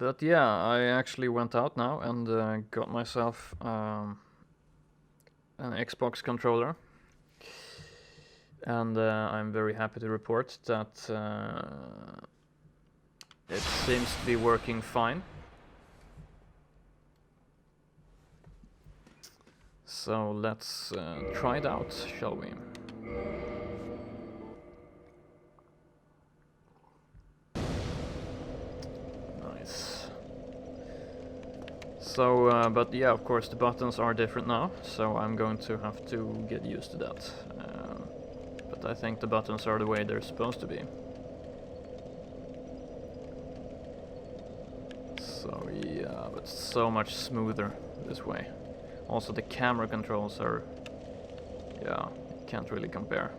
But yeah, I actually went out now and got myself an Xbox controller. And I'm very happy to report that it seems to be working fine. So let's try it out, shall we? Nice. So, but yeah, of course the buttons are different now, so I'm going to have to get used to that. But I think the buttons are the way they're supposed to be. So yeah, but so much smoother this way. Also the camera controls are, yeah, can't really compare.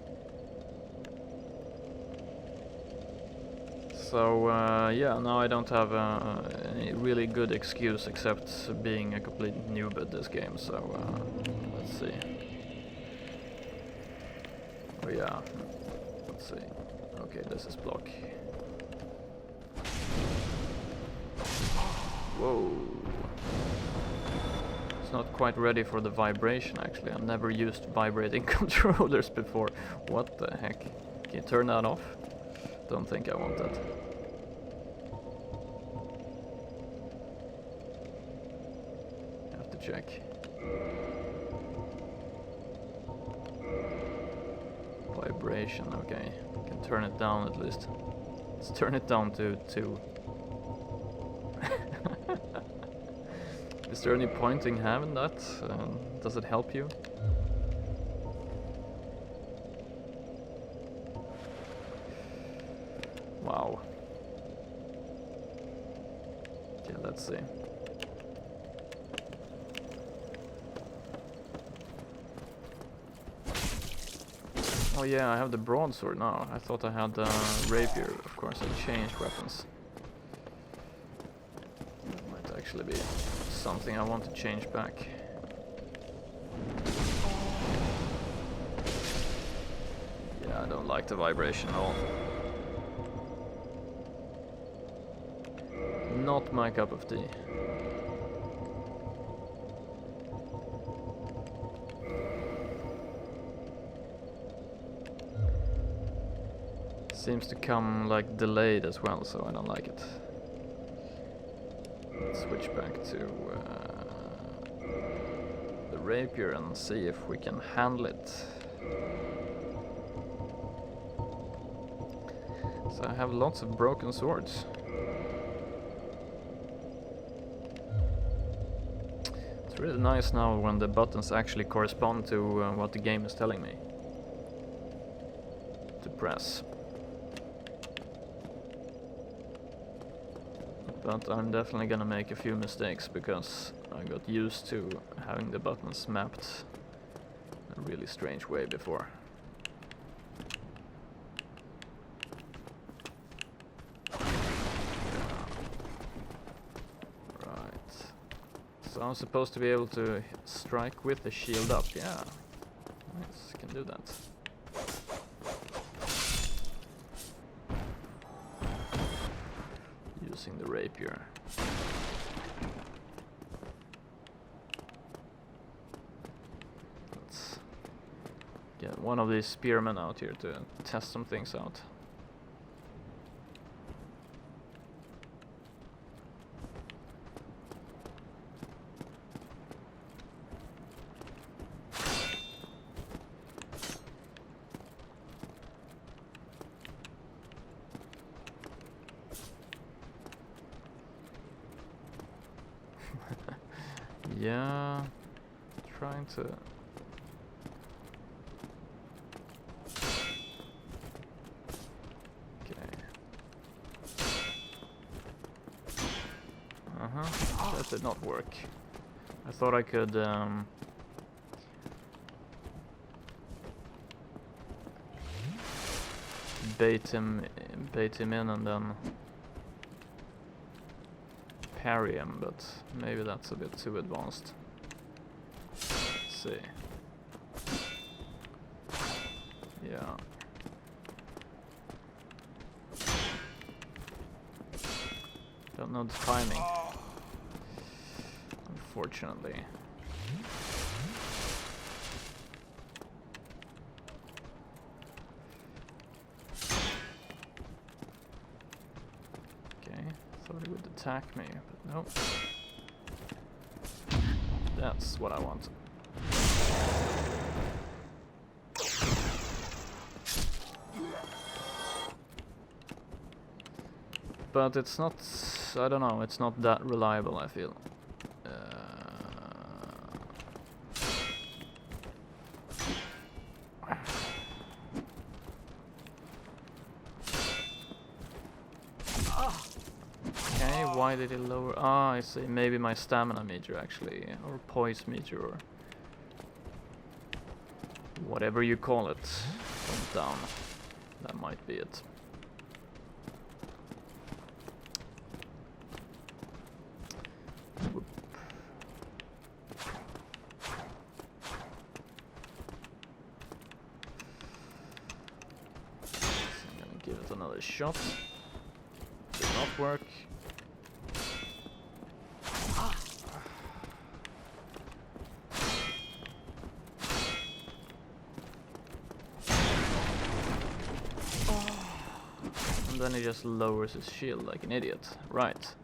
So yeah, now I don't have any really good excuse except being a complete noob at this game, so let's see. Oh yeah, let's see. Okay, this is block. Whoa. It's not quite ready for the vibration actually. I've never used vibrating controllers before. What the heck? Can you turn that off? Don't think I want that. Have to check. Vibration, okay. I can turn it down at least. Let's turn it down to 2. Is there any point in having that? Does it help you? Wow. Okay, let's see. Oh yeah, I have the broadsword now. I thought I had the rapier. Of course, I changed weapons. That might actually be something I want to change back. Yeah, I don't like the vibration at all. Not my cup of tea. Seems to come like delayed as well, so I don't like it. Let's switch back to the rapier and see if we can handle it. So I have lots of broken swords. It's really nice now when the buttons actually correspond to what the game is telling me to press. But I'm definitely gonna make a few mistakes because I got used to having the buttons mapped in a really strange way before. Right. So I'm supposed to be able to strike with the shield up, yeah. Nice, can do that. Using the rapier. Let's get one of these spearmen out here to test some things out. Yeah, trying to... Okay. That did not work. I thought I could bait him in and then parry him, but maybe that's a bit too advanced. Let's see. Yeah. Don't know the timing. Unfortunately. Okay, thought he would attack me, but nope. That's what I want. But it's not, I don't know, it's not that reliable, I feel. Okay, why did it lower? Ah, I see, maybe my stamina meter actually, or poise meter, or whatever you call it, went down. That might be it. Give it another shot. Did not work. And then he just lowers his shield like an idiot. Right.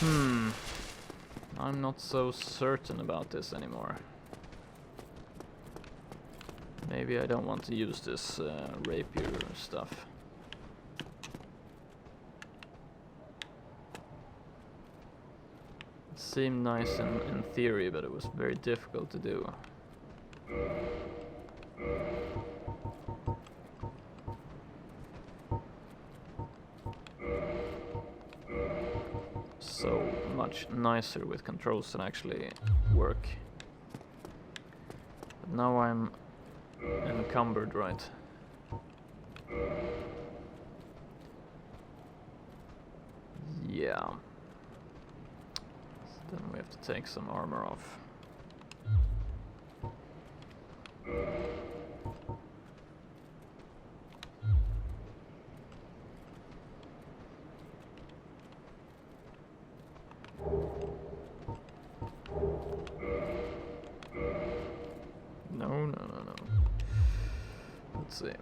I'm not so certain about this anymore. Maybe I don't want to use this rapier stuff. It seemed nice in theory, but it was very difficult to do. So much nicer with controls that actually work. But now I'm encumbered, right? Yeah. So then we have to take some armor off. No. Let's see.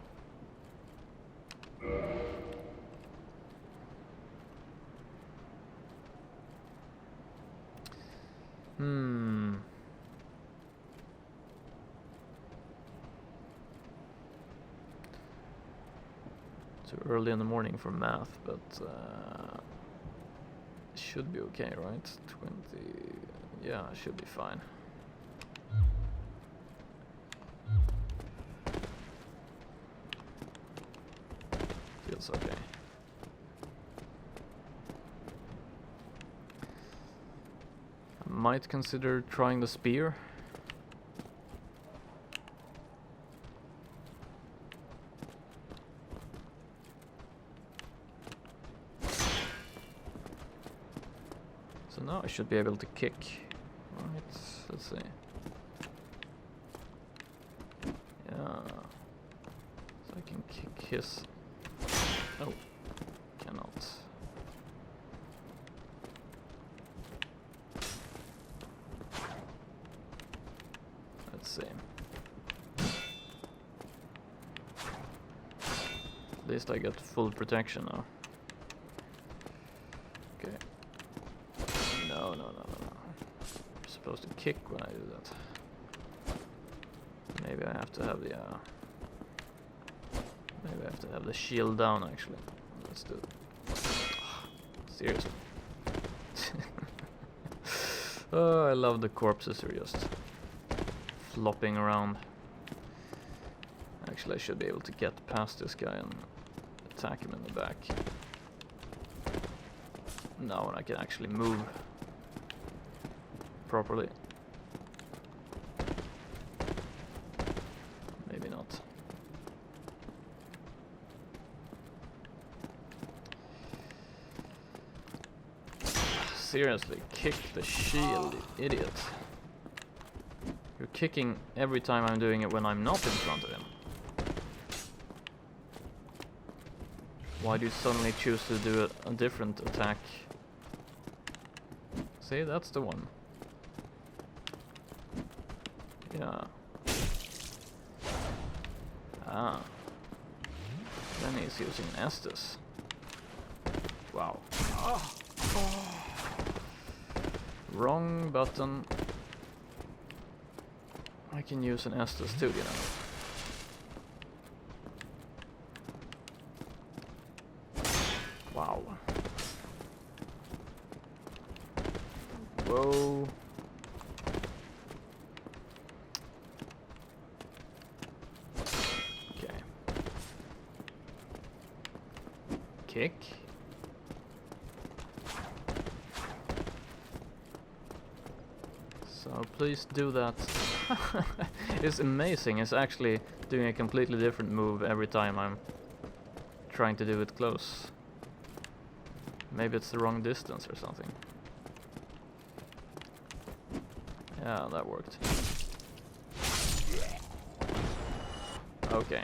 Too early in the morning for math, but it should be okay, right? 20... yeah, it should be fine. Feels okay. I might consider trying the spear. So now I should be able to kick. Right, let's see. Yeah. So I can kick his... oh, cannot. Let's see. At least I get full protection now. Okay. No. I'm supposed to kick when I do that. Maybe I have to have the maybe I have to have the shield down actually. Let's do it. Seriously. Oh, I love the corpses are just flopping around. Actually, I should be able to get past this guy and attack him in the back. Now I can actually move properly. Maybe not. Seriously, kick the shield, you idiot. You're kicking every time I'm doing it when I'm not in front of him. Why do you suddenly choose to do a different attack? See, that's the one. Yeah. Ah. Then he's using Estus. Wow. Wrong button. I can use an Estus too, you know. Wow. Whoa. Okay. Kick. So please do that. It's amazing. It's actually doing a completely different move every time I'm trying to do it close. Maybe it's the wrong distance or something. Yeah, that worked. Okay.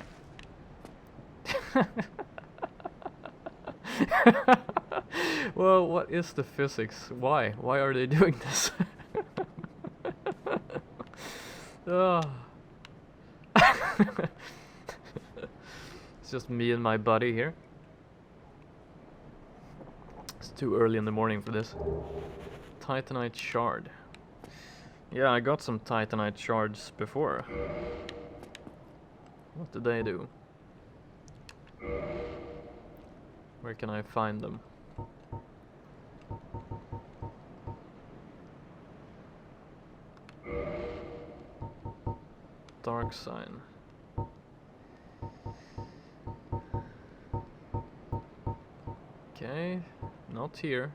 Well, what is the physics? Why? Why are they doing this? It's just me and my buddy here. It's too early in the morning for this. Titanite shard. Yeah, I got some Titanite shards before. What did they do? Where can I find them? Dark sign. Okay, not here.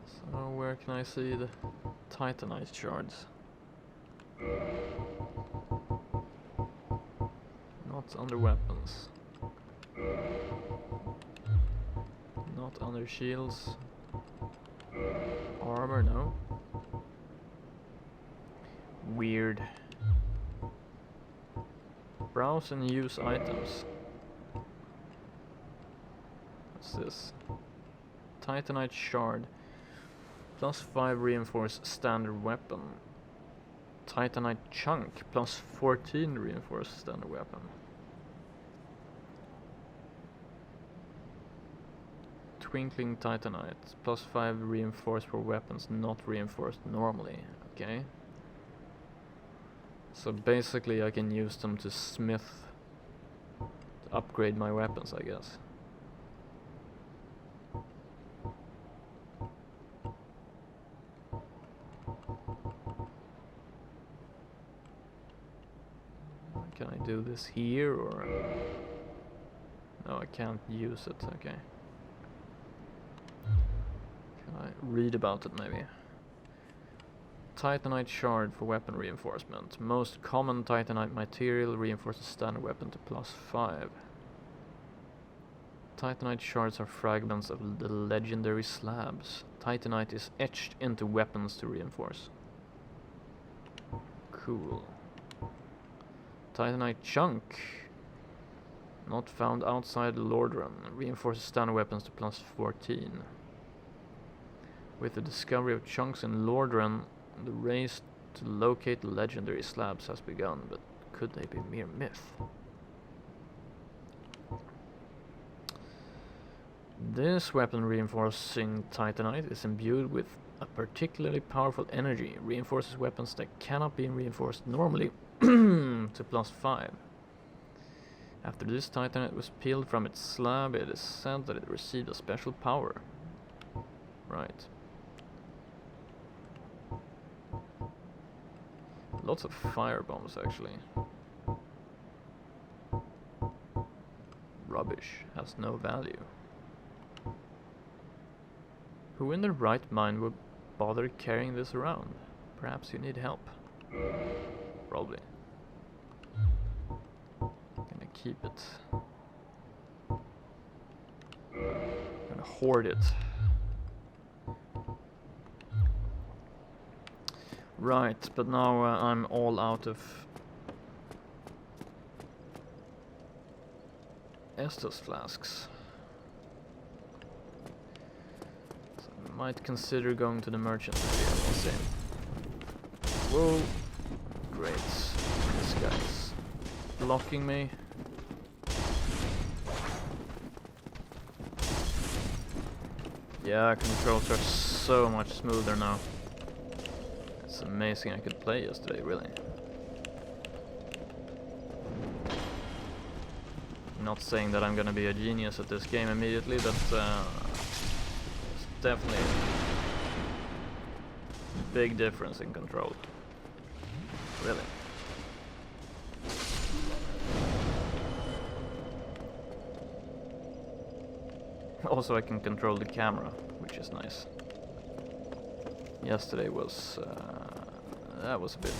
So where can I see the Titanite shards? Not under weapons. Not under shields. Armor, no. Weird. Browse and use items. What's this? Titanite shard. +5 reinforced standard weapon. Titanite chunk. +14 reinforced standard weapon. Twinkling Titanite. +5 reinforced for weapons not reinforced normally. Okay. So basically I can use them to smith, to upgrade my weapons, I guess. Can I do this here or... No, I can't use it, okay. Can I read about it maybe? Titanite shard for weapon reinforcement. Most common Titanite material reinforces standard weapon to +5. Titanite shards are fragments of the legendary slabs. Titanite is etched into weapons to reinforce. Cool. Titanite chunk. Not found outside Lordran. Reinforces standard weapons to +14. With the discovery of chunks in Lordran, the race to locate the legendary slabs has begun, but could they be mere myth? This weapon reinforcing Titanite is imbued with a particularly powerful energy, reinforces weapons that cannot be reinforced normally to +5. After this Titanite was peeled from its slab, it is said that it received a special power. Right. Lots of fire bombs actually. Rubbish, has no value. Who in their right mind would bother carrying this around? Perhaps you need help. Probably. Gonna keep it. Gonna hoard it. Right, but now I'm all out of Estus flasks. So I might consider going to the merchant maybe, I will see. Whoa! Great. This guy's blocking me. Yeah, controls are so much smoother now. It's amazing I could play yesterday, really. Not saying that I'm gonna be a genius at this game immediately, but it's definitely a big difference in control. Really. Also, I can control the camera, which is nice. Yesterday was that was a bit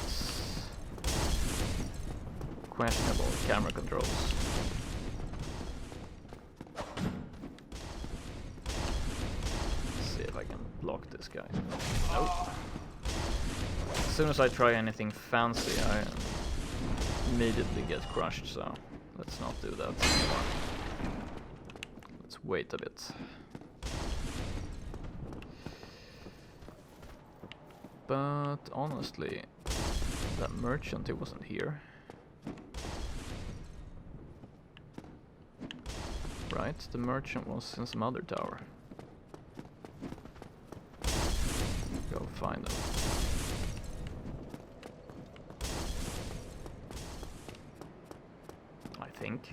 questionable camera controls. Let's see if I can block this guy. Nope. As soon as I try anything fancy, I immediately get crushed, so let's not do that anymore. Let's wait a bit. But honestly, that merchant, he wasn't here. Right, the merchant was in some other tower. Go find him. I think.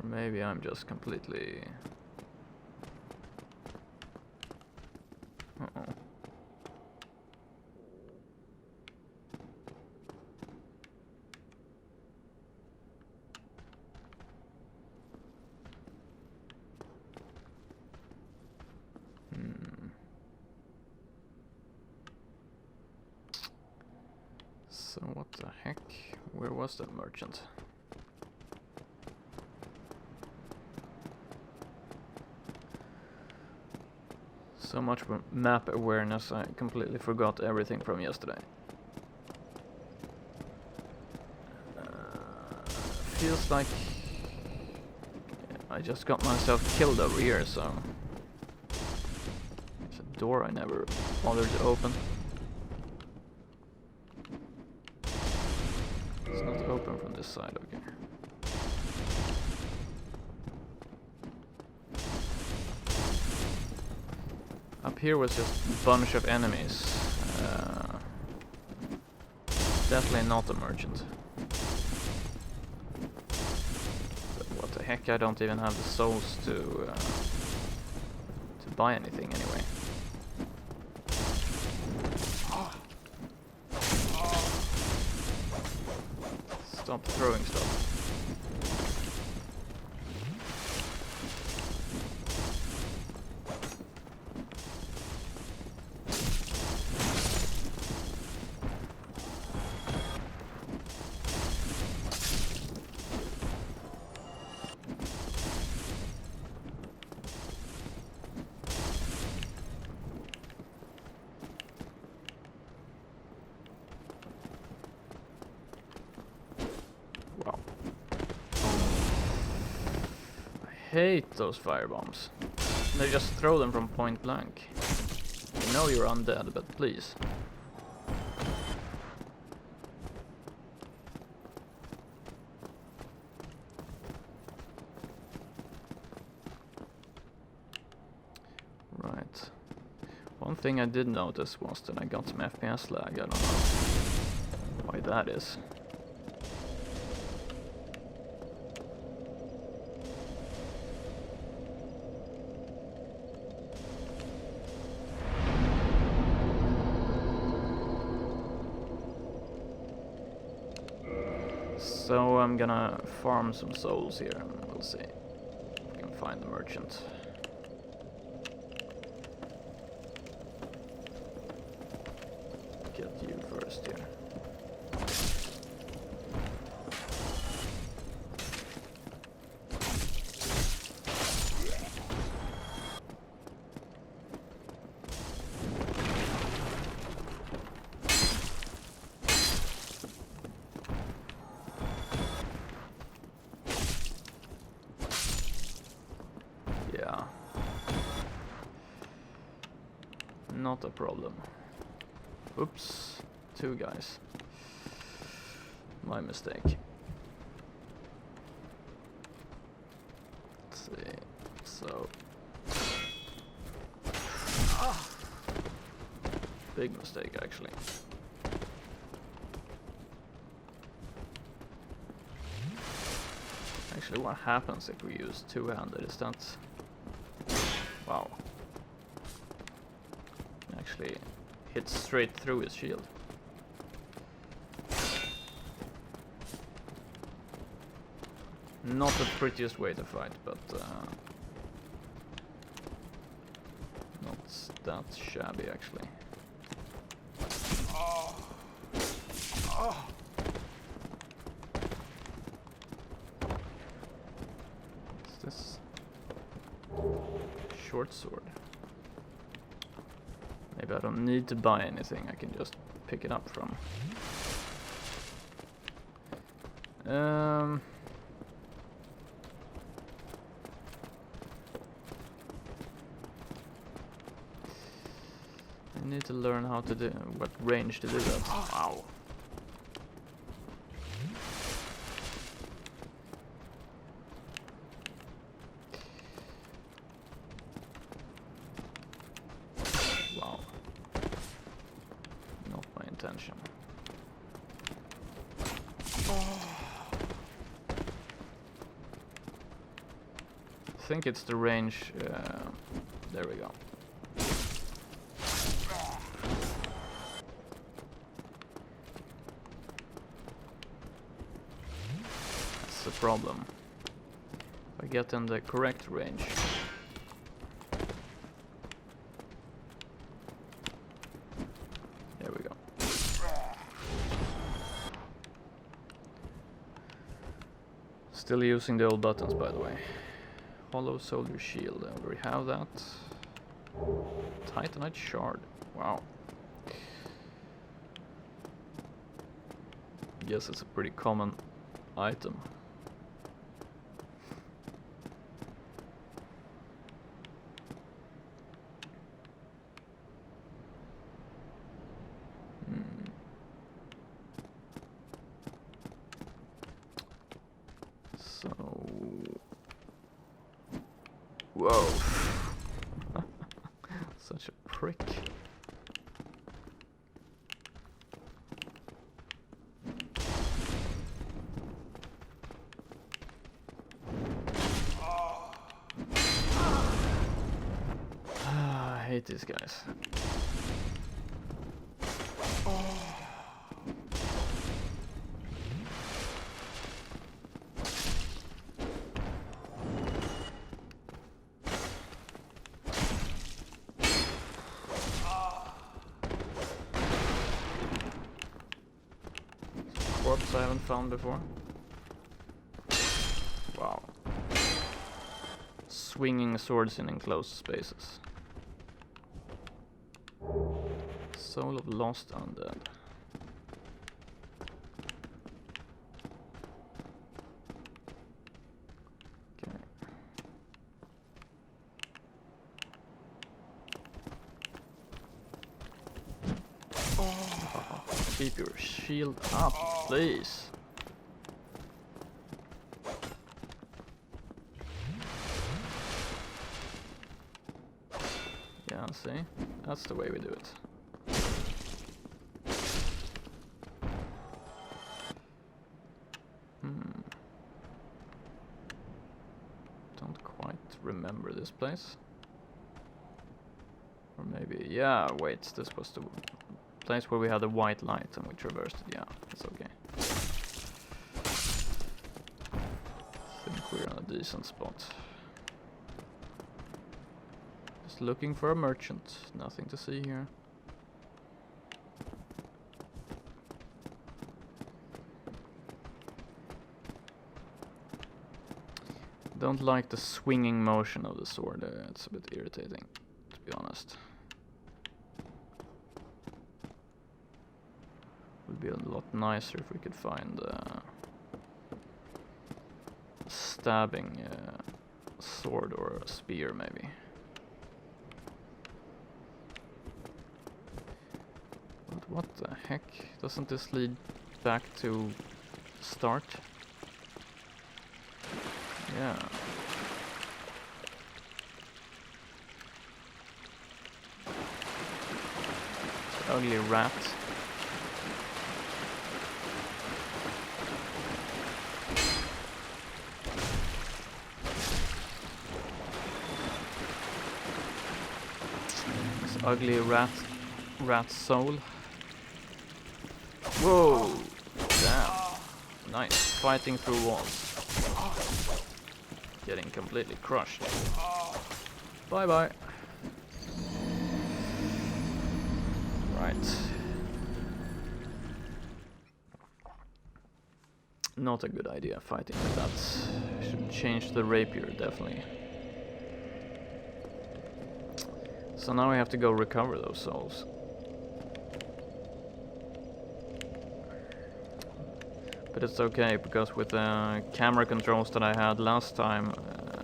Or maybe I'm just completely... Uh-oh. So what the heck? Where was that merchant? So much for map awareness, I completely forgot everything from yesterday. Feels like I just got myself killed over here, so... There's a door I never bothered to open. It's not open from this side, okay. Up here was just a bunch of enemies. Definitely not a merchant. But what the heck, I don't even have the souls to buy anything anyway. Stop throwing stuff. Wow. I hate those firebombs. They just throw them from point blank. You know you're undead, but please. Right. One thing I did notice was that I got some FPS lag. I don't know why that is. So I'm gonna farm some souls here, and we'll see if I can find the merchant. Get you first here. Not a problem. Oops, 2 guys. My mistake. Let's see. So big mistake actually. Actually, what happens if we use two-handed is that... Wow. Actually hits straight through his shield. Not the prettiest way to fight, but not that shabby actually. What's this? Short sword. Maybe I don't need to buy anything, I can just pick it up from. I need to learn how to do, what range to do that. Wow. Wow. Not my intention. I think it's the range. There we go. That's the problem. If I get in the correct range. There we go. Still using the old buttons, by the way. Hollow soldier shield, I already have that. Titanite shard, wow. Guess it's a pretty common item. So... Whoa. Such a prick. I hate these guys. Corpse I haven't found before. Wow. Swinging swords in enclosed spaces. Soul of lost undead. Okay. Oh, keep your shield up, please. Yeah, see? That's the way we do it. Don't quite remember this place. Or maybe, yeah, wait, this was the place where we had a white light and we traversed it. Yeah, that's okay. I think we're on a decent spot. Just looking for a merchant. Nothing to see here. Don't like the swinging motion of the sword. It's a bit irritating, to be honest. Would be a lot nicer if we could find stabbing sword or a spear, maybe. What the heck? Doesn't this lead back to start? Yeah. Ugly rat. This ugly rat soul. Whoa! Damn. Nice. Fighting through walls. Getting completely crushed. Bye bye. Right. Not a good idea fighting with that. Should change the rapier, definitely. So now we have to go recover those souls. But it's okay, because with the camera controls that I had last time,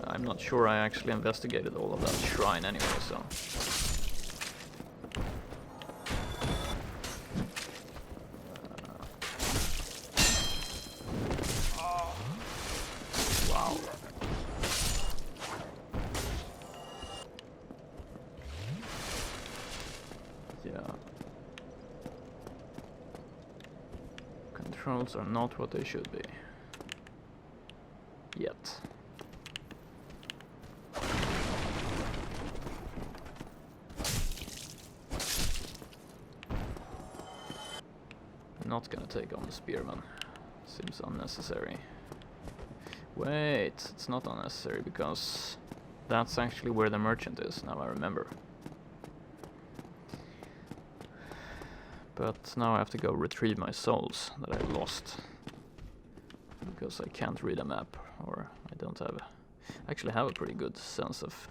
I'm not sure I actually investigated all of that shrine anyway, so... Wow. Yeah. Controls are not what they should be. Yet. Not gonna take on the spearman. Seems unnecessary. Wait, it's not unnecessary because that's actually where the merchant is, now I remember. But now I have to go retrieve my souls that I lost. Because I can't read a map, or I don't have... I actually have a pretty good sense of...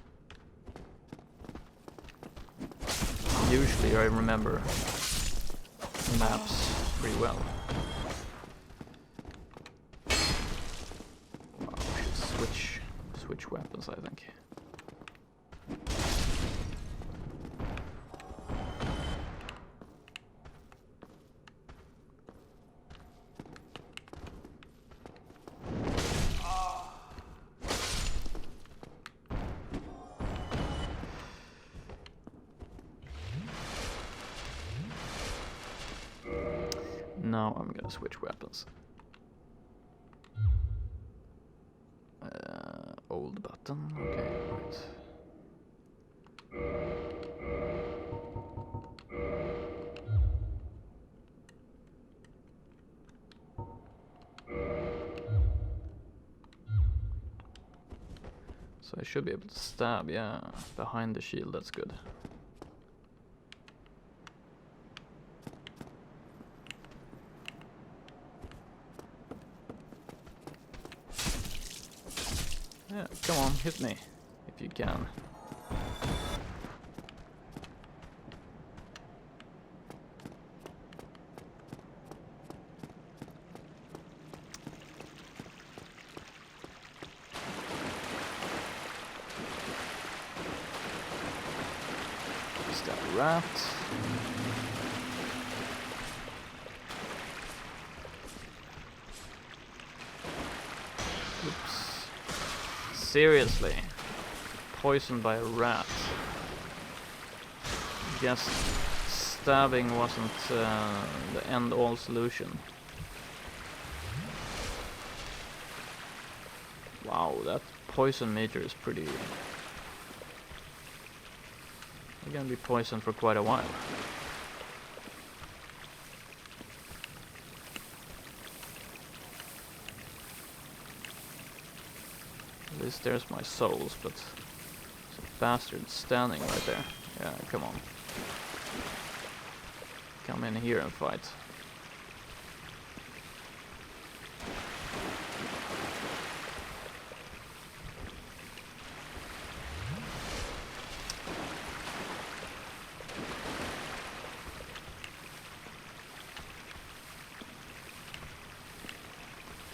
Usually I remember maps pretty well. Wow, I should switch weapons, I think. Now I'm gonna switch weapons. Old button, okay, right. So I should be able to stab, yeah, behind the shield, that's good. Yeah, come on, hit me, if you can. Stab a rat. Seriously, poisoned by a rat. Guess stabbing wasn't the end-all solution. Wow, that poison meter is pretty... You're gonna be poisoned for quite a while. At least there's my souls, but there's a bastard standing right there. Yeah, come on. Come in here and fight.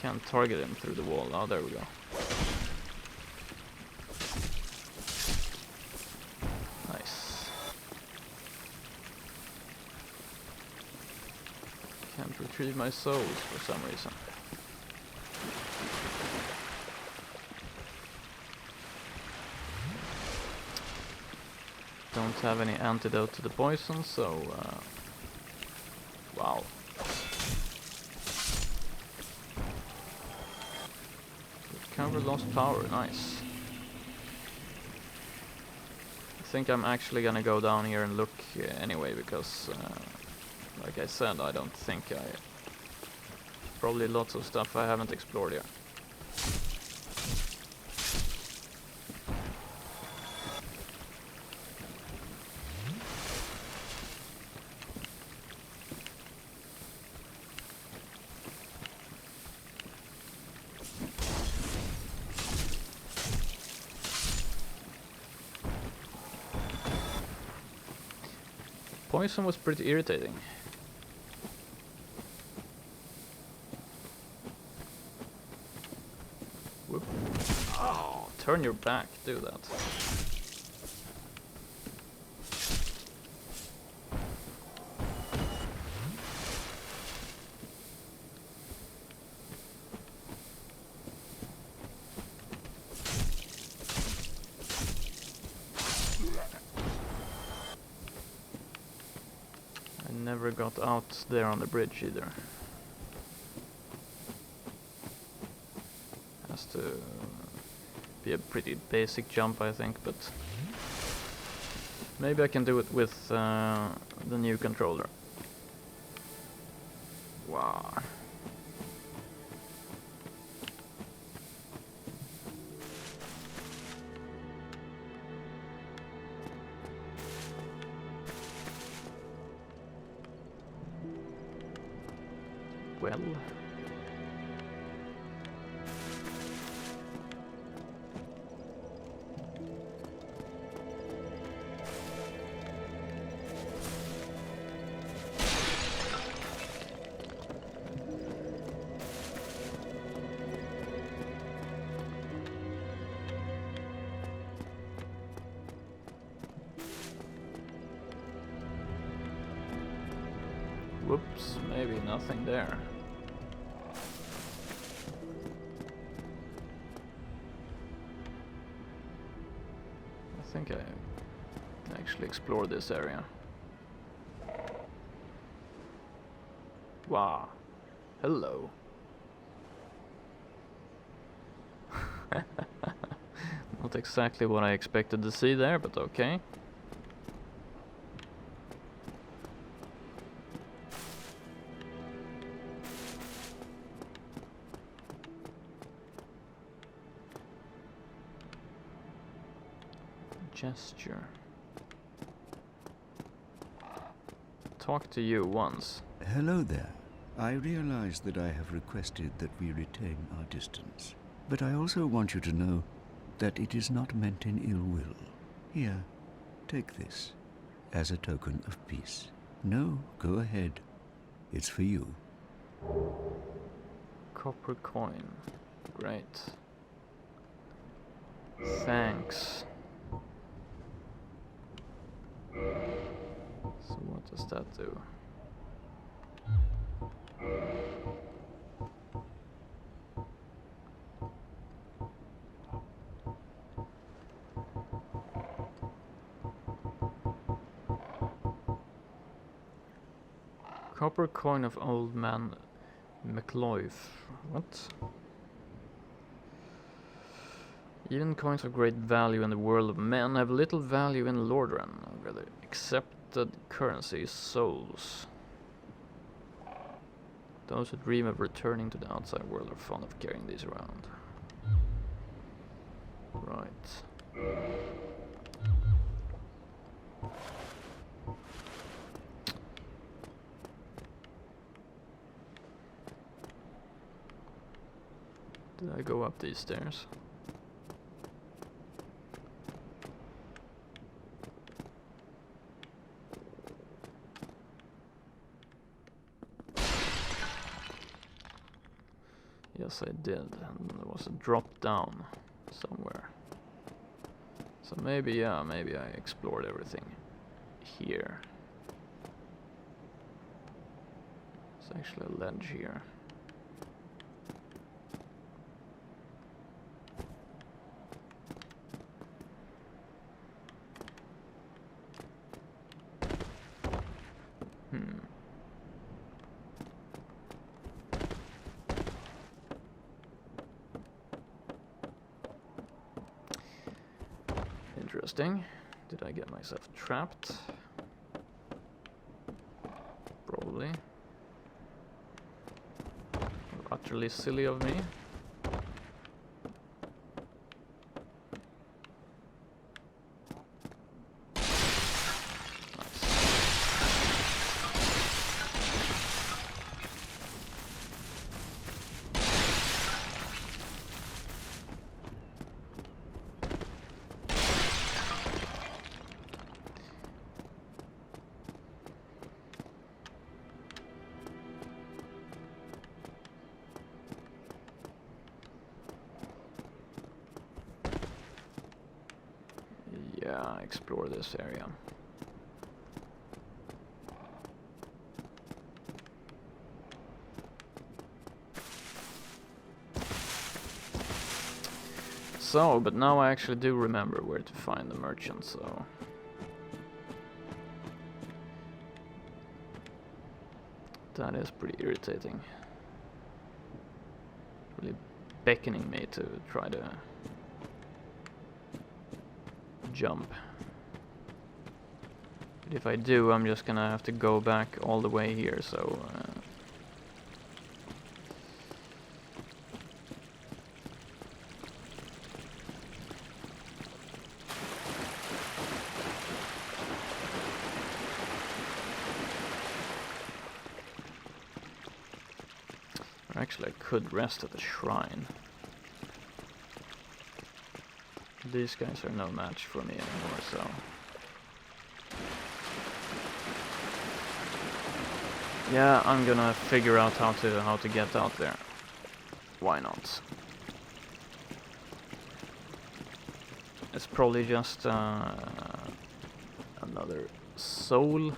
Can't target him through the wall. Oh, there we go. retrieve my souls for some reason. Don't have any antidote to the poison, so wow. Recover lost power, nice. I think I'm actually gonna go down here and look anyway, because like I said, I don't think probably lots of stuff I haven't explored here. Poison was pretty irritating. Whoop. Oh, turn your back, do that. Never got out there on the bridge either. Has to be a pretty basic jump, I think, but maybe I can do it with the new controller. Wow. Well, whoops, maybe nothing there. I think I actually explored this area. Wow. Hello. Not exactly what I expected to see there, but okay. Gesture. Talk to you once. Hello there. I realize that I have requested that we retain our distance, but I also want you to know that it is not meant in ill will. Here, take this as a token of peace. No, go ahead. It's for you. Copper coin. Great. Thanks. So what does that do? Copper coin of old man McLoyf. What? Even coins of great value in the world of men have little value in Lordran. Rather, accepted currency is souls. Those who dream of returning to the outside world are fond of carrying these around. Right. Did I go up these stairs? Yes, I did, and there was a drop down somewhere. So maybe, yeah, maybe I explored everything here. So actually a ledge here. Interesting. Did I get myself trapped? Probably. Utterly silly of me. Yeah, explore this area. So, but now I actually do remember where to find the merchant, so... That is pretty irritating. Really beckoning me to try to jump. But if I do, I'm just gonna have to go back all the way here, so... Actually, I could rest at the shrine. These guys are no match for me anymore, so... Yeah, I'm gonna figure out how to get out there. Why not? It's probably just another soul,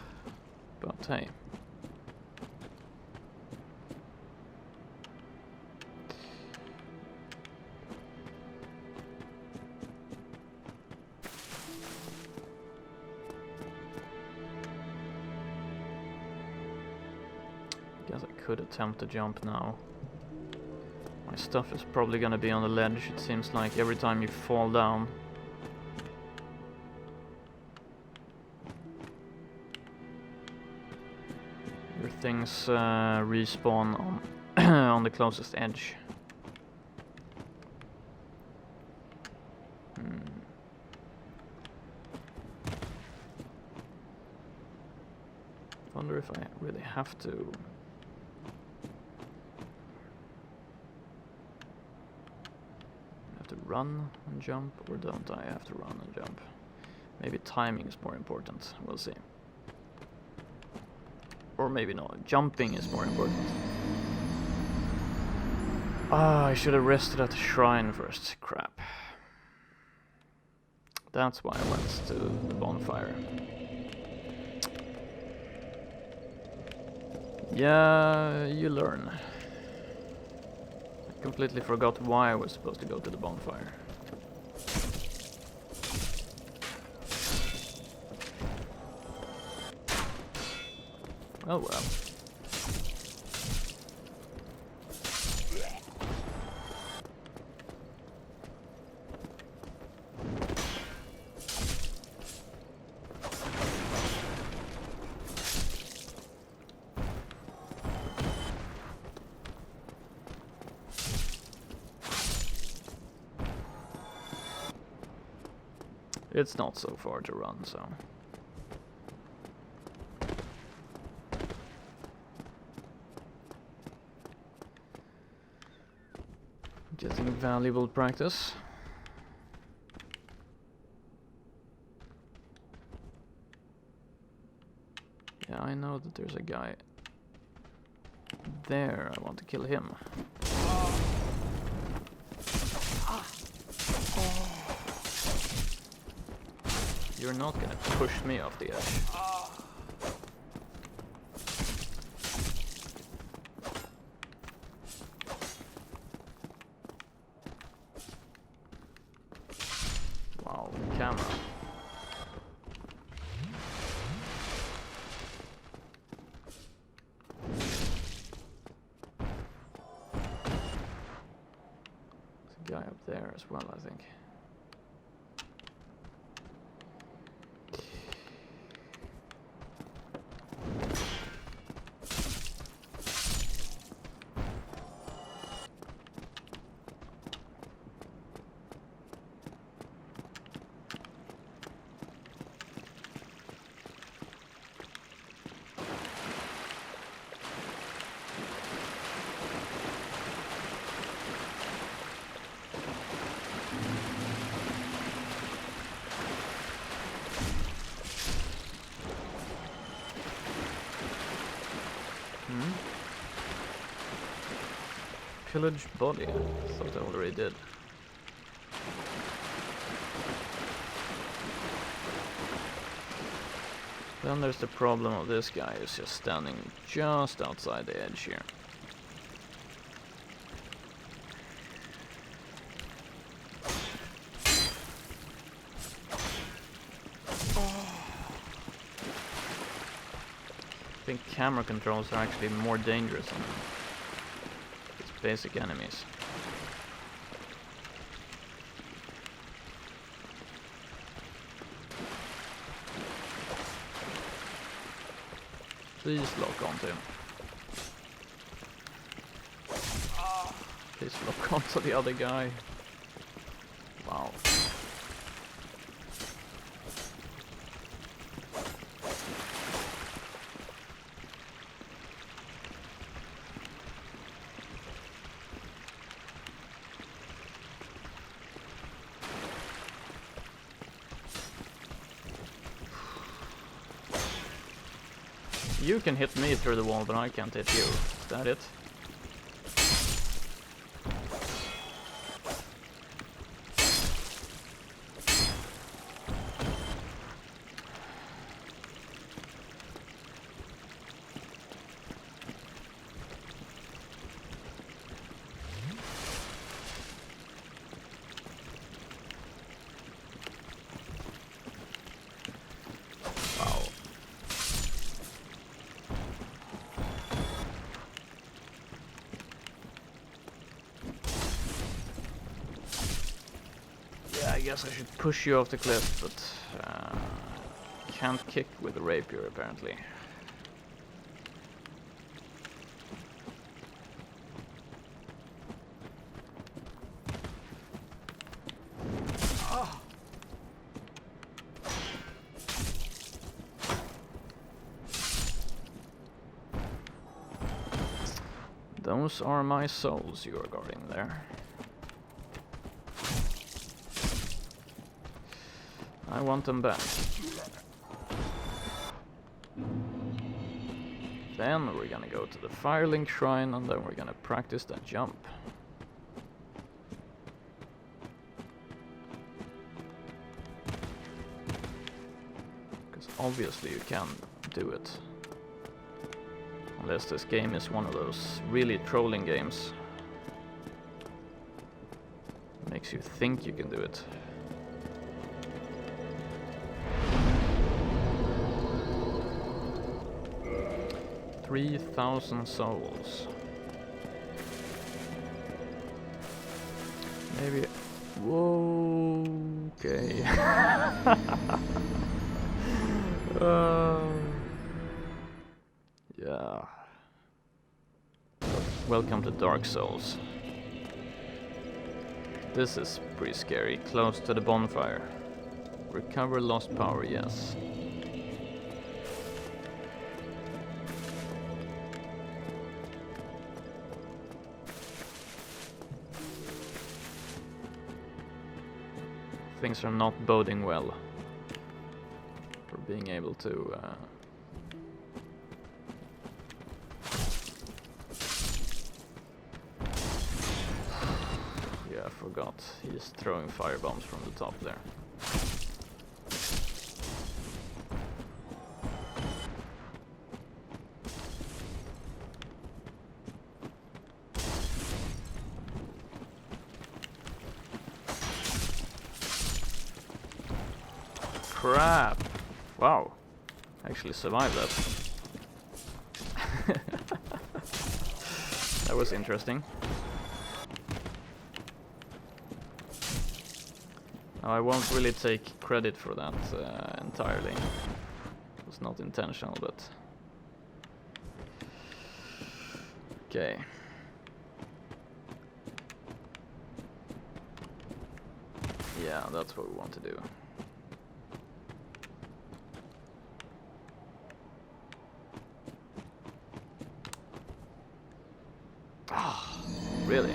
but hey. Guess I could attempt to jump now. My stuff is probably gonna be on the ledge. It seems like every time you fall down. Your things respawn on on the closest edge. Wonder if I really have to. Run and jump, or don't I have to run and jump? Maybe timing is more important, we'll see. Or maybe not, jumping is more important. Ah, I should have rested at the shrine first, crap. That's why I went to the bonfire. Yeah, you learn. Completely forgot why I was supposed to go to the bonfire. Oh well. It's not so far to run, so... Getting valuable practice. Yeah, I know that there's a guy there. I want to kill him. You're not gonna push me off the edge. as well, I think. Pillage body. I thought I already did. Then there's the problem of this guy who's just standing just outside the edge here. I think camera controls are actually more dangerous than its basic enemies. Please lock onto him. Please lock onto the other guy. Wow. You can hit me through the wall, but I can't hit you. Is that it? I guess I should push you off the cliff, but can't kick with a rapier apparently. Those are my souls you are guarding there. I want them back. Then we're gonna go to the Firelink Shrine and then we're gonna practice that jump. Because obviously you can do it. Unless this game is one of those really trolling games. Makes you think you can do it. 3,000 souls. Maybe. Whoa. Okay. Yeah. Welcome to Dark Souls. This is pretty scary. Close to the bonfire. Recover lost power, yes. Things are not boding well for being able to yeah, I forgot. He's throwing firebombs from the top there. Crap! Wow, I actually survived that. That was interesting. I won't really take credit for that entirely. It was not intentional, but... Okay. Yeah, that's what we want to do. Ah, really?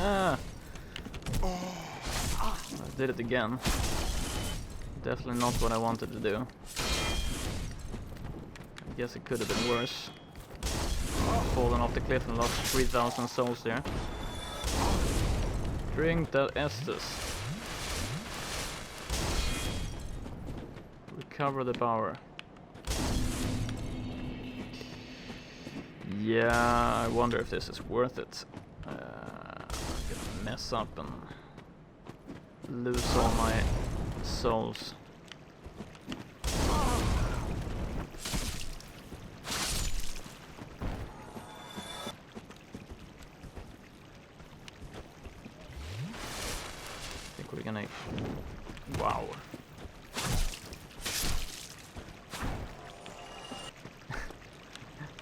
Ah. I did it again. Definitely not what I wanted to do. I guess it could have been worse. Fallen off the cliff and lost 3,000 souls there. Drink that Estus. Recover the power. Yeah, I wonder if this is worth it. I'm gonna mess up and lose all my souls. I think we're gonna... Wow.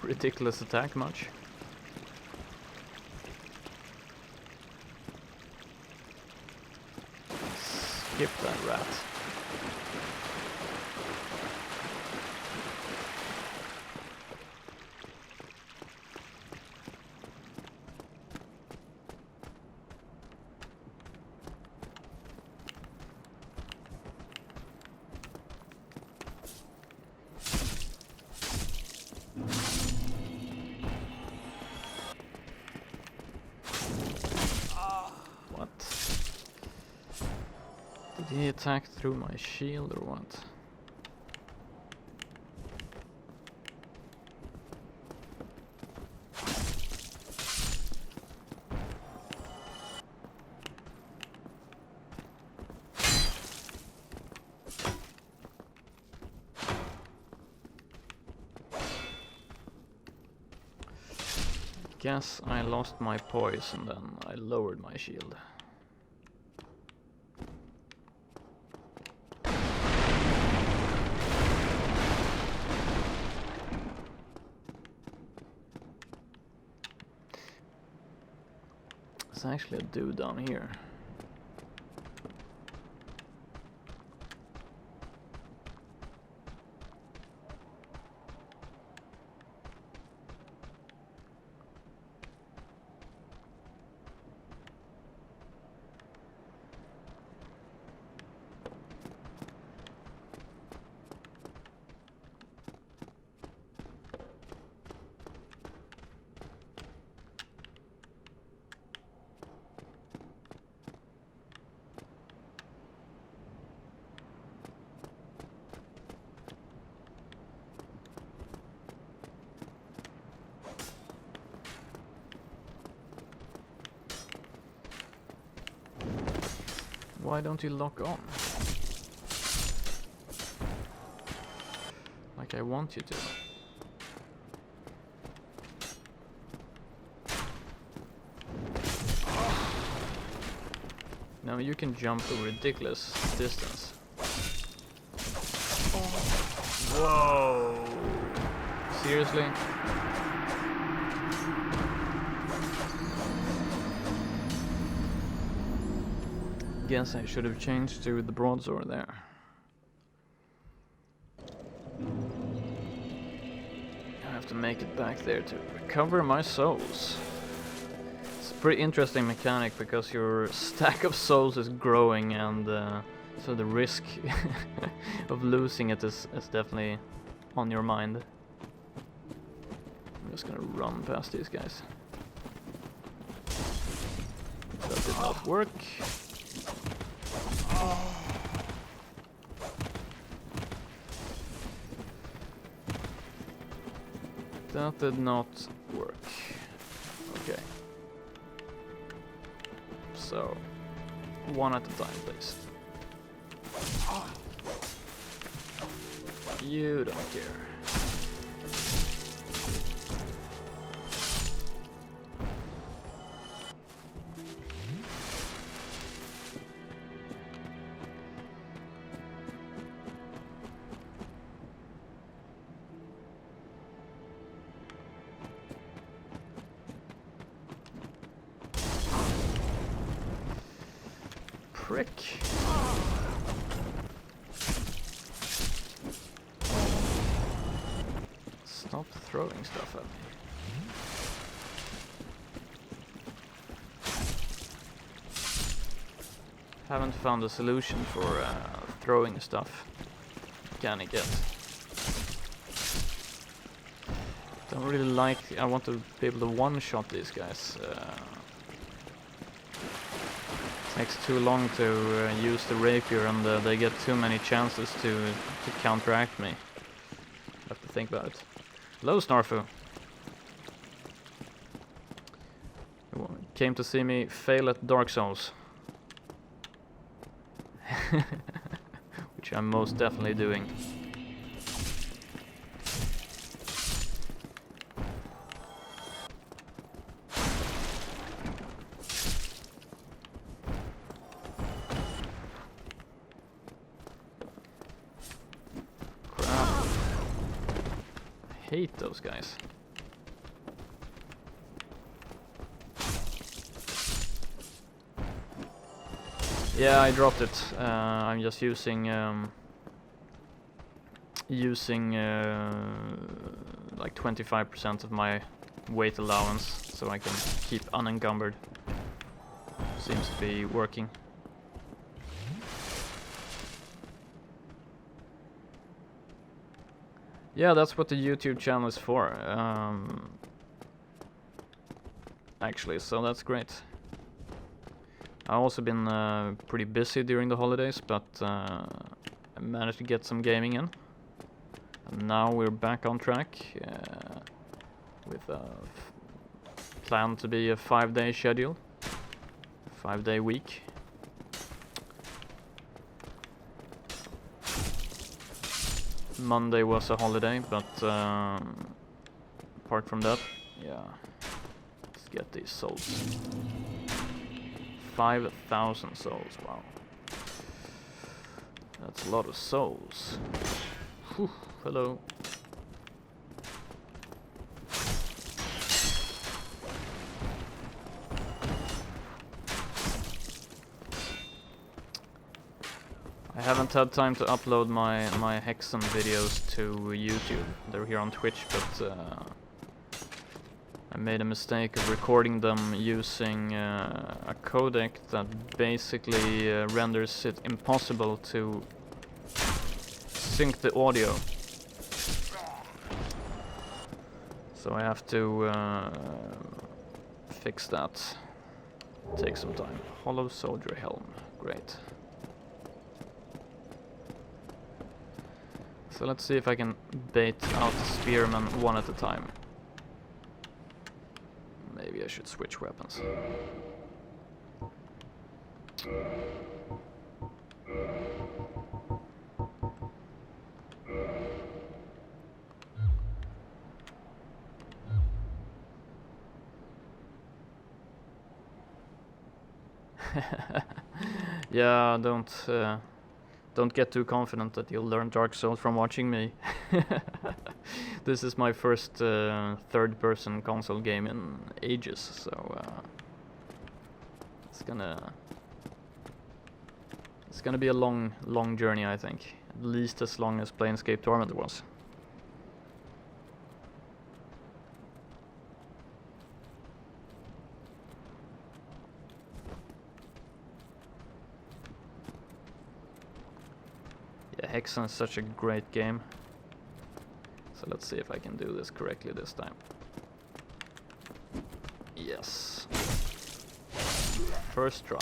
Ridiculous attack much. Skip that rat. Did he attack through my shield or what? Guess I lost my poise and then I lowered my shield. There's actually a dude down here. Why don't you lock on? Like I want you to. Now you can jump a ridiculous distance. Whoa! Seriously? Guess I should have changed to the broadsword there. I have to make it back there to recover my souls. It's pretty interesting mechanic because your stack of souls is growing, and so the risk of losing it is definitely on your mind. I'm just gonna run past these guys. That did not work. That did not work. Okay. So, one at a time, please. You don't care. Prick. Stop throwing stuff at me. Haven't found a solution for throwing stuff. Can I get? Don't really like. I want to be able to one-shot these guys. Takes too long to use the rapier, and they get too many chances to counteract me. Have to think about it. Hello, Snarfu. Came to see me fail at Dark Souls. Which I'm most definitely doing. Hate those guys. Yeah, I dropped it. I'm just using like 25% of my weight allowance, so I can keep unencumbered. Seems to be working. Yeah, that's what the YouTube channel is for. Actually, so that's great. I've also been pretty busy during the holidays, but I managed to get some gaming in. And now we're back on track with a plan to be a 5-day schedule, 5-day week. Monday was a holiday, but apart from that, yeah. Let's get these souls. 5,000 souls, wow. That's a lot of souls. Whew, hello. I haven't had time to upload my Hexen videos to YouTube. They're here on Twitch, but I made a mistake of recording them using a codec that basically renders it impossible to sync the audio. So I have to fix that. Take some time. Hollow Soldier Helm, great. So let's see if I can bait out the spearmen one at a time. Maybe I should switch weapons. Yeah, don't get too confident that you'll learn Dark Souls from watching me. This is my first third-person console game in ages, so it's gonna be a long journey, I think. At least as long as Planescape Torment was. Hexen is such a great game. So let's see if I can do this correctly this time. Yes. First try.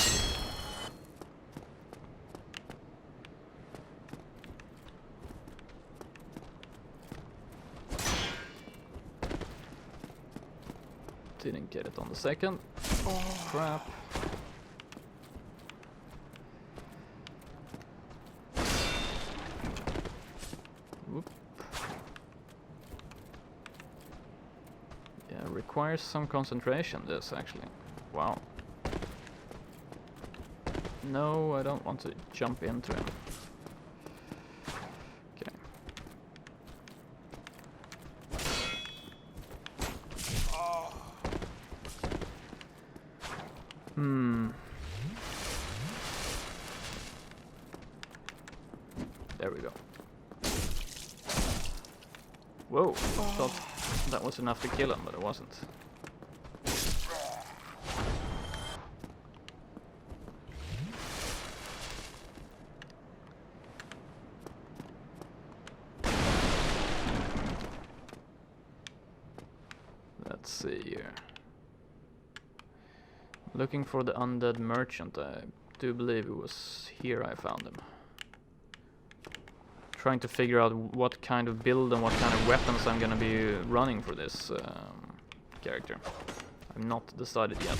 Didn't get it on the second. Oh, crap. Whoop. Yeah, requires some concentration, this actually. Wow. No, I don't want to jump into him. Okay. There we go. Whoa, I thought that was enough to kill him, but it wasn't. Let's see here. Looking for the undead merchant. I do believe it was here I found him. Trying to figure out what kind of build and what kind of weapons I'm gonna be running for this character. I've not decided yet.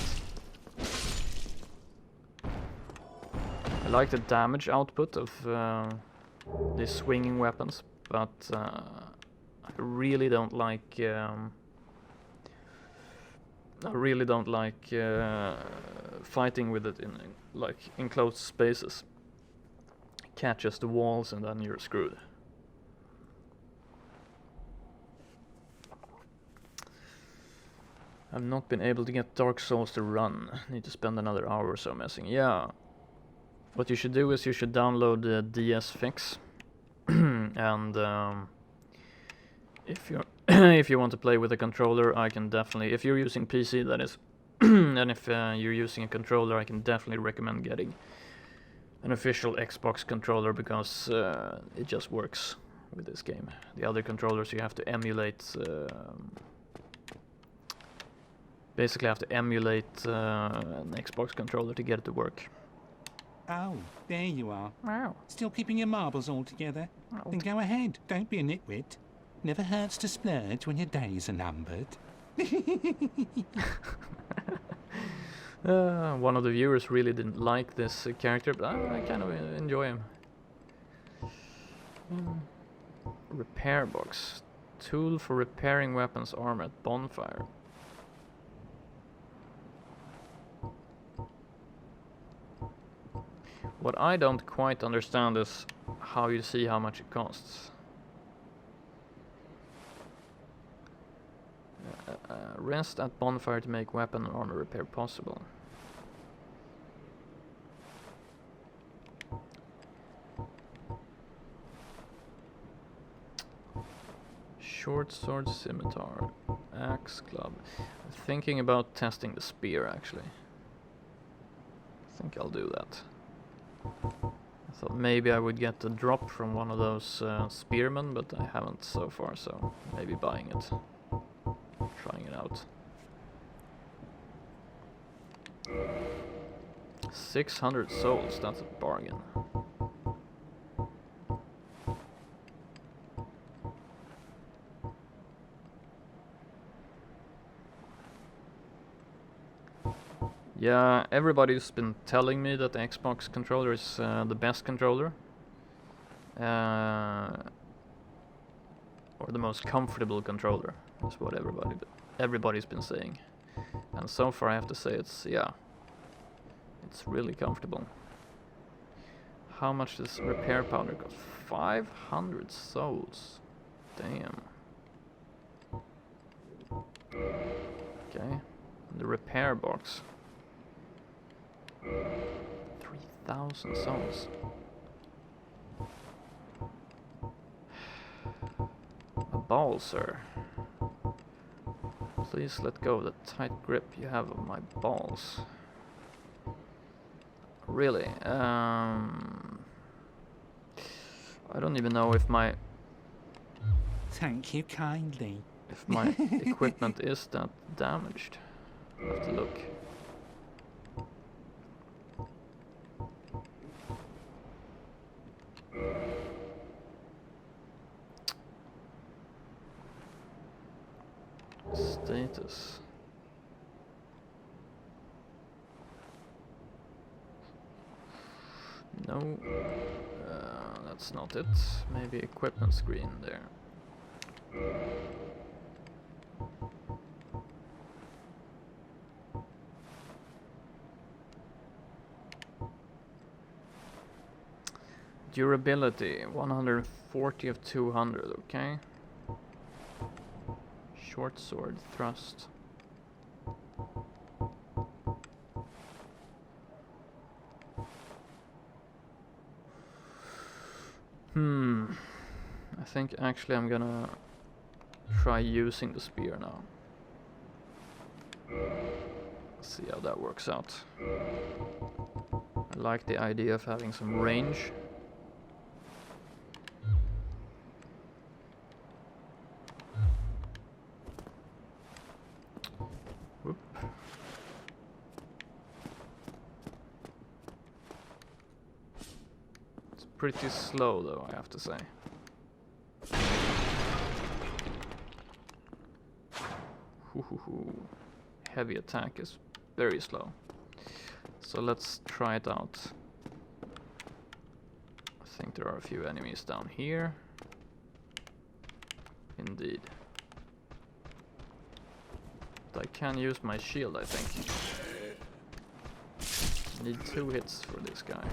I like the damage output of these swinging weapons, but I really don't like fighting with it in like enclosed spaces. Catches the walls and then you're screwed. I've not been able to get Dark Souls to run. Need to spend another hour or so messing. Yeah. What you should do is you should download the DS fix. And if you're if you want to play with a controller, I can definitely, if you're using PC that is, and if you're using a controller, I can definitely recommend getting an official Xbox controller because it just works with this game. The other controllers you have to emulate, basically have to emulate an Xbox controller to get it to work. Oh, there you are. Wow. Still keeping your marbles all together? Then go ahead, don't be a nitwit. Never hurts to splurge when your days are numbered. One of the viewers really didn't like this character, but I kind of enjoy him. Repair box. Tool for repairing weapons armor at bonfire. What I don't quite understand is how you see how much it costs. Rest at bonfire to make weapon and armor repair possible. Short sword, scimitar, axe, club. I'm thinking about testing the spear actually. I think I'll do that. I thought maybe I would get a drop from one of those spearmen, but I haven't so far, so maybe buying it. Trying it out. 600 souls, that's a bargain. Yeah, everybody's been telling me that the Xbox controller is the best controller. Or the most comfortable controller, is what everybody's been saying. And so far I have to say it's really comfortable. How much does repair powder cost? 500 souls. Damn. Okay. The repair box. 3,000 souls. A ball, sir. Please let go of the tight grip you have of my balls. Really? I I don't even know if my Thank you kindly. equipment is that damaged. I have to look. Status. No, that's not it. Maybe equipment screen there. Durability, 140 of 200, okay. Short sword thrust. I think actually I'm gonna try using the spear now. See how that works out. I like the idea of having some range. Whoop. It's pretty slow though, I have to say. Heavy attack is very slow. So let's try it out. I think there are a few enemies down here. Indeed. But I can use my shield, I think. Need 2 hits for this guy.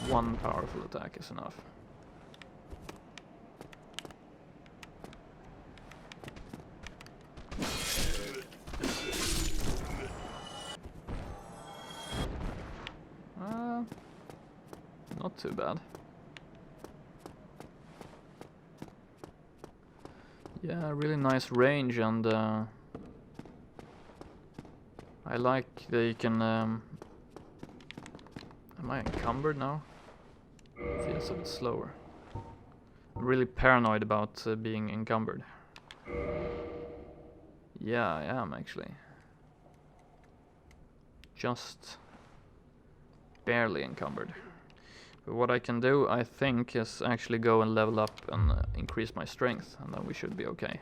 1 powerful attack is enough. Not too bad. Yeah, really nice range, and I like that you can... am I encumbered now? Feels a bit slower. I'm really paranoid about being encumbered. Yeah, I am actually. Just barely encumbered. But what I can do, I think, is actually go and level up and increase my strength, and then we should be okay.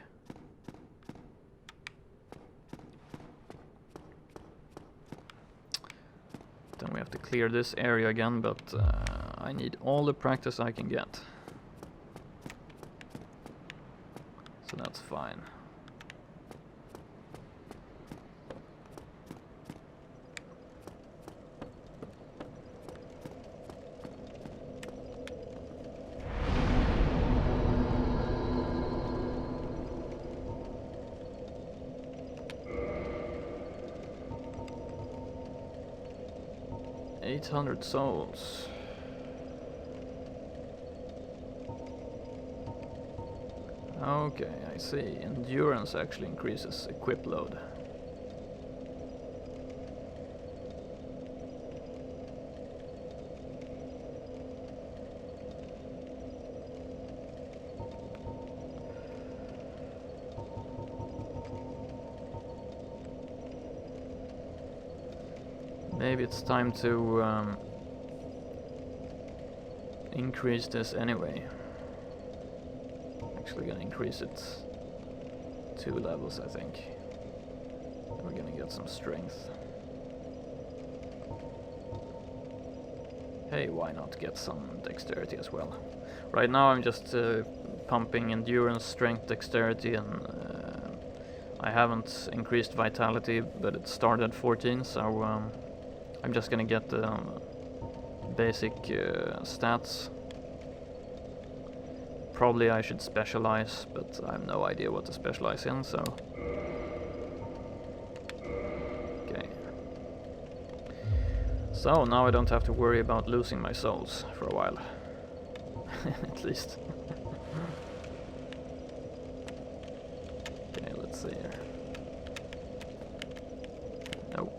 Then we have to clear this area again, but I need all the practice I can get. So that's fine. $800 souls. Okay, I see. Endurance actually increases equip load. Maybe it's time to increase this anyway. Actually gonna increase it 2 levels, I think. Then we're gonna get some strength. Hey, why not get some dexterity as well? Right now I'm just pumping endurance, strength, dexterity, and I haven't increased vitality, but it started at 14, so I'm just gonna get the basic stats. Probably I should specialize, but I have no idea what to specialize in, so... Okay. So now I don't have to worry about losing my souls for a while. At least. Okay, let's see here. No.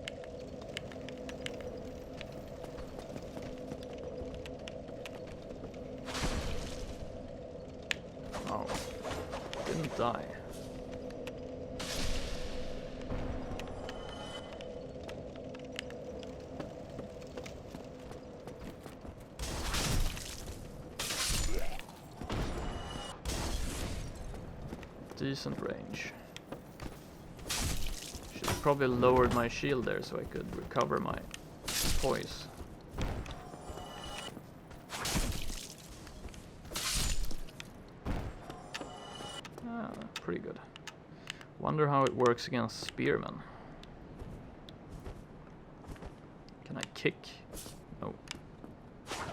die. Decent range. Should have probably lowered my shield there so I could recover my poise. Pretty good. Wonder how it works against spearmen. Can I kick? No.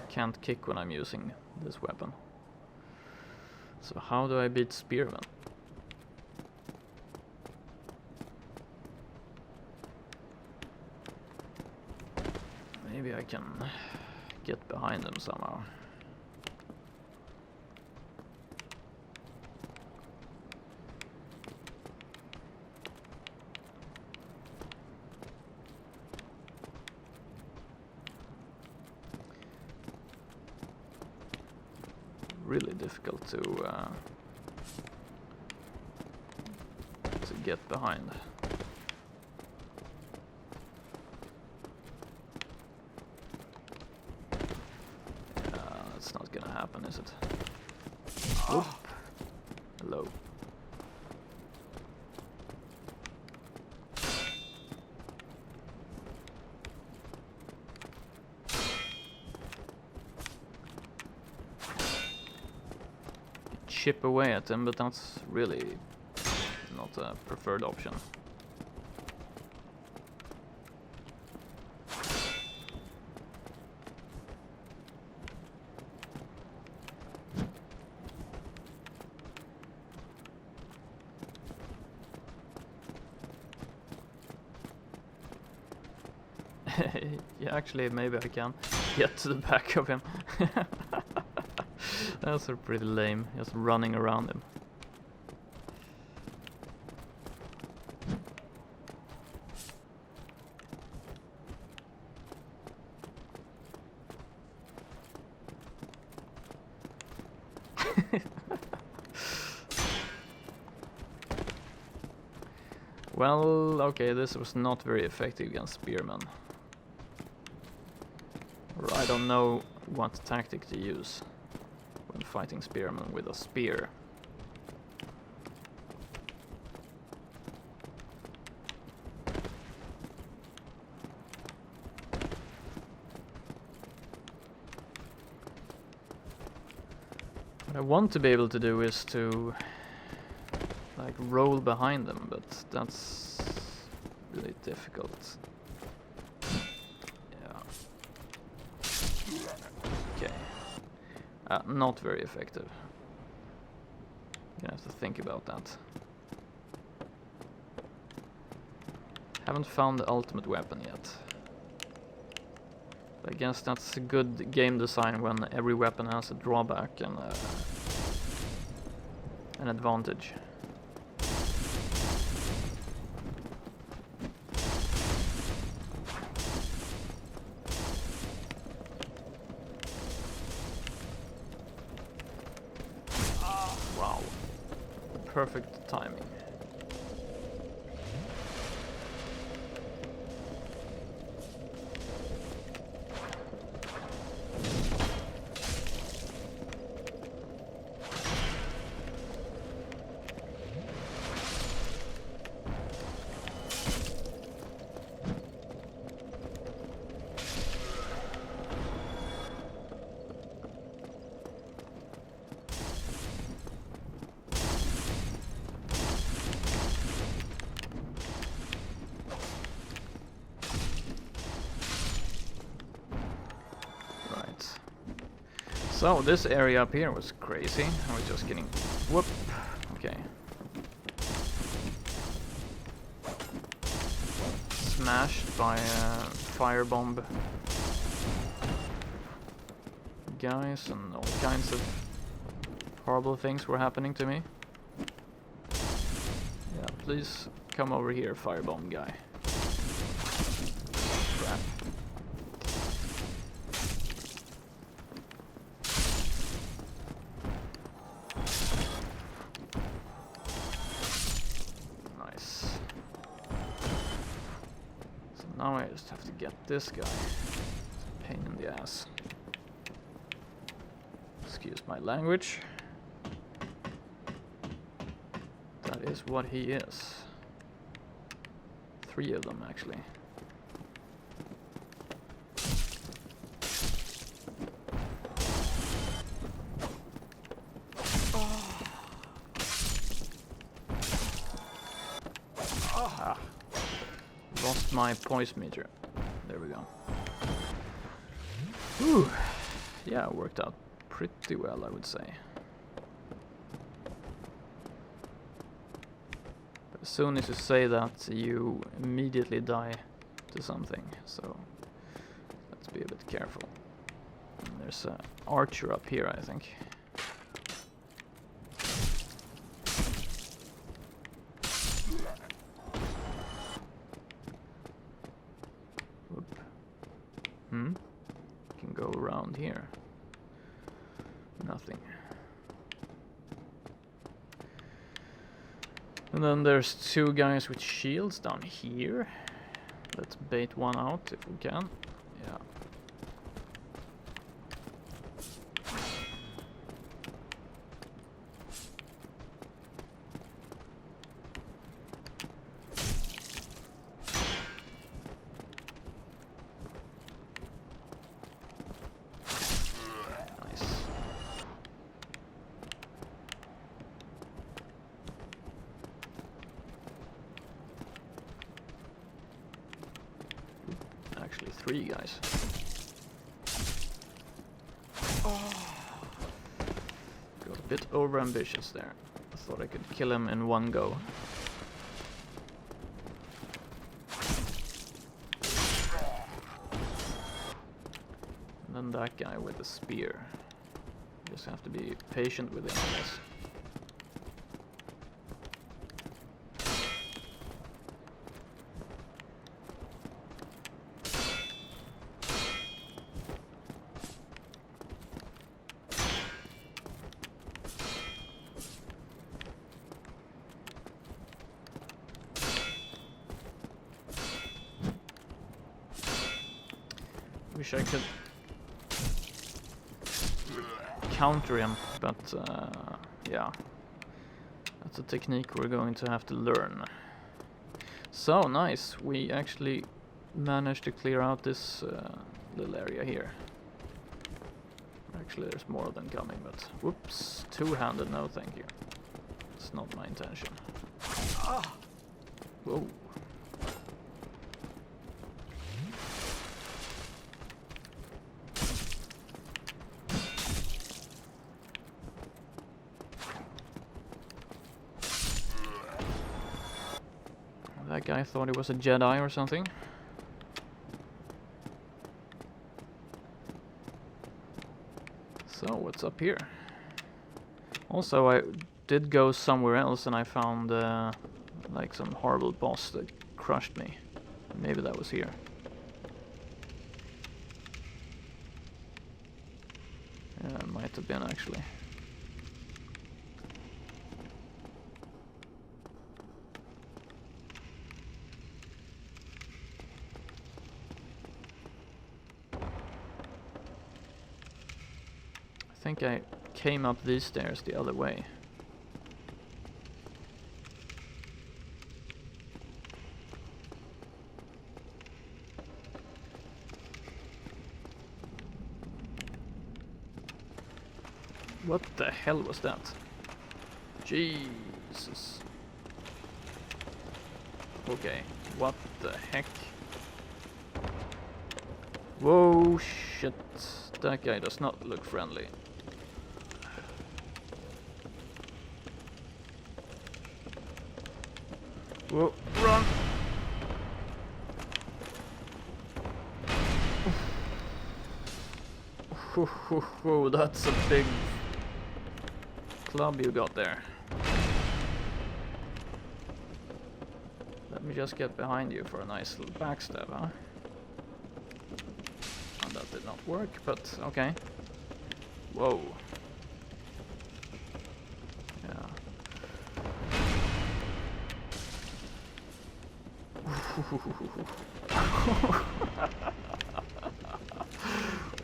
Can't kick when I'm using this weapon. So how do I beat spearmen? Maybe I can get behind them somehow. Really difficult to get behind. That's not gonna happen, is it? Oop. Hello. Chip away at them, but that's really not a preferred option. Yeah, actually, maybe I can get to the back of him. That's pretty lame, just running around him. Well, okay, this was not very effective against spearmen. Or I don't know what tactic to use when fighting spearmen with a spear. What I want to be able to do is to like roll behind them, but that's really difficult. Yeah. Okay. Not very effective. Gonna have to think about that. Haven't found the ultimate weapon yet. But I guess that's a good game design when every weapon has a drawback and an advantage. Wow. Perfect timing. So this area up here was crazy. I was just getting whoop. Okay. Smashed by firebomb guys, and all kinds of horrible things were happening to me. Yeah, please come over here, firebomb guy. Crap. now I just have to get this guy. It's a pain in the ass. Excuse my language. That is what he is. 3 of them, actually. Lost my poise meter. There we go. Whew. Yeah, it worked out pretty well, I would say. But as soon as you say that, you immediately die to something, so let's be a bit careful. And there's an archer up here, I think. Can go around here. Nothing. And then there's 2 guys with shields down here. Let's bait one out if we can. Yeah. Actually 3 guys. Got a bit over ambitious there. I thought I could kill him in one go. And then that guy with the spear. Just have to be patient with him, I guess. Wish I could counter him, but yeah, that's a technique we're going to have to learn. So nice, we actually managed to clear out this little area here. Actually, there's more of them coming, but whoops, 2-handed, no thank you. It's not my intention. Whoa. That guy thought he was a Jedi or something. So, what's up here? Also, I did go somewhere else and I found like some horrible boss that crushed me. Maybe that was here. Yeah, it might have been actually. I think I came up these stairs the other way. What the hell was that? Jesus. Okay, what the heck? Whoa, shit. That guy does not look friendly. Whoa, run! Whoa, that's a big club you got there. Let me just get behind you for a nice little backstab, huh? Oh, that did not work, but okay. Whoa. Yeah.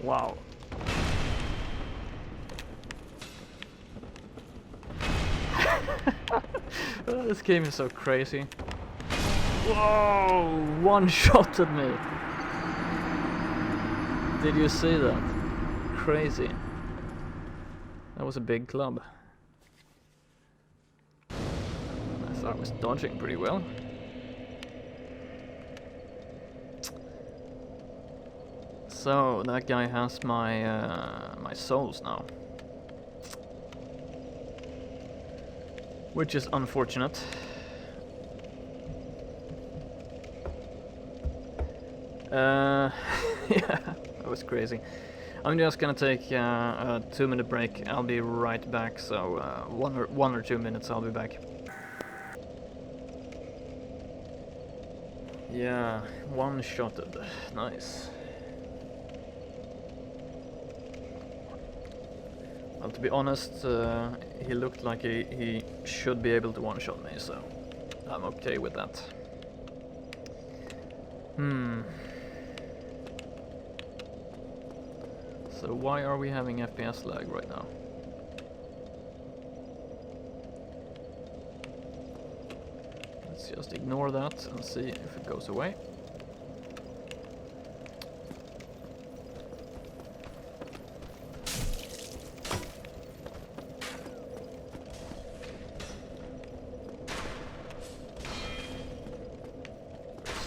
Wow. This game is so crazy. Whoa! One shot at me. Did you see that? Crazy. That was a big club. I thought I was dodging pretty well. So that guy has my my souls now, which is unfortunate. Yeah, that was crazy. I'm just gonna take a 2-minute break. I'll be right back. So 1 or 2 minutes. I'll be back. Yeah, one-shotted. Nice. Well, to be honest, he looked like he should be able to one-shot me, so I'm okay with that. So why are we having FPS lag right now? Let's just ignore that and see if it goes away.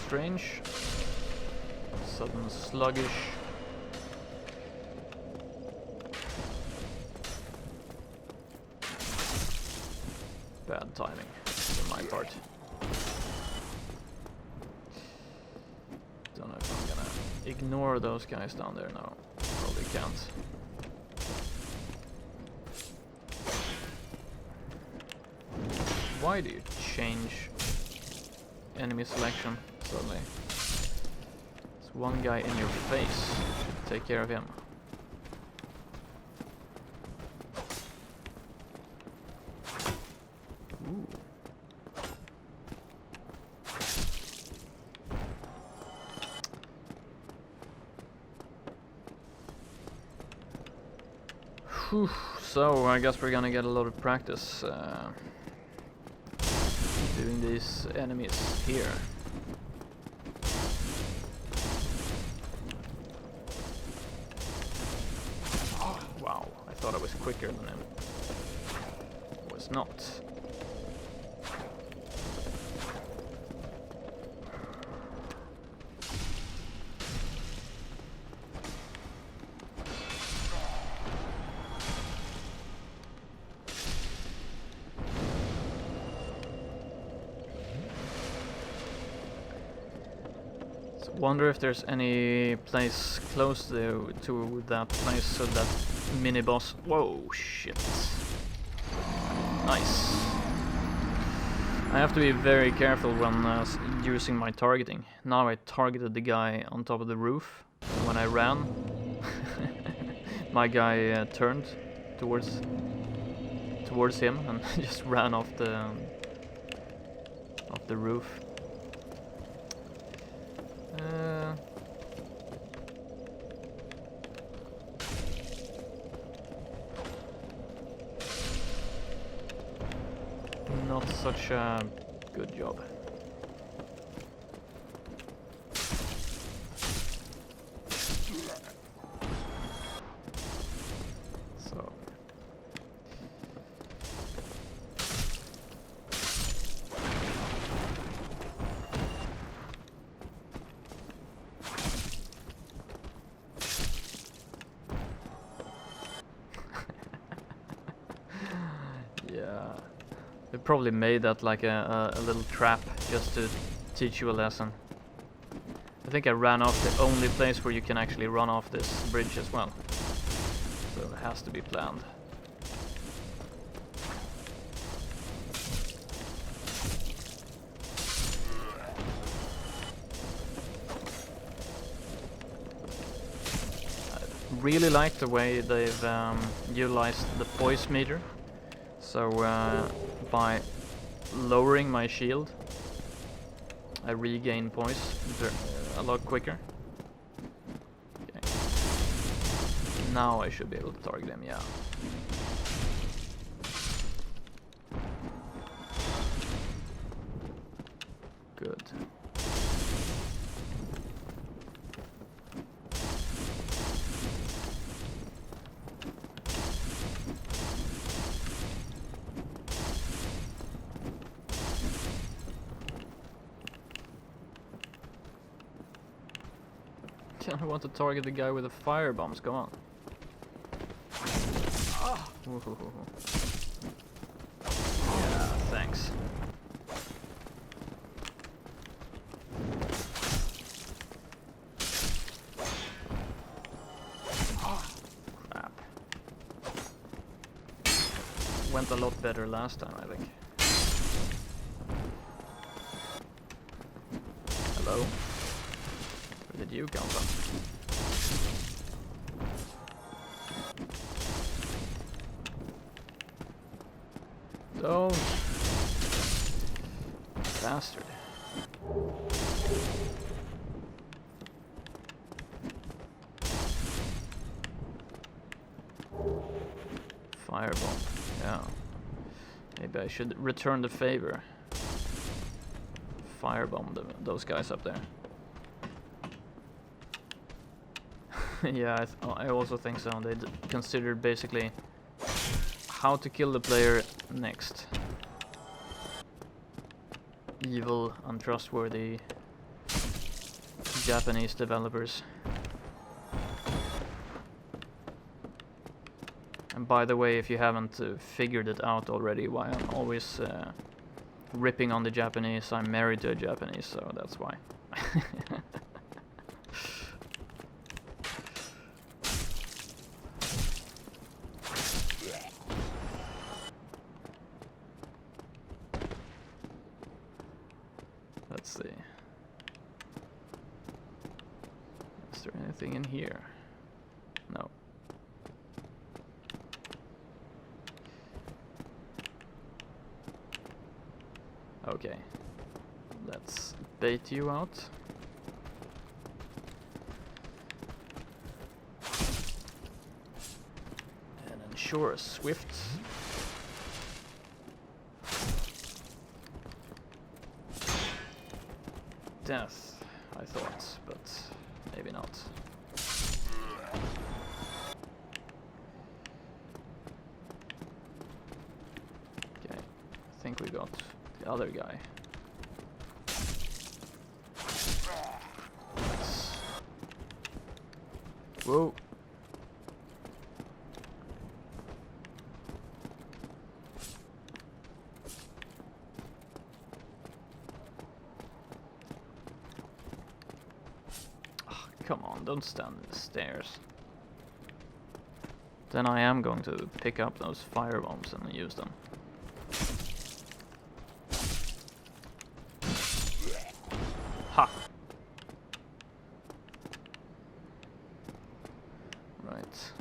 Strange. Sudden sluggish. Bad timing on my part. Don't know if I'm gonna ignore those guys down there now. Probably can't. Why do you change enemy selection suddenly? There's one guy in your face. Take care of him. Ooh. Whew. So I guess we're gonna get a lot of practice doing these enemies here. Wow, I thought I was quicker than him. I was not. Wonder if there's any place close to that place so that mini boss. Whoa, shit! Nice. I have to be very careful when using my targeting. Now I targeted the guy on top of the roof. And when I ran, my guy turned towards him and just ran off the roof. Not such a good job. So yeah. They probably made that like a little trap just to teach you a lesson. I think I ran off the only place where you can actually run off this bridge as well. So it has to be planned. I really like the way they've utilized the poise meter. So by lowering my shield, I regain poise a lot quicker. Okay. Now I should be able to target him, yeah. Good. I want to target the guy with the fire bombs, come on. Yeah, thanks. Crap. Went a lot better last time, I think. Hello? Where did you come from? Don't. Bastard. Firebomb. Yeah. Maybe I should return the favor. Firebomb those guys up there. Yeah, I also think so. They considered basically how to kill the player next. Evil, untrustworthy Japanese developers. And by the way, if you haven't figured it out already, why I'm always ripping on the Japanese, I'm married to a Japanese, so that's why. Let's see. Is there anything in here? No. Okay. Let's bait you out. And ensure a swift death, I thought, but maybe not. Okay, I think we got the other guy. Nice. Whoa. Come on, don't stand in the stairs. Then I am going to pick up those fire bombs and use them. Ha! Right.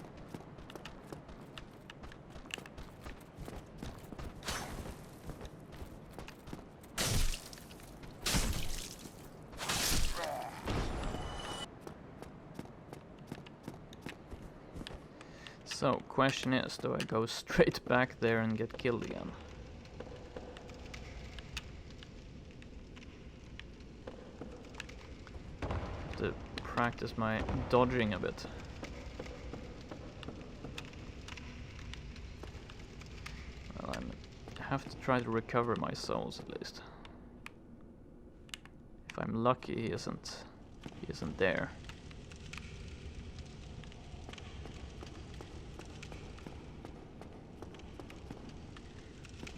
So, question is, do I go straight back there and get killed again? To practice my dodging a bit. Well, I have to try to recover my souls at least. If I'm lucky, he isn't there.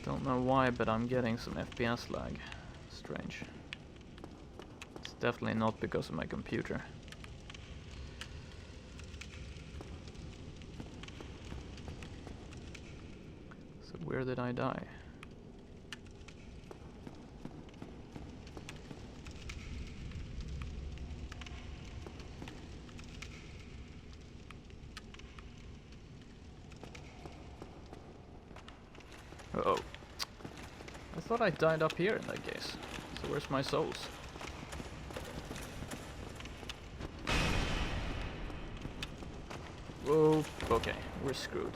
Don't know why, but I'm getting some FPS lag. Strange. It's definitely not because of my computer. So where did I die? Uh-oh. I thought I died up here in that case. So where's my souls? Whoa, okay, we're screwed.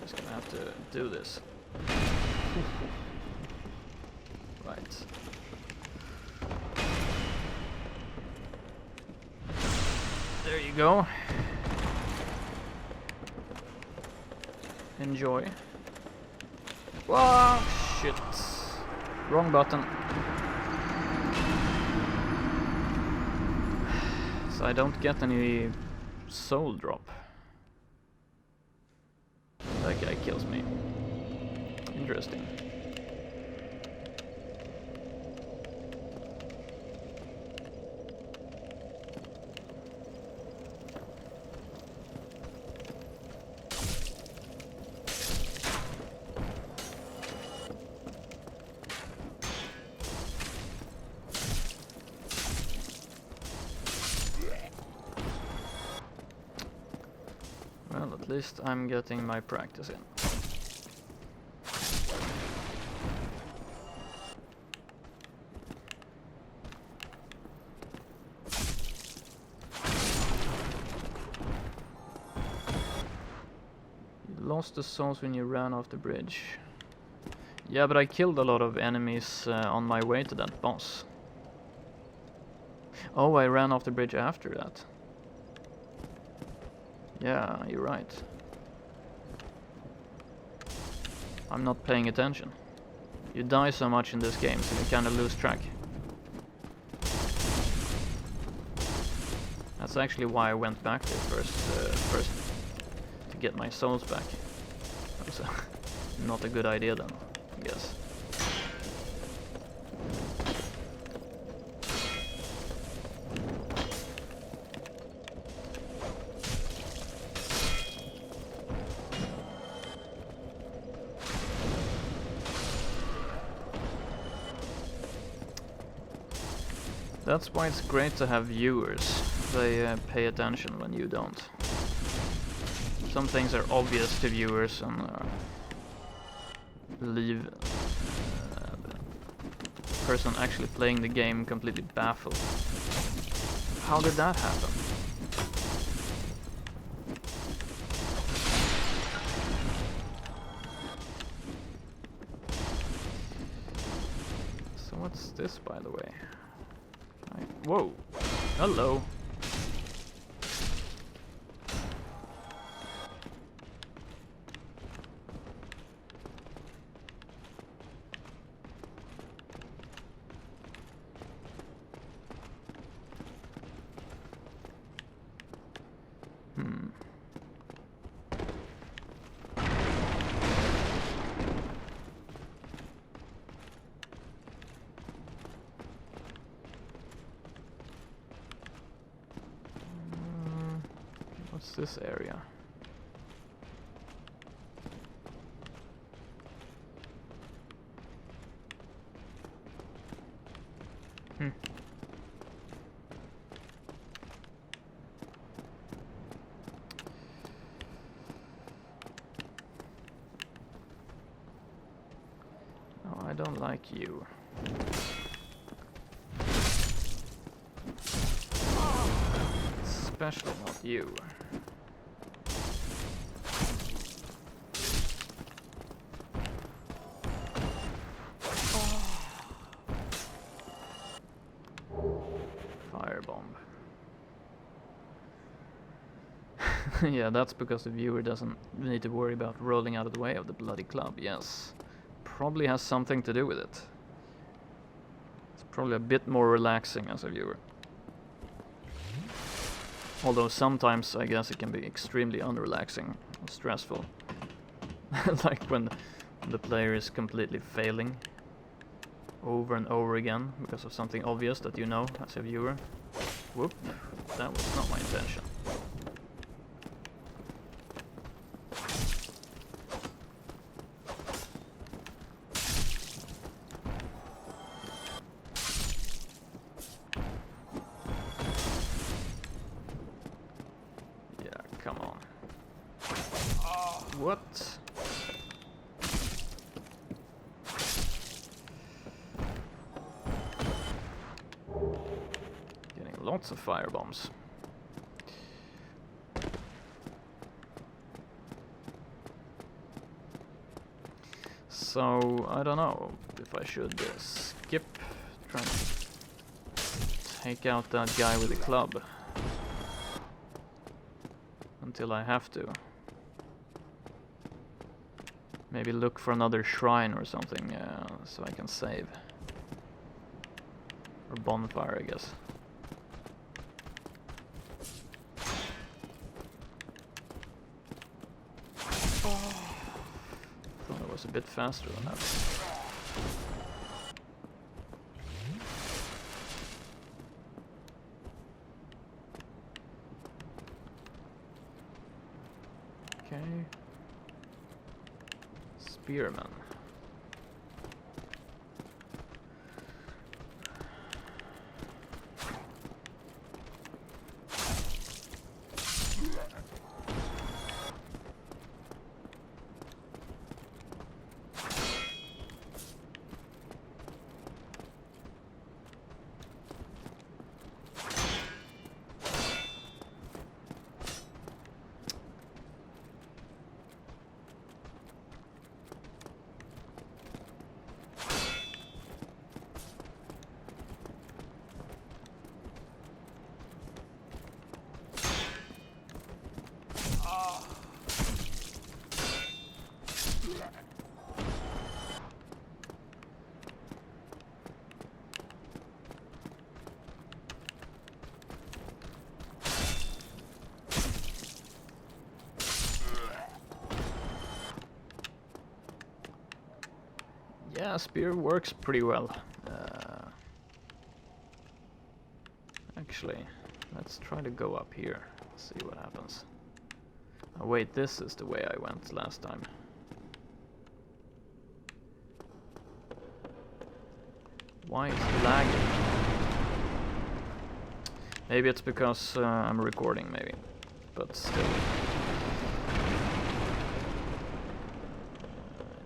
Just gonna have to do this. Right. There you go. Enjoy. Whoa, shit. Wrong button. So I don't get any soul drop. That guy kills me. Interesting. Well, at least I'm getting my practice in. You lost the souls when you ran off the bridge. Yeah, but I killed a lot of enemies on my way to that boss. Oh, I ran off the bridge after that. Yeah, you're right. I'm not paying attention. You die so much in this game, so you kind of lose track. That's actually why I went back there first to get my souls back. That was not a good idea then, I guess. That's why it's great to have viewers. They pay attention when you don't. Some things are obvious to viewers and leave the person actually playing the game completely baffled. How did that happen? So what's this, by the way? Whoa! Hello! What's this area? No, I don't like you. Especially not you. Firebomb. Yeah, that's because the viewer doesn't need to worry about rolling out of the way of the bloody club, yes. Probably has something to do with it. It's probably a bit more relaxing as a viewer. Although sometimes I guess it can be extremely unrelaxing and stressful. Like when the player is completely failing over and over again because of something obvious that you know as a viewer. Whoop, that was not my intention. What? Getting lots of firebombs. So I don't know if I should skip, try and take out that guy with the club until I have to. Maybe look for another shrine or something so I can save. Or bonfire, I guess. Thought it was a bit faster than that. Okay. Spearman. Yeah, spear works pretty well. Actually, let's try to go up here, see what happens. Oh wait, this is the way I went last time. Why is it lagging? Maybe it's because I'm recording, maybe. But still.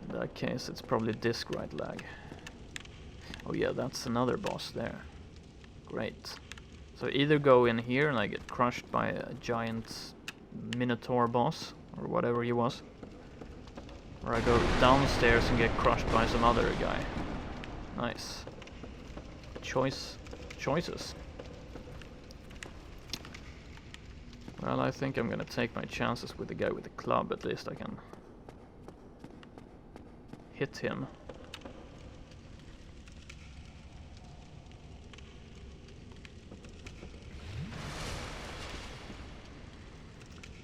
In that case, it's probably disk write lag. Oh yeah, that's another boss there. Great. So either go in here and I get crushed by a giant minotaur boss, or whatever he was. Or I go downstairs and get crushed by some other guy. Nice. Choices. Well, I think I'm gonna take my chances with the guy with the club. At least I can hit him.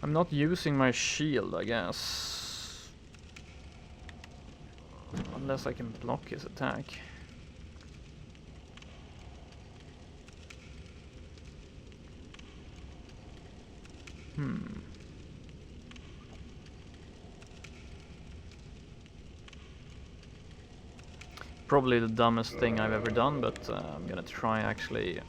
I'm not using my shield, I guess. Unless I can block his attack. Probably the dumbest thing I've ever done, but I'm gonna try actually.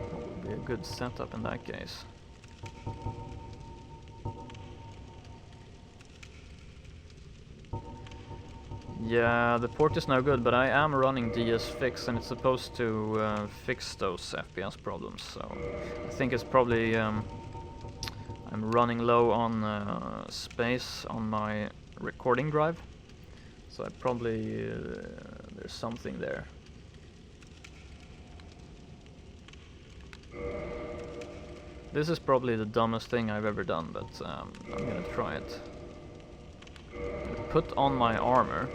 What would be a good setup in that case? Yeah, the port is now good, but I am running DS Fix and it's supposed to fix those FPS problems, so I think it's probably I'm running low on space on my recording drive, so I probably there's something there. This is probably the dumbest thing I've ever done, but I'm gonna try it. Put on my armor,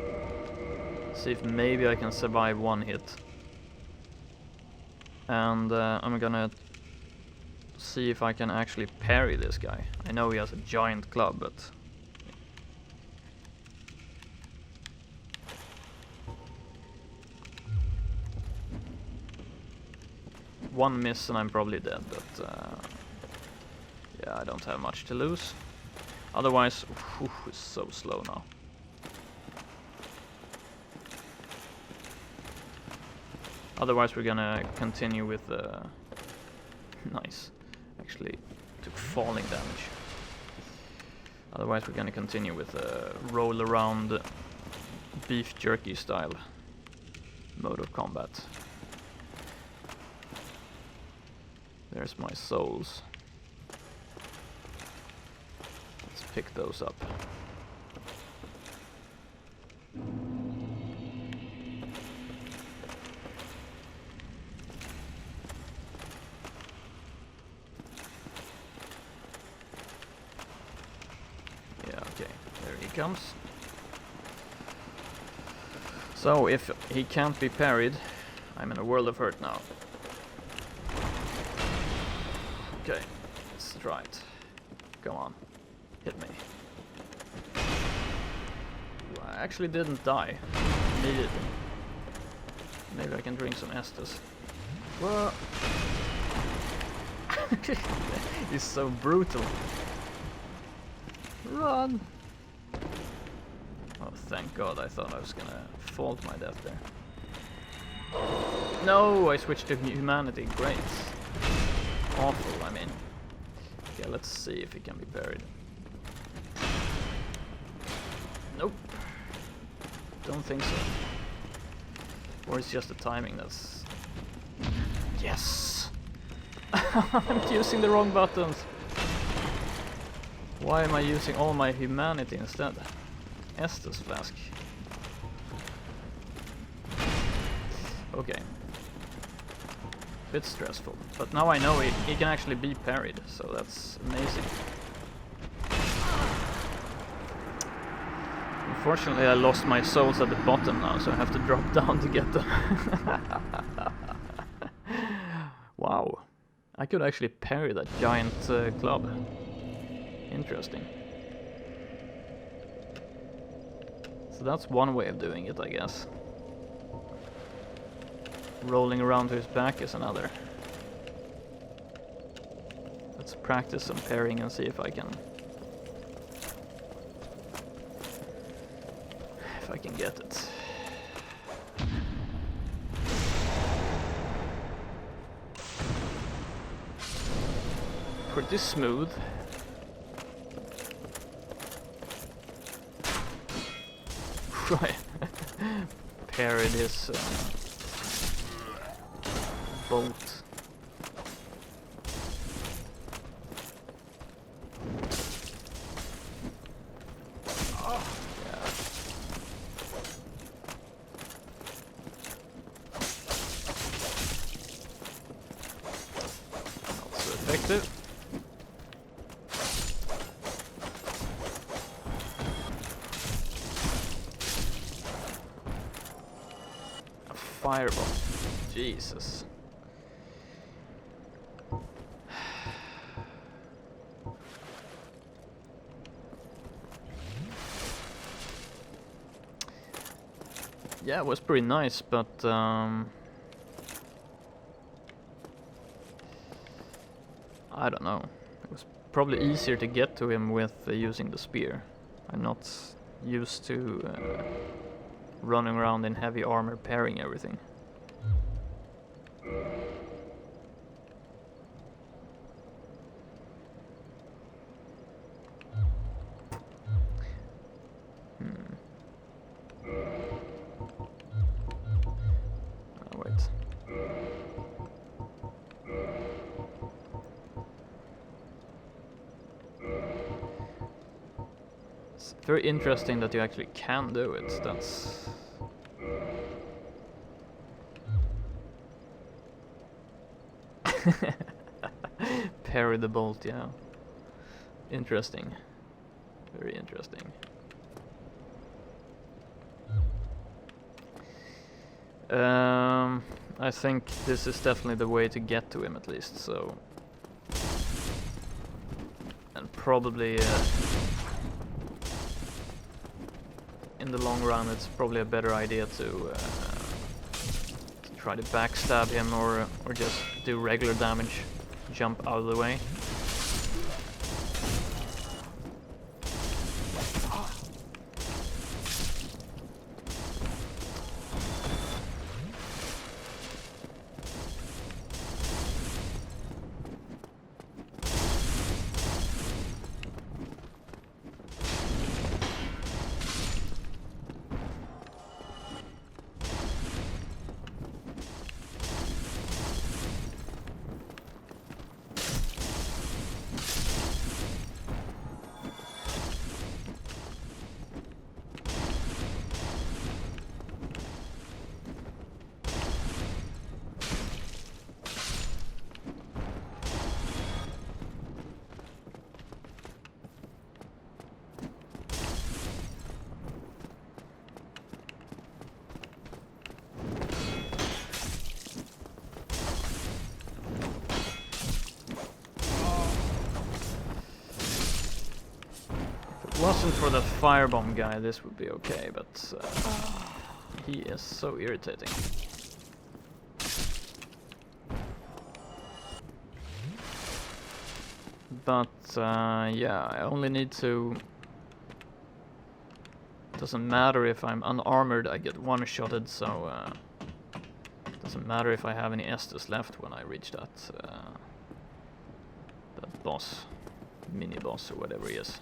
see if maybe I can survive one hit, and I'm gonna see if I can actually parry this guy. I know he has a giant club, but one miss and I'm probably dead, but yeah, I don't have much to lose. Otherwise, it's so slow now. Otherwise we're gonna continue with nice, actually took falling damage. Otherwise we're gonna continue with roll around beef jerky style mode of combat. There's my souls. Let's pick those up. Yeah, okay, there he comes. So if he can't be parried, I'm in a world of hurt now. Okay, let's try it. Come on, hit me. Ooh, I actually didn't die immediately. Maybe I can drink some Estus. Whoa! He's so brutal. Run! Oh, thank God, I thought I was gonna fall to my death there. No, I switched to humanity, great. Awful, I mean. Okay, let's see if he can be parried. Nope. Don't think so. Or it's just the timing that's... Yes! I'm using the wrong buttons. Why am I using all my humanity instead? Estus flask. Okay. Bit stressful, but now I know he can actually be parried, so that's amazing. Unfortunately, I lost my souls at the bottom now, so I have to drop down to get them. Wow. I could actually parry that giant club. Interesting. So that's one way of doing it, I guess. Rolling around to his back is another. Let's practice some parrying and see if I can get it. Pretty smooth. Right. Parried his bolt. Oh, yeah. Not so effective. A fireball. Jesus. Yeah, it was pretty nice, but I don't know. It was probably easier to get to him with using the spear. I'm not used to running around in heavy armor parrying everything. It's very interesting that you actually can do it. That's... Parry the bolt, yeah. Interesting. Very interesting. I think this is definitely the way to get to him, at least, so... And probably... in the long run, it's probably a better idea to try to backstab him or just do regular damage, jump out of the way. wasn't for that firebomb guy, this would be okay, but he is so irritating. But yeah, I only need to... Doesn't matter if I'm unarmored, I get one-shotted, so doesn't matter if I have any Estus left when I reach that that boss, mini-boss or whatever he is.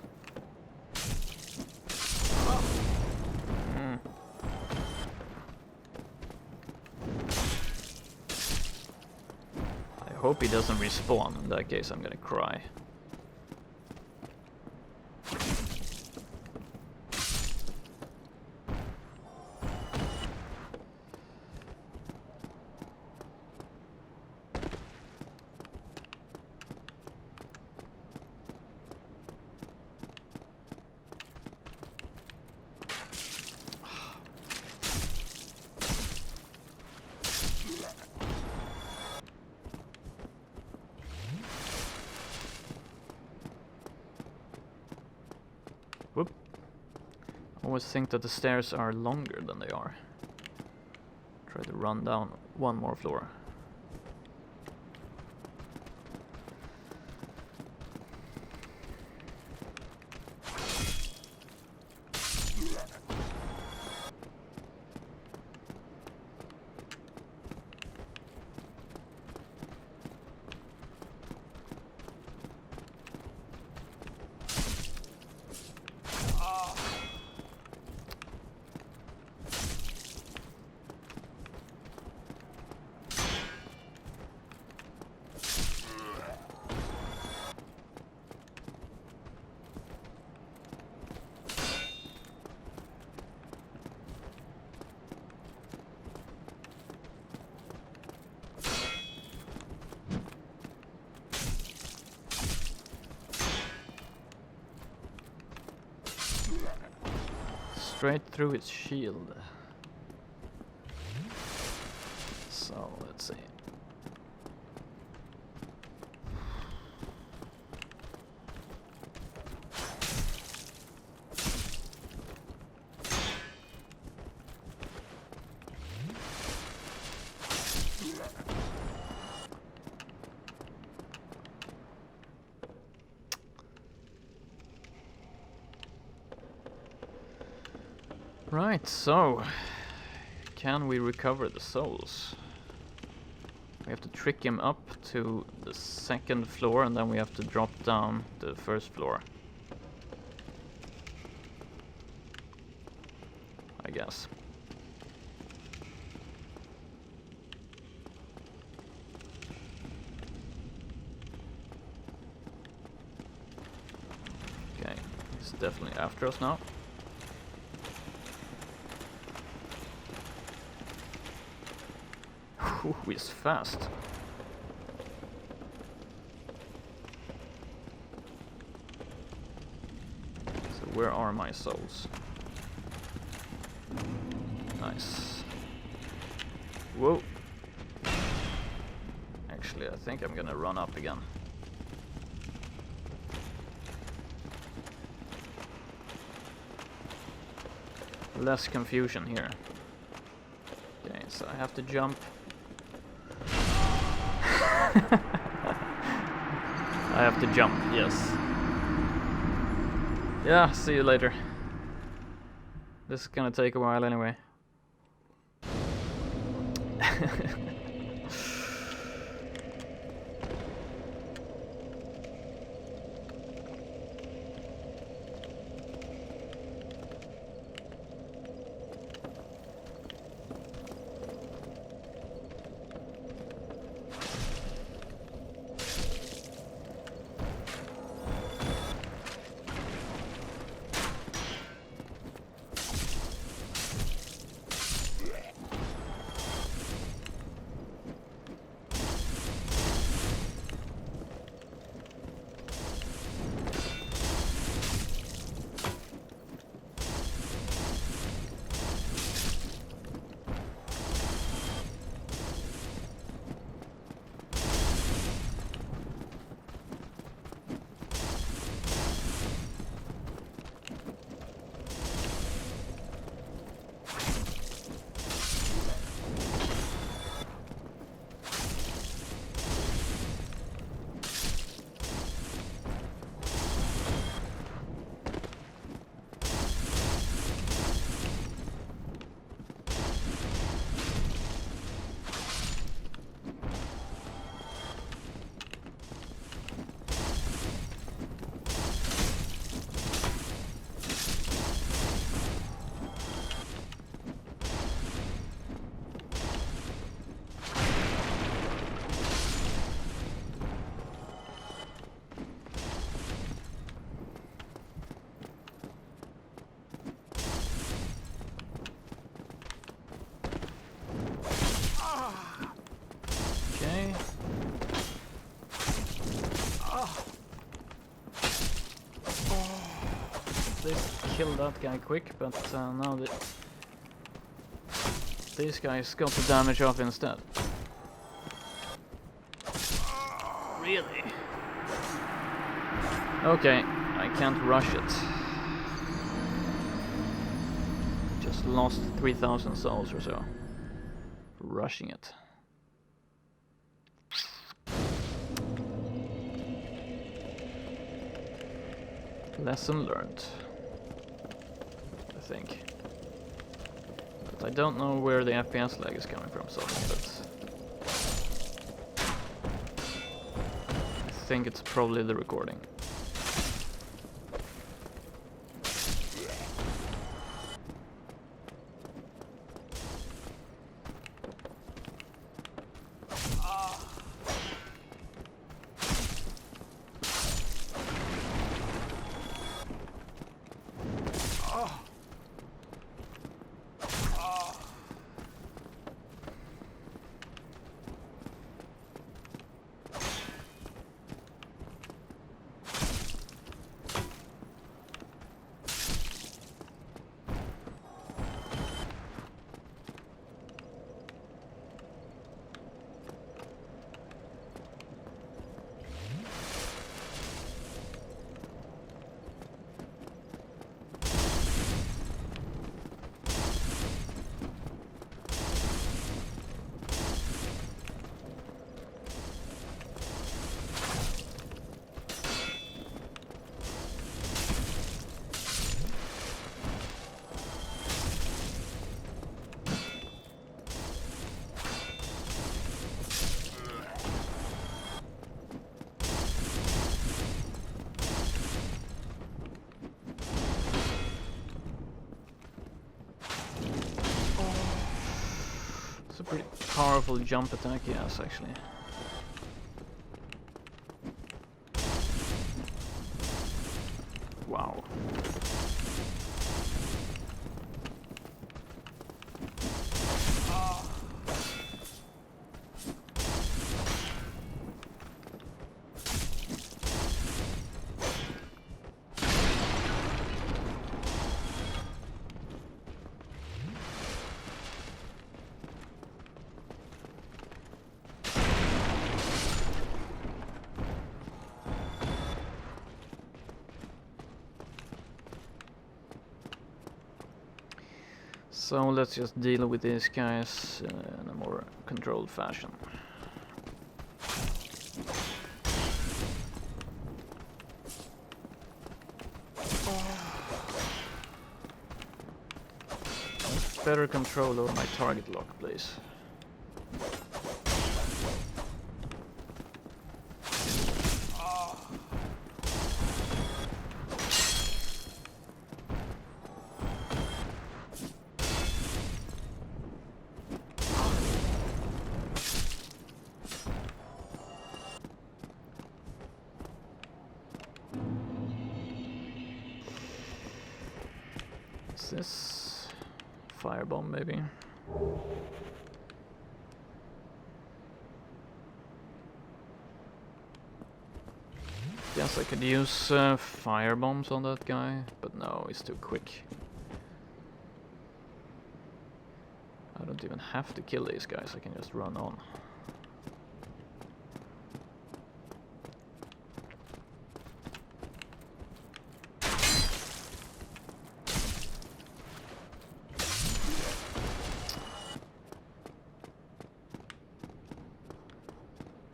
I hope he doesn't respawn, in that case I'm gonna cry. Whoop. I always think that the stairs are longer than they are. Try to run down one more floor. Straight through its shield. So, let's see. Right, so can we recover the souls? We have to trick him up to the second floor and then we have to drop down the first floor. I guess. Okay, he's definitely after us now. Ooh, he's fast. So where are my souls? Nice. Whoa. Actually, I think I'm gonna run up again. Less confusion here. Okay, so I have to jump. I have to jump, yes. Yeah, see you later. This is gonna take a while anyway. kill that guy quick, but now these guys got the damage off instead. Really? Okay, I can't rush it. Just lost 3,000 souls or so. Rushing it. Lesson learned, I think. But I don't know where the FPS lag is coming from, so I think it's probably the recording. It's a pretty powerful jump attack, yes, actually. Wow. So let's just deal with these guys in a more controlled fashion. Better control over my target lock, please. This firebomb maybe. Guess I could use firebombs on that guy, but no, he's too quick. I don't even have to kill these guys, I can just run on.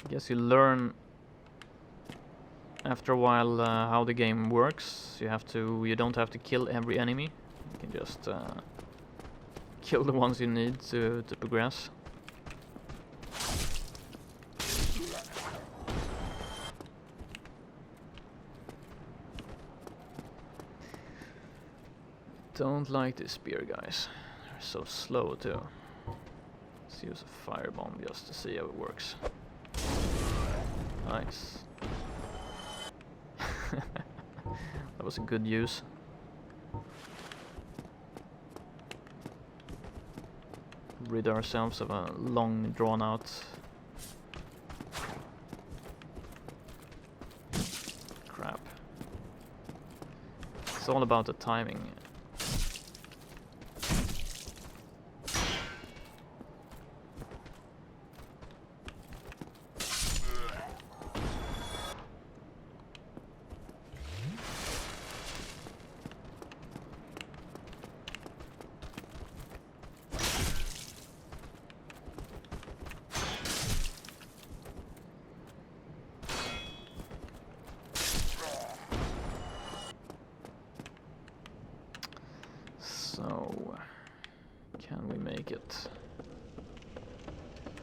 Guess you learn after a while how the game works. You don't have to kill every enemy. You can just kill the ones you need to progress. Don't like these spear guys. They're so slow too. Let's use a firebomb just to see how it works. Nice. That was a good use. Rid ourselves of a long drawn out crap. It's all about the timing. So, can we make it?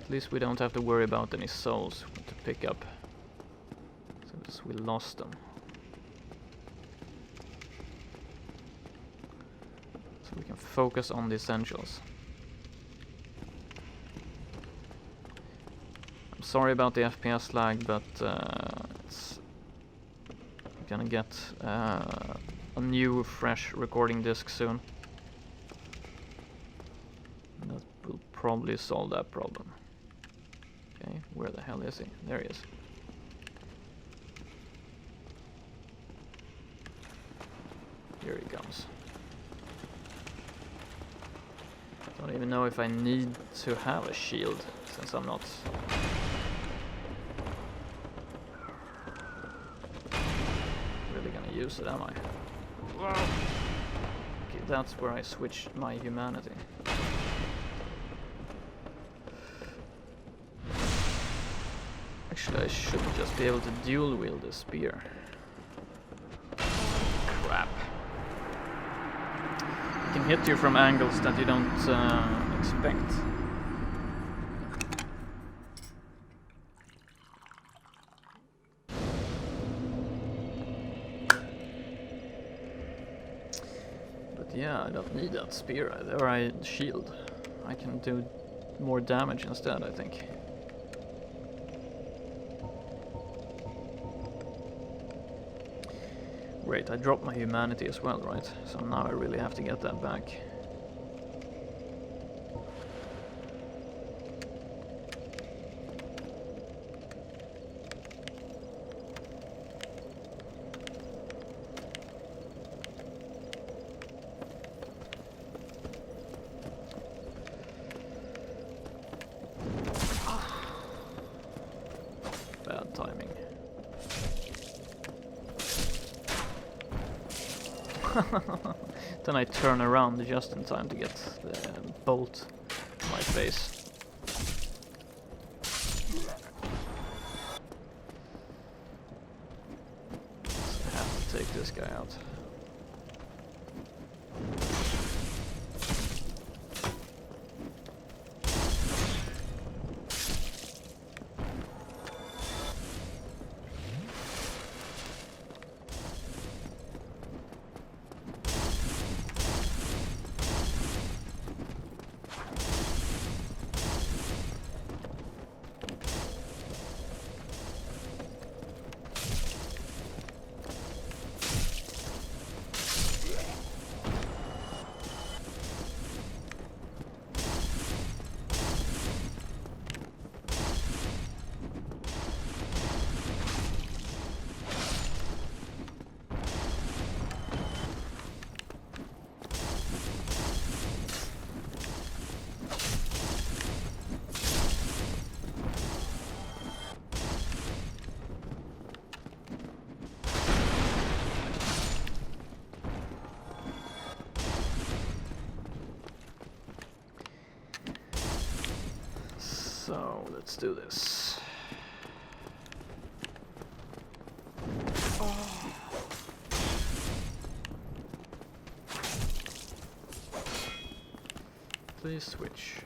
At least we don't have to worry about any souls to pick up, since we lost them. So we can focus on the essentials. I'm sorry about the FPS lag, but it's gonna get a new, fresh recording disc soon. That will probably solve that problem. Okay, where the hell is he? There he is. Here he comes. Don't even know if I need to have a shield, since I'm not really gonna use it, am I? Okay, that's where I switched my humanity. Actually, I should just be able to dual wield the spear. Crap. It can hit you from angles that you don't expect. But yeah, I don't need that spear or a shield. I can do more damage instead, I think. Great, I dropped my humanity as well, right? So now I really have to get that back. Bad timing. Then I turn around just in time to get the bolt in my face. So I have to take this guy out. So let's do this. Please switch.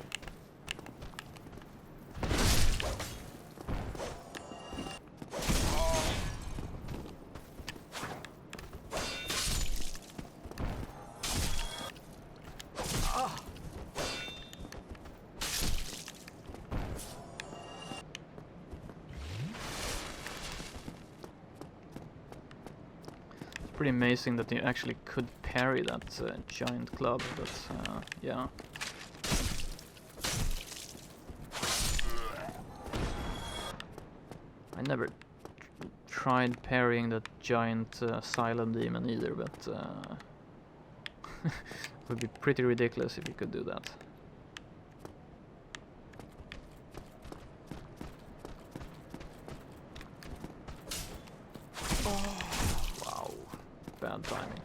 Pretty amazing that you actually could parry that giant club, but yeah. I never tried parrying that giant Xylem demon either, but it would be pretty ridiculous if you could do that. Wow, bad timing.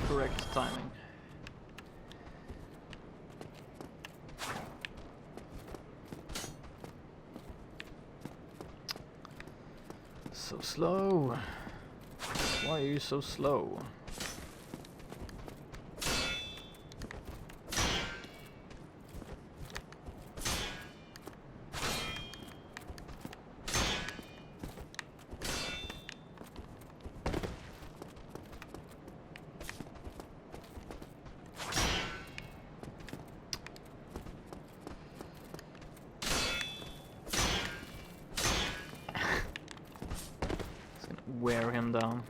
Correct timing. So slow. Why are you so slow? Wear him down.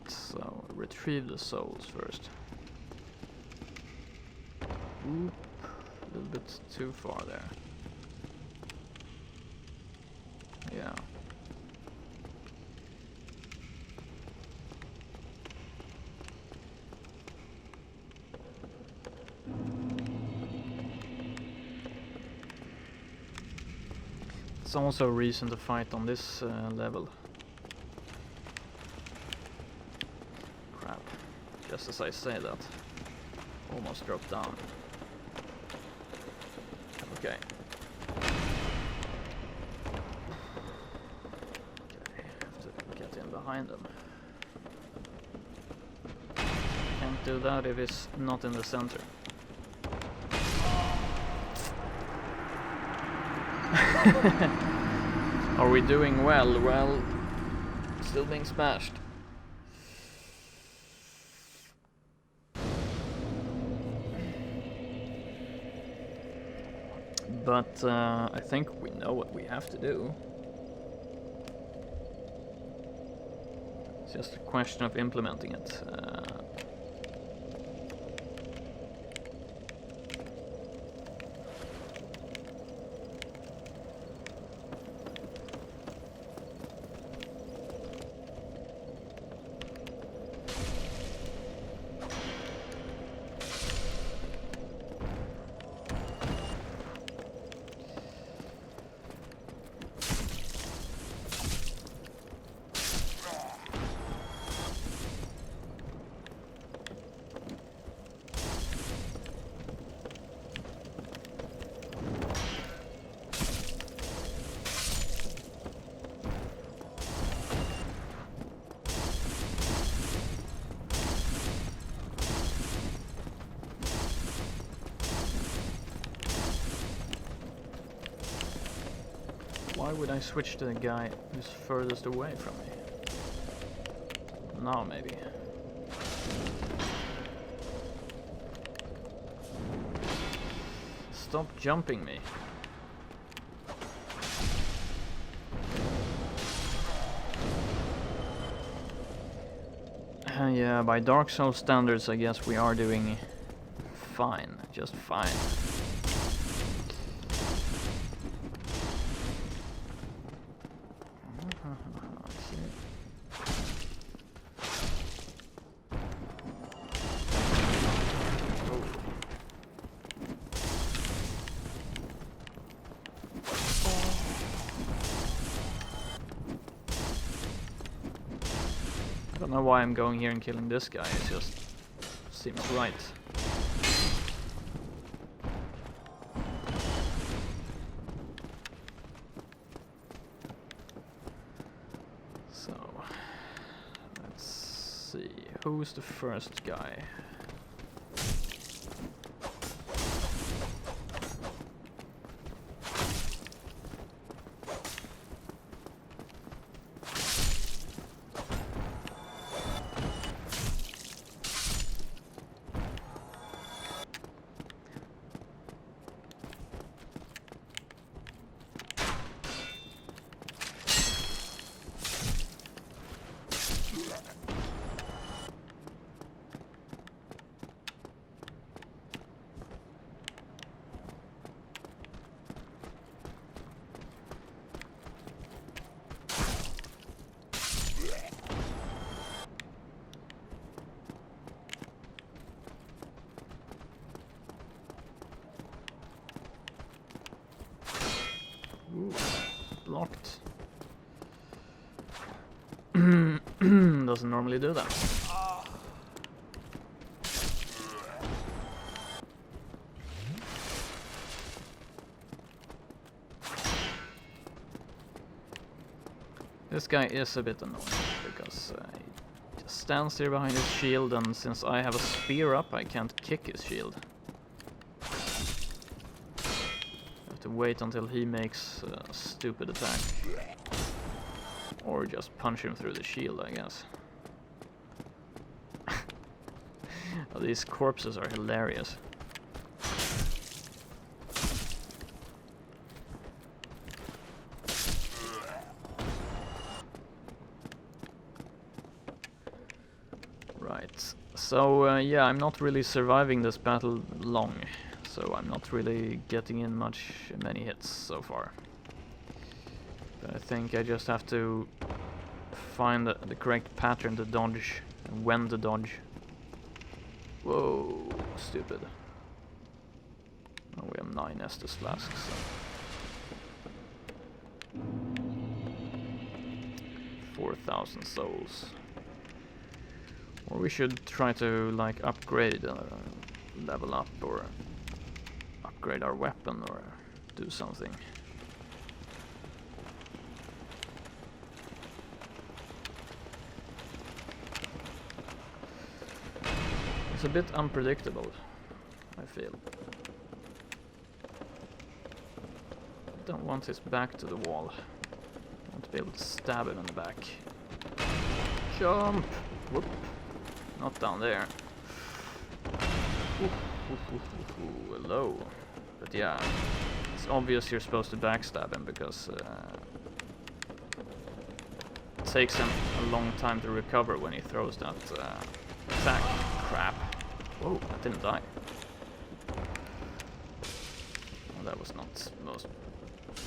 So, retrieve the souls first. Oop, a little bit too far there. Yeah. It's also a reason to fight on this level. Just as I say that, almost dropped down. Okay. Okay, have to get in behind them. Can't do that if it's not in the center. Are we doing well? Well, still being smashed. But I think we know what we have to do. It's just a question of implementing it. Why would I switch to the guy who's furthest away from me? Now maybe. Stop jumping me. Yeah, by Dark Souls standards I guess we are doing fine, just fine. I don't know why I'm going here and killing this guy, it just seems right. Who's the first guy? Ooh, blocked. Doesn't normally do that. This guy is a bit annoying because he just stands here behind his shield, and since I have a spear up, I can't kick his shield. To wait until he makes a stupid attack. Or just punch him through the shield, I guess. Oh, these corpses are hilarious. Right, so yeah, I'm not really surviving this battle long. So I'm not really getting in many hits so far. But I think I just have to find the correct pattern to dodge and when to dodge. Whoa, stupid. Oh, we have 9 Estus flasks. So. 4,000 souls. Or we should try to like upgrade, level up, or upgrade our weapon, or do something. It's a bit unpredictable, I feel. I don't want his back to the wall. I want to be able to stab him in the back. Jump! Whoop! Not down there. Hello. But yeah, it's obvious you're supposed to backstab him because it takes him a long time to recover when he throws that attack. Crap. Whoa, that didn't die. Well, that was not the most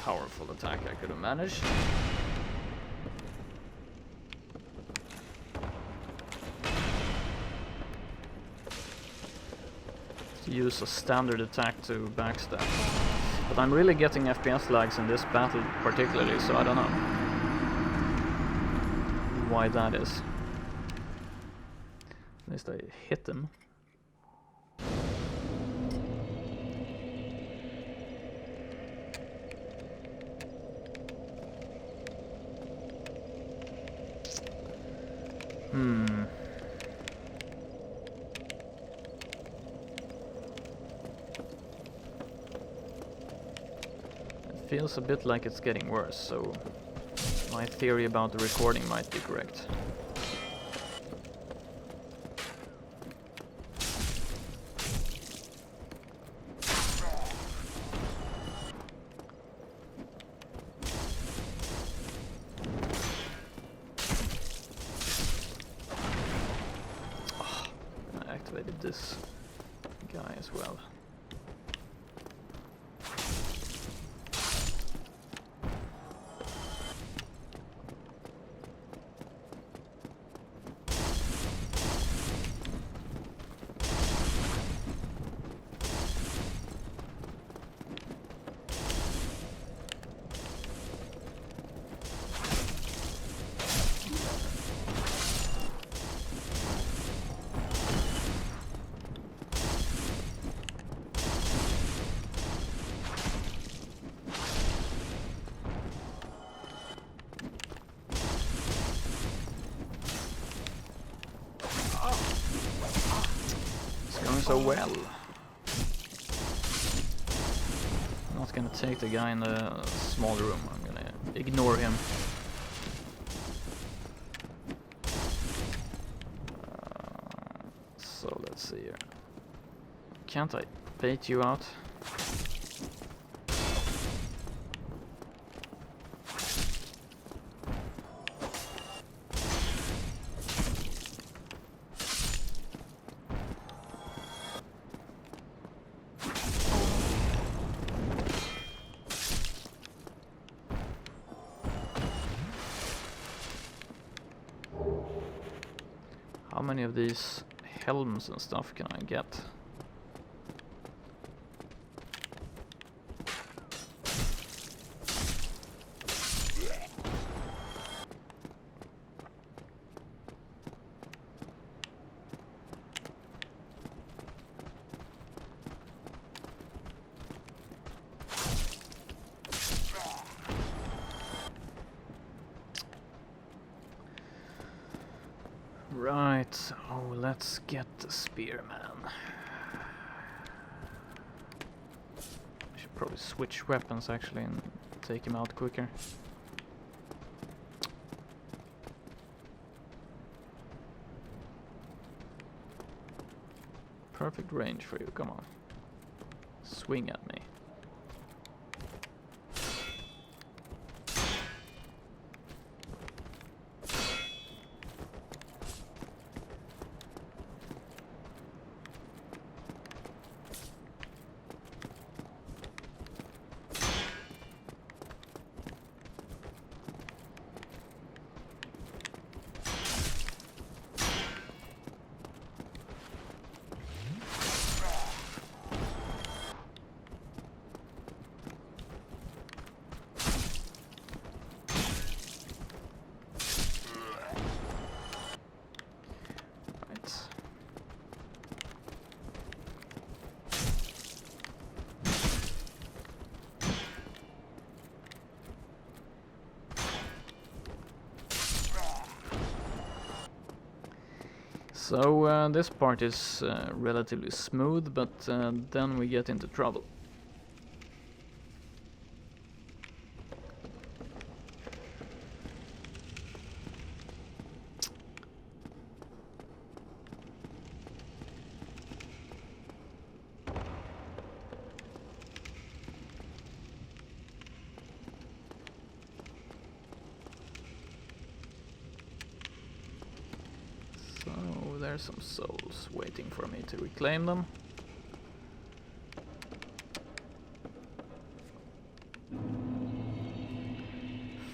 powerful attack I could have managed. Use a standard attack to backstab. But I'm really getting FPS lags in this battle particularly, so I don't know why that is. At least I hit him. Feels a bit like it's getting worse, so my theory about the recording might be correct. Oh, I activated this guy as well. so well. I'm not gonna take the guy in the small room. I'm gonna ignore him. So let's see here. Can't I bait you out? How many of these helms and stuff can I get? Right, oh, let's get the spearman. I should probably switch weapons actually and take him out quicker. Perfect range for you, come on. Swing at me. So this part is relatively smooth, but then we get into trouble. There's some souls waiting for me to reclaim them.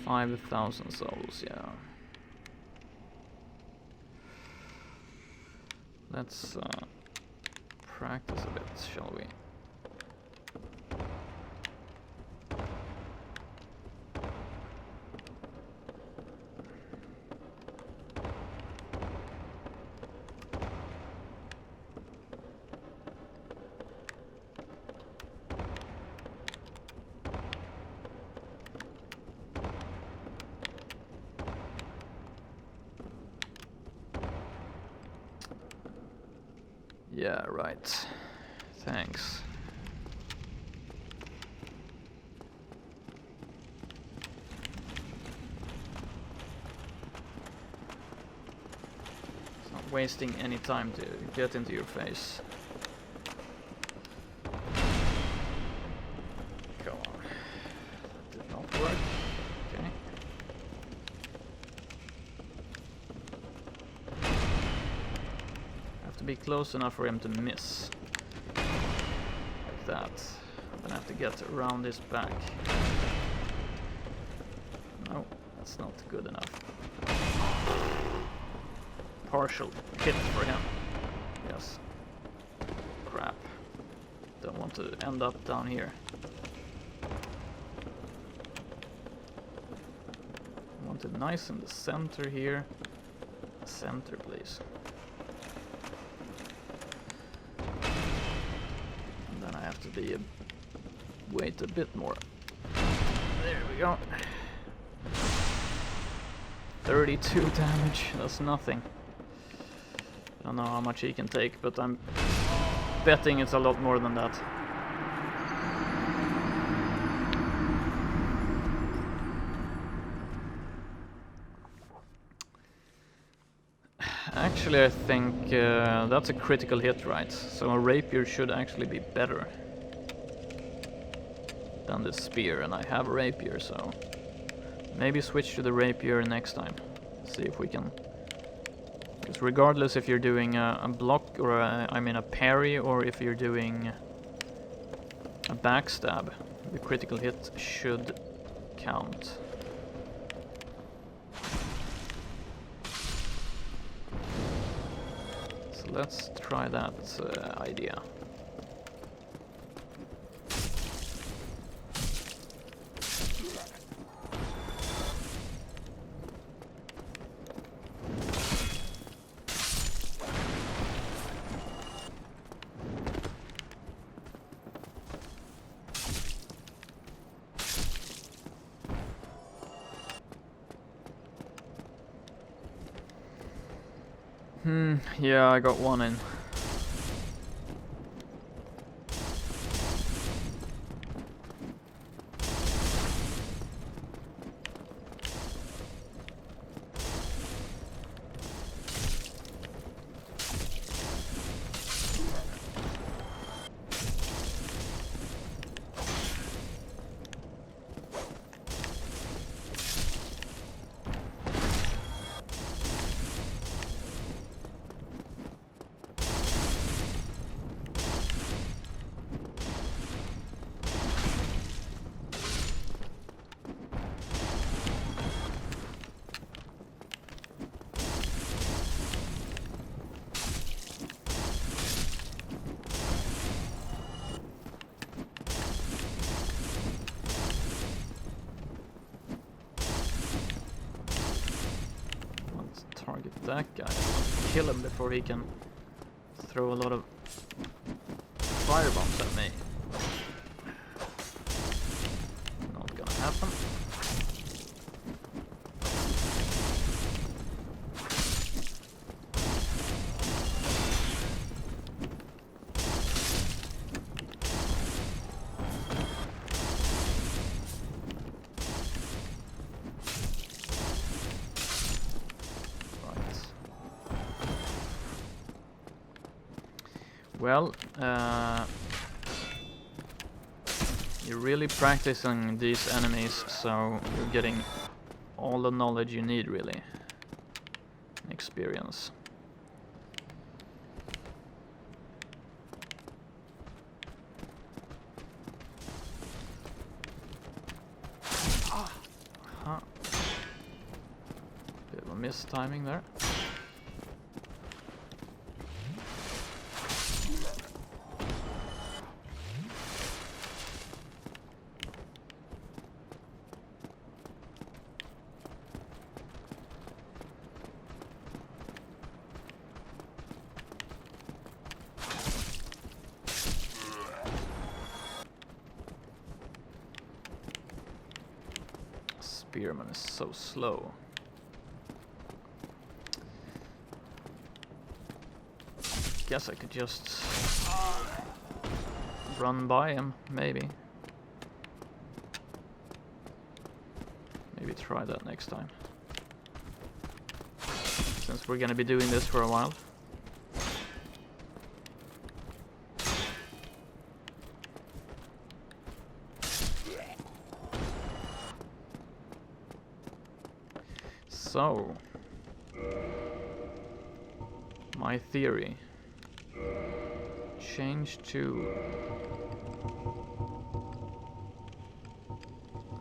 $5,000 souls, yeah. Let's practice a bit, shall we? Yeah, right. Thanks. It's not wasting any time to get into your face. Come on. That did not work. Okay. To be close enough for him to miss. Like that. I'm gonna have to get around his back. No, that's not good enough. Partial hit for him. Yes. Crap. Don't want to end up down here. I want it nice in the center here. Center, please. To wait a bit more. There we go. 32 damage, that's nothing. I don't know how much he can take, but I'm betting it's a lot more than that. Actually, I think that's a critical hit, right? So a rapier should actually be better than the spear, and I have a rapier, so maybe switch to the rapier next time. See if we can. Because regardless if you're doing a block or a parry, or if you're doing a backstab, the critical hit should count. So let's try that idea. Yeah, I got one in. Target that guy. Kill him before he can throw a lot of fire bombs at me. Not gonna happen. Well, you're really practicing these enemies, so you're getting all the knowledge you need, really. Experience. Huh. Bit of a mistiming there. Spearman is so slow. Guess I could just run by him, maybe. Maybe try that next time. Since we're gonna be doing this for a while. So, my theory. Change to,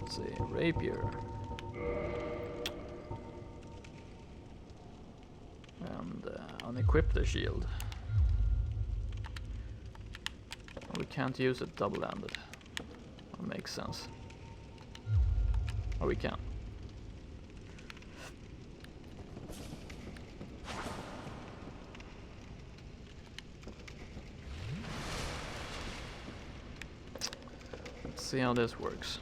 let's see, rapier. And unequip the shield. We can't use it double-handed. That makes sense. Or we can. See how this works.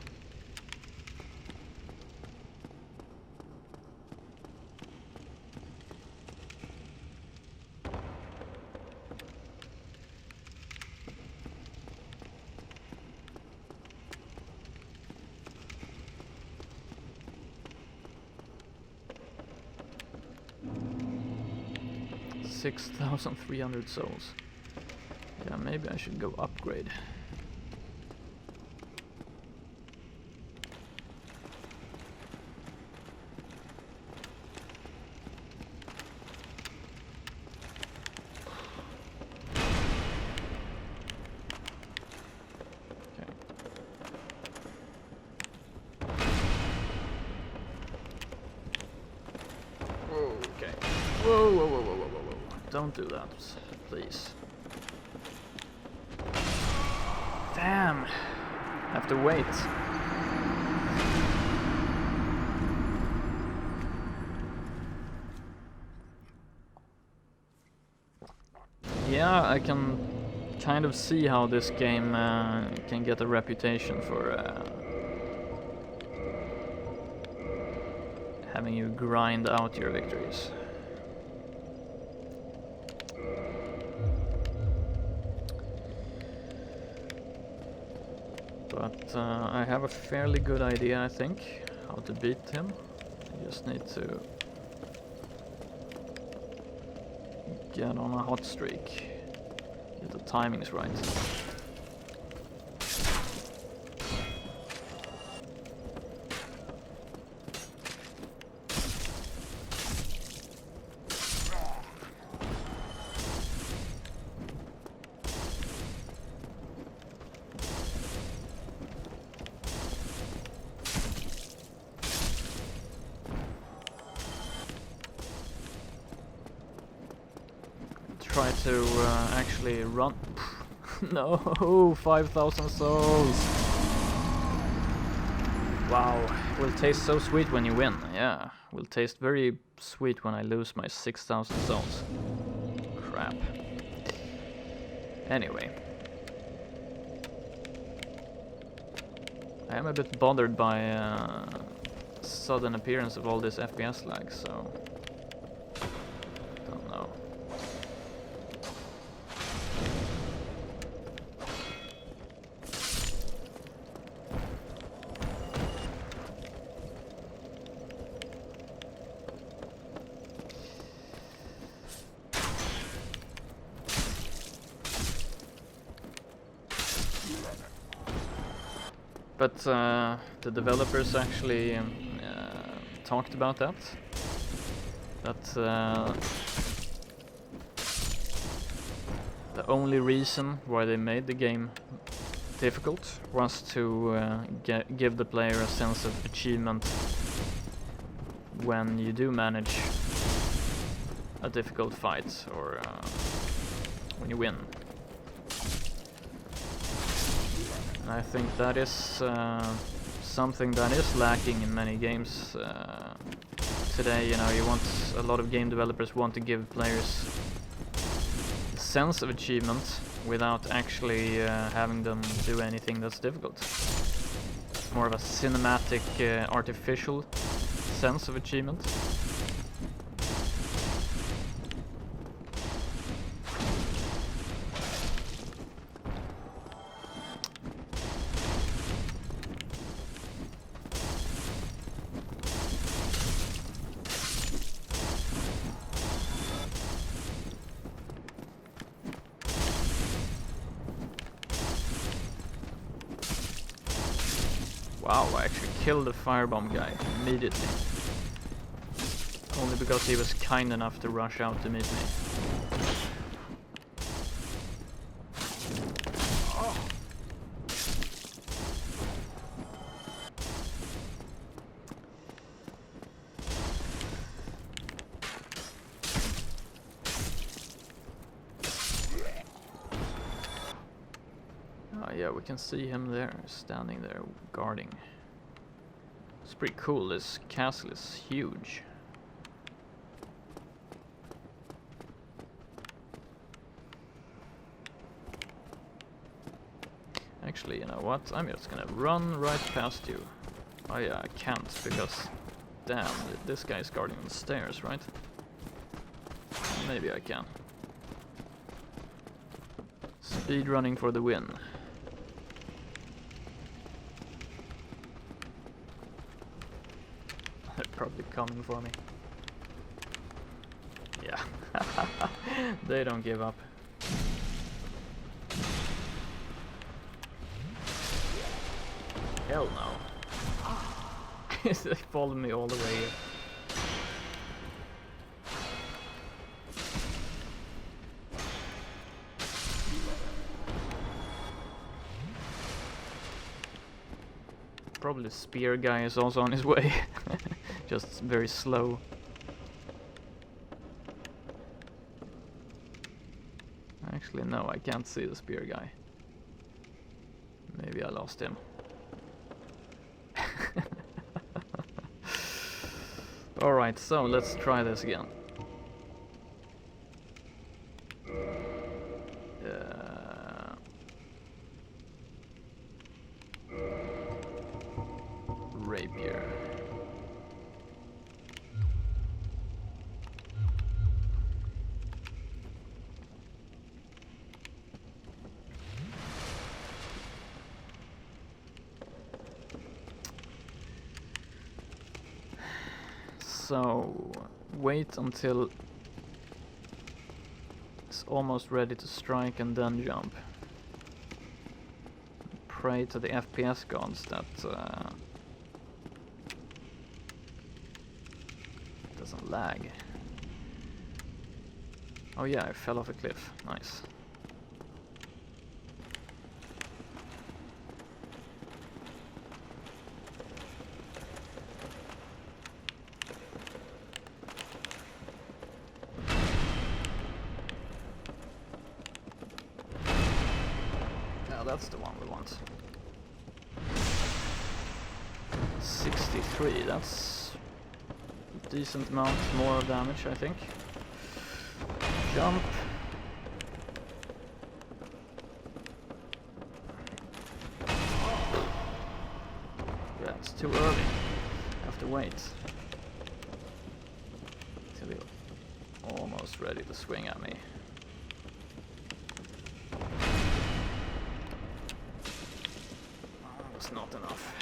6,300 souls. Yeah, maybe I should go upgrade. Okay. Whoa, whoa, whoa, whoa, whoa, whoa, whoa. Don't do that, please. Damn. Have to wait. Yeah, I can kind of see how this game can get a reputation for having you grind out your victories. But I have a fairly good idea, I think, how to beat him. I just need to get on a hot streak. Get the timings right. Try to actually run. No, 5,000 souls. Wow, will taste so sweet when you win. Yeah, will taste very sweet when I lose my 6,000 souls. Crap. Anyway, I am a bit bothered by sudden appearance of all this FPS lag, so don't know. But the developers actually talked about that. That the only reason why they made the game difficult was to give the player a sense of achievement when you do manage a difficult fight or when you win. I think that is something that is lacking in many games today. You know, a lot of game developers want to give players a sense of achievement without actually having them do anything that's difficult. More of a cinematic, artificial sense of achievement. Wow, I actually killed the firebomb guy immediately. Only because he was kind enough to rush out to meet me. Yeah, we can see him there, standing there, guarding. It's pretty cool, this castle is huge. Actually, you know what? I'm just gonna run right past you. Oh yeah, I can't, because... Damn, this guy's guarding the stairs, right? Maybe I can. Speed running for the win. They're probably coming for me. Yeah. They don't give up. Hell no. They followed me all the way here. Probably the spear guy is also on his way. Just very slow. Actually, no, I can't see the spear guy. Maybe I lost him. Alright, so let's try this again. Rapier. So, wait until it's almost ready to strike and then jump. Pray to the FPS gods that doesn't lag. Oh yeah, I fell off a cliff. Nice. That's the one we want. 63, that's a decent amount more damage, I think. Jump. Yeah, it's too early. I have to wait till you're almost ready to swing at me. Not enough.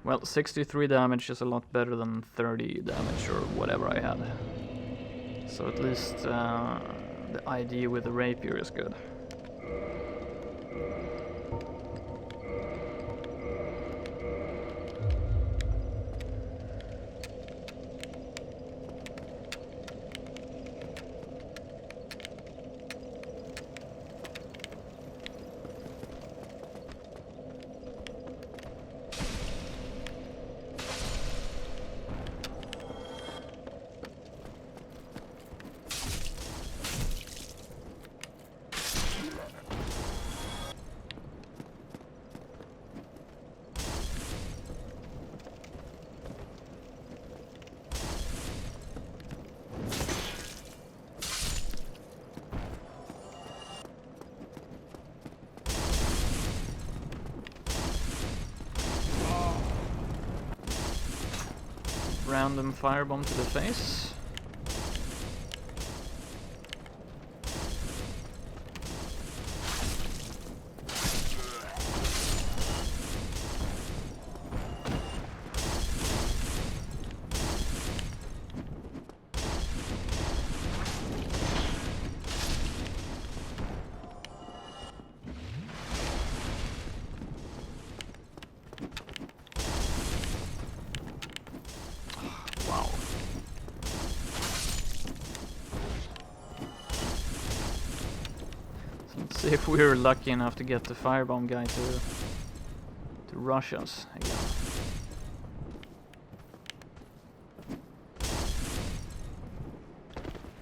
Well, 63 damage is a lot better than 30 damage or whatever I had. So at least the idea with the rapier is good. Random firebomb to the face. See if we're lucky enough to get the firebomb guy to rush us again.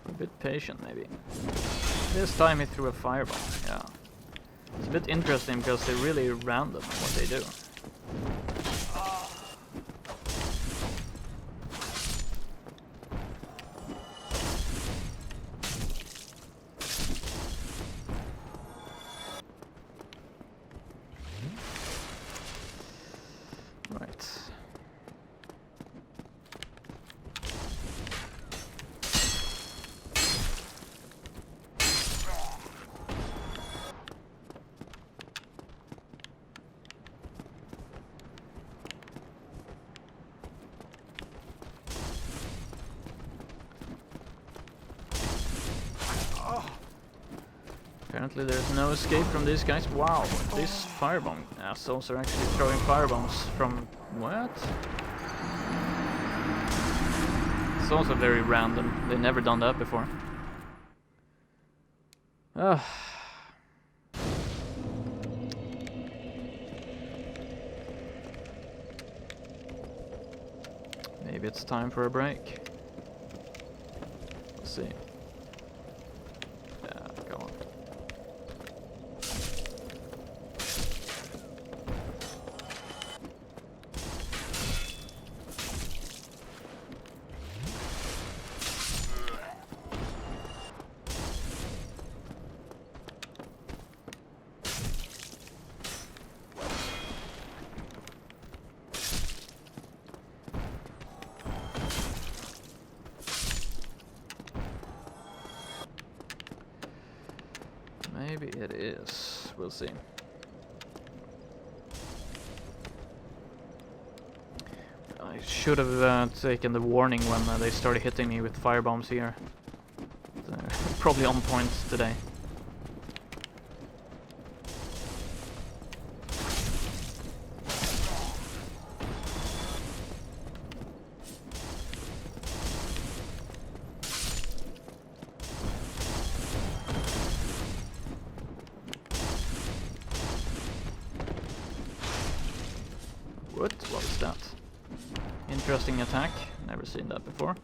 A bit patient, maybe. This time he threw a firebomb. Yeah, it's a bit interesting because they're really random what they do. Apparently there's no escape from these guys. Wow, these firebomb assholes are actually throwing firebombs from... what? It's also very random. They've never done that before. Maybe it's time for a break. Let's see. Yeah, go on. Maybe it is. We'll see. I should have taken the warning when they started hitting me with firebombs here. They're probably on point today. What was that? Interesting attack. Never seen that before.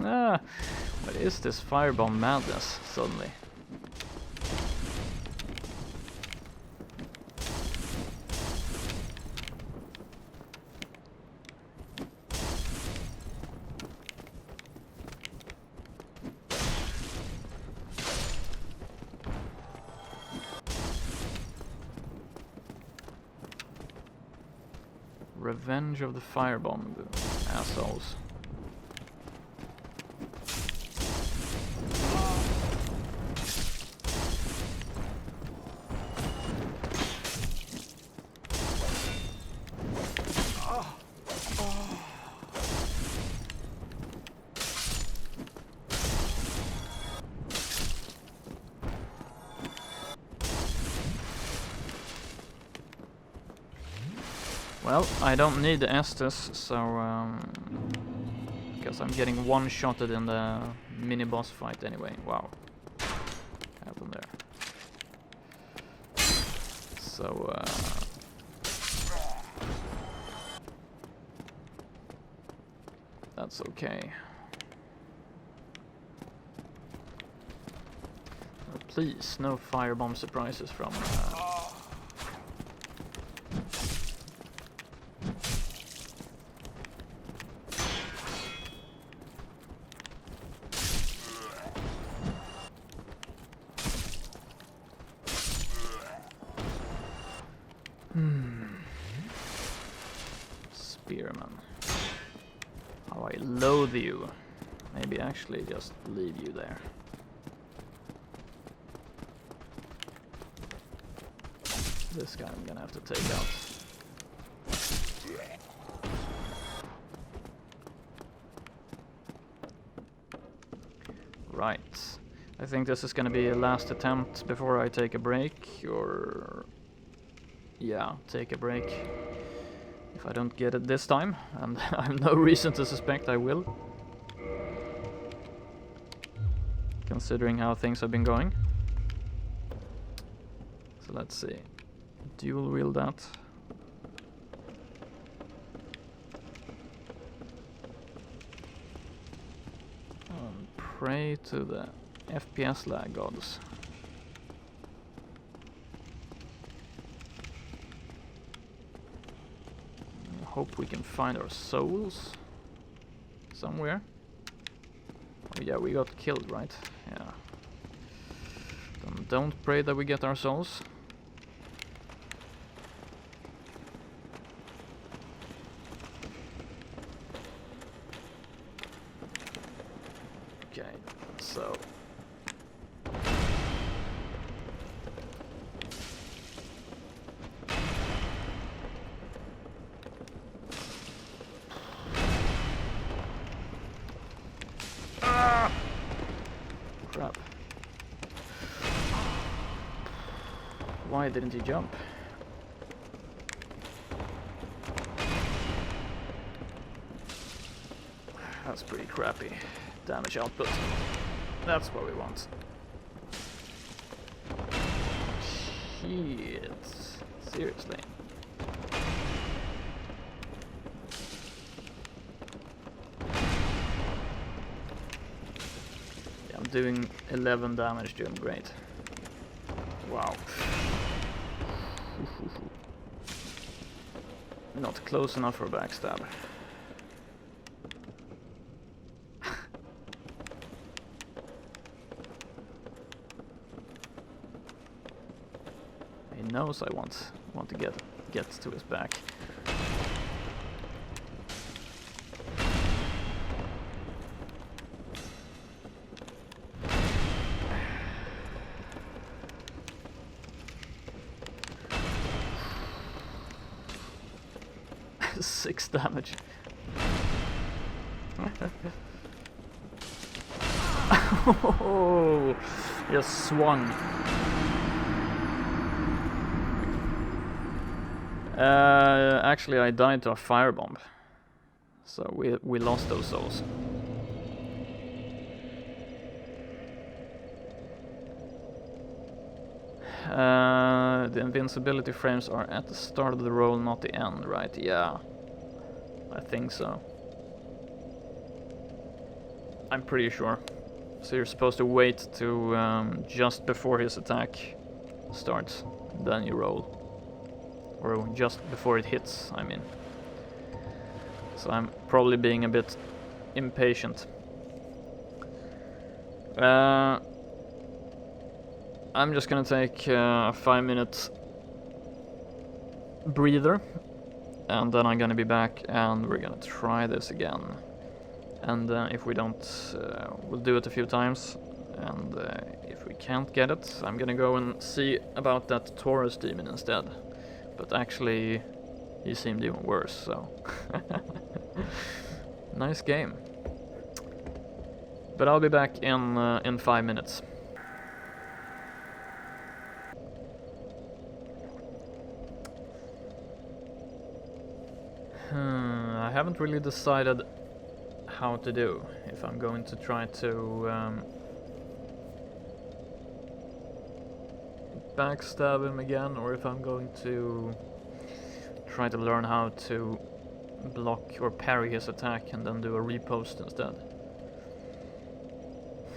What is this firebomb madness suddenly? Revenge of the firebomb, assholes. Well, I don't need the Estus, so because I'm getting one-shotted in the mini-boss fight anyway. Wow. What happened there? So, that's okay. Please, no firebomb surprises from... Spearman. How I loathe you. Maybe actually just leave you there. This guy I'm gonna have to take out. Right. I think this is gonna be a last attempt before I take a break, or... yeah, take a break. If I don't get it this time, and I have no reason to suspect I will. Considering how things have been going. So let's see. Dual wield that. And pray to the FPS lag gods. Hope we can find our souls somewhere. Oh yeah, we got killed, right? Yeah. Then don't pray that we get our souls. Okay, so... Why didn't he jump? That's pretty crappy. Damage output. That's what we want. Shit. Seriously. Yeah, I'm doing 11 damage, doing great. Wow. Not close enough for a backstab. He knows I want to get to his back. Six damage. Oh, just swung. Actually, I died to a firebomb, so we lost those souls. The invincibility frames are at the start of the roll, not the end, right? Yeah, I think so. I'm pretty sure. So you're supposed to wait to just before his attack starts, then you roll. Or just before it hits, I mean. So I'm probably being a bit impatient. I'm just gonna take a 5-minute breather, and then I'm gonna be back and we're gonna try this again. And if we don't, we'll do it a few times, and if we can't get it, I'm gonna go and see about that Taurus demon instead. But actually, he seemed even worse, so... Nice game. But I'll be back in 5 minutes. I haven't really decided how to do. If I'm going to try to backstab him again, or if I'm going to try to learn how to block or parry his attack and then do a repost instead.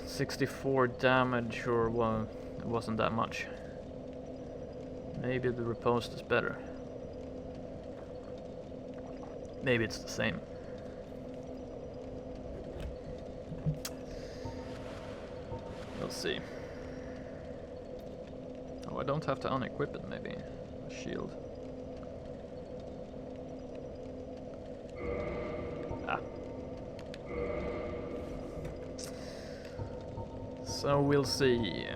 64 damage, or well, it wasn't that much. Maybe the riposte is better. Maybe it's the same. We'll see. Oh, I don't have to unequip it, maybe. A shield. Ah. So we'll see.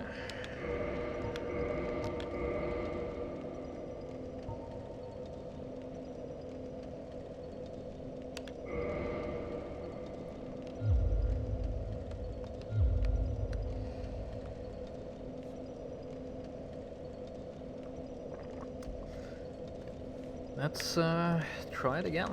Let's try it again.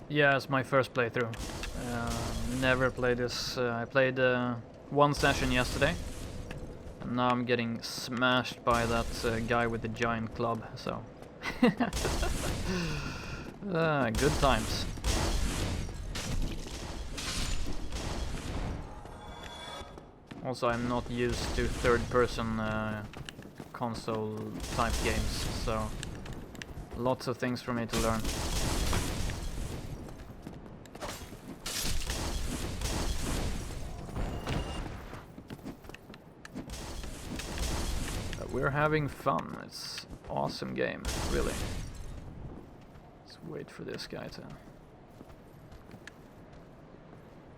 Yeah, it's my first playthrough. Never played this. I played one session yesterday, And now I'm getting smashed by that guy with the giant club, so... good times. Also, I'm not used to third-person console-type games, so... lots of things for me to learn. We're having fun. It's an awesome game, really. Let's wait for this guy to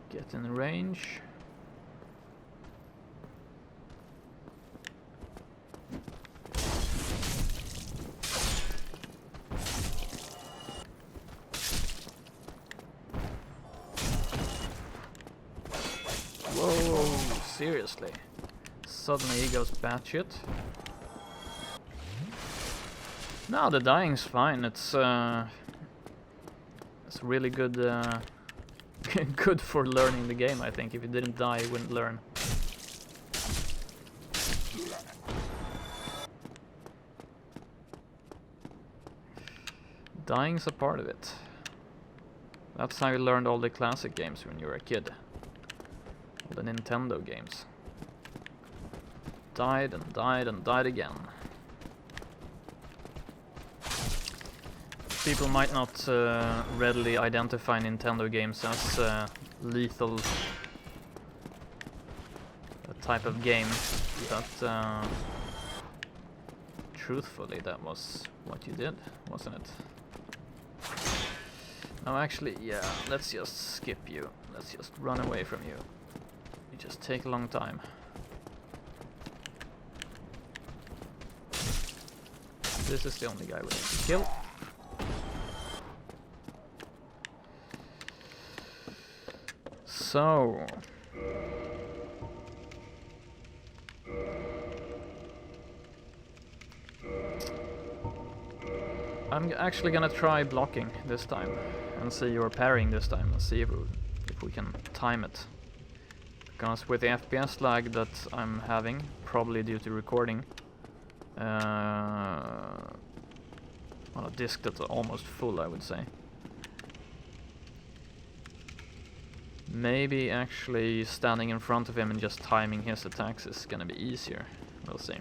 get in range. Whoa, seriously. Suddenly he goes batshit. No, the dying's fine. It's really good good for learning the game, I think. If you didn't die, you wouldn't learn. Dying's a part of it. That's how you learned all the classic games when you were a kid. All the Nintendo games. Died and died and died again. People might not readily identify Nintendo games as lethal type of game, but truthfully that was what you did, wasn't it? No, actually, yeah, let's just skip you. Let's just run away from you. You just take a long time. This is the only guy we need to kill. So... I'm actually gonna try blocking this time and see your parrying this time and see if we can time it. Because with the FPS lag that I'm having, probably due to recording, on a disc that's almost full, I would say. Maybe actually standing in front of him and just timing his attacks is gonna be easier. We'll see.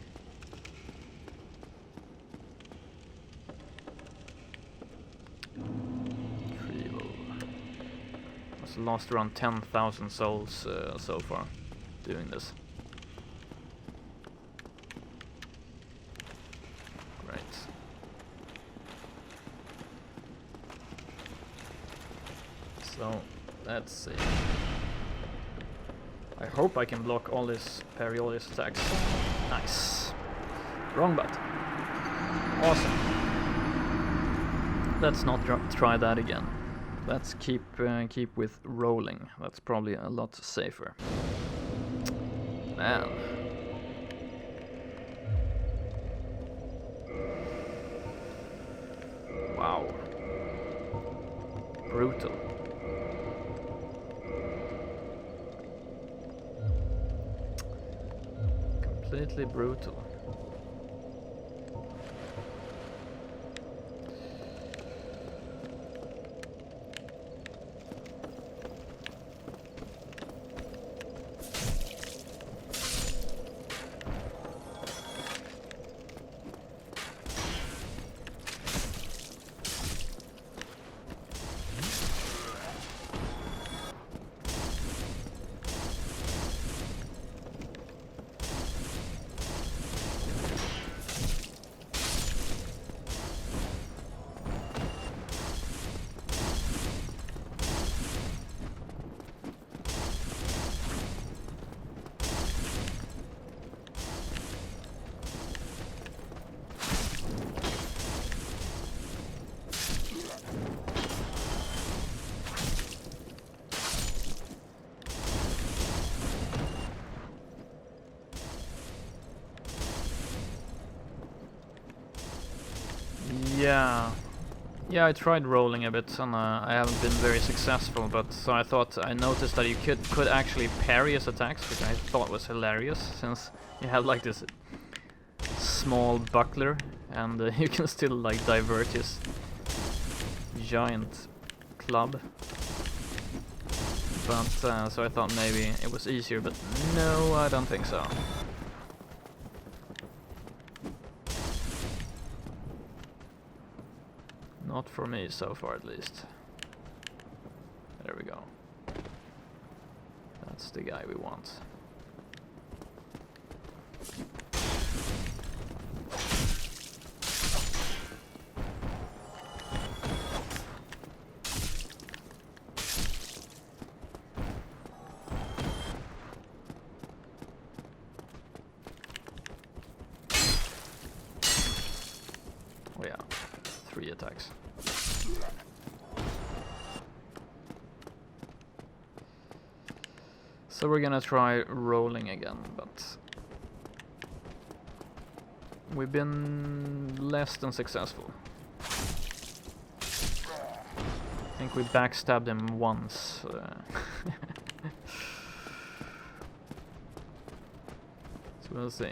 I've lost around 10,000 souls so far doing this. Great. So, let's see. I hope I can block all this parry all his attacks. Nice. Wrong button. Awesome. Let's not try that again. Let's keep with rolling. That's probably a lot safer. Man. Wow. Brutal. Completely brutal. Yeah, Yeah, I tried rolling a bit and I haven't been very successful, but so I noticed that you could actually parry his attacks, which I thought was hilarious, since you have like this small buckler and you can still like divert his giant club. But so I thought maybe it was easier, but no, I don't think so. Not for me so far, at least. There we go. That's the guy we want. Oh yeah, 3 attacks. So we're gonna try rolling again, but we've been less than successful. I think we backstabbed him once. So we'll see.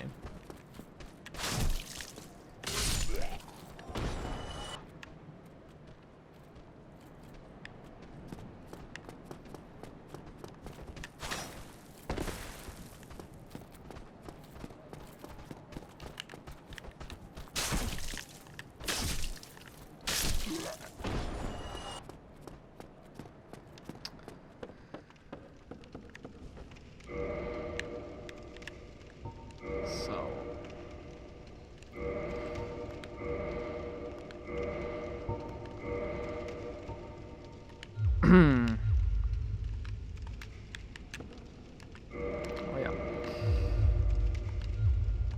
Oh yeah.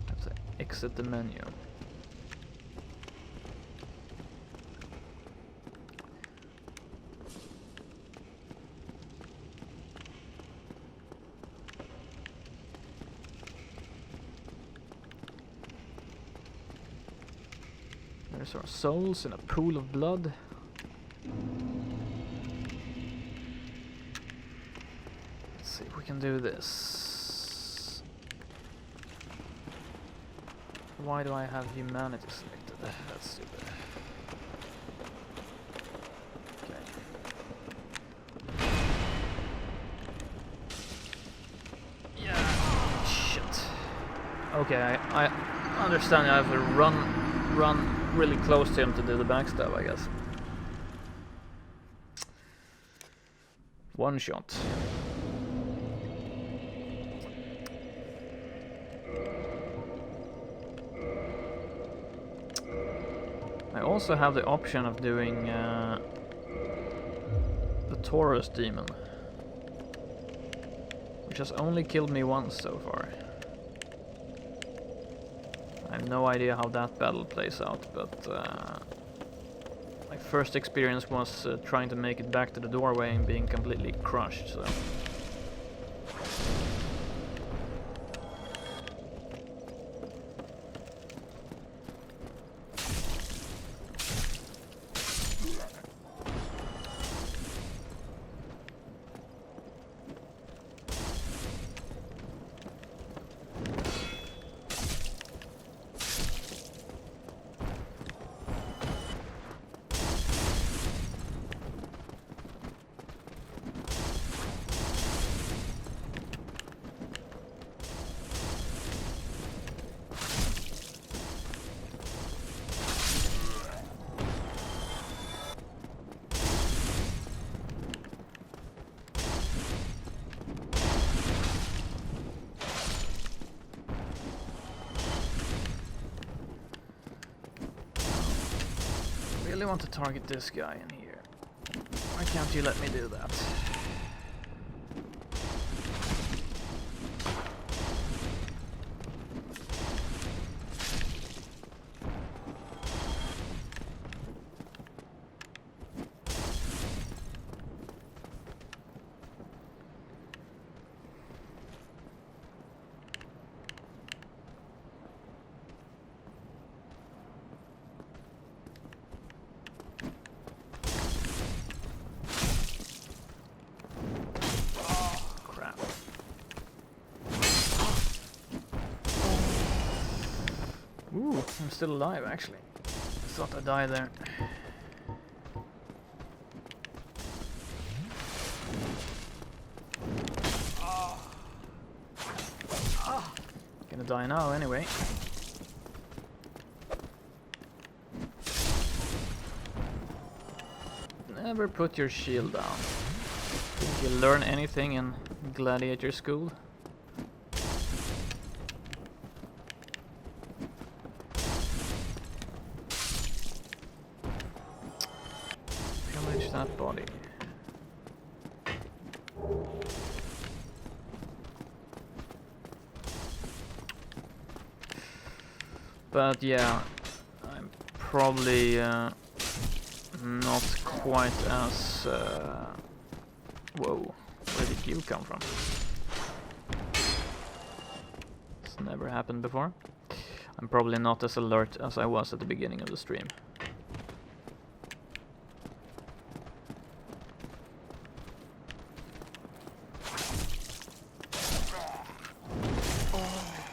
Have to exit the menu. There's our souls in a pool of blood. Let's see if we can do this. Why do I have humanity selected? That's stupid. Okay. Yeah. Shit. Okay, I understand I have to run really close to him to do the backstab, I guess. One shot. I also have the option of doing the Taurus demon, which has only killed me once so far. I have no idea how that battle plays out, but my first experience was trying to make it back to the doorway and being completely crushed, so... I really want to target this guy in here. Why can't you let me do that? Ooh, I'm still alive actually. Thought I died there. Gonna die now anyway. Never put your shield down. Think you learn anything in gladiator school? Pillage that body. But yeah, I'm probably not quite as... Whoa, where did you come from? It's never happened before. I'm probably not as alert as I was at the beginning of the stream.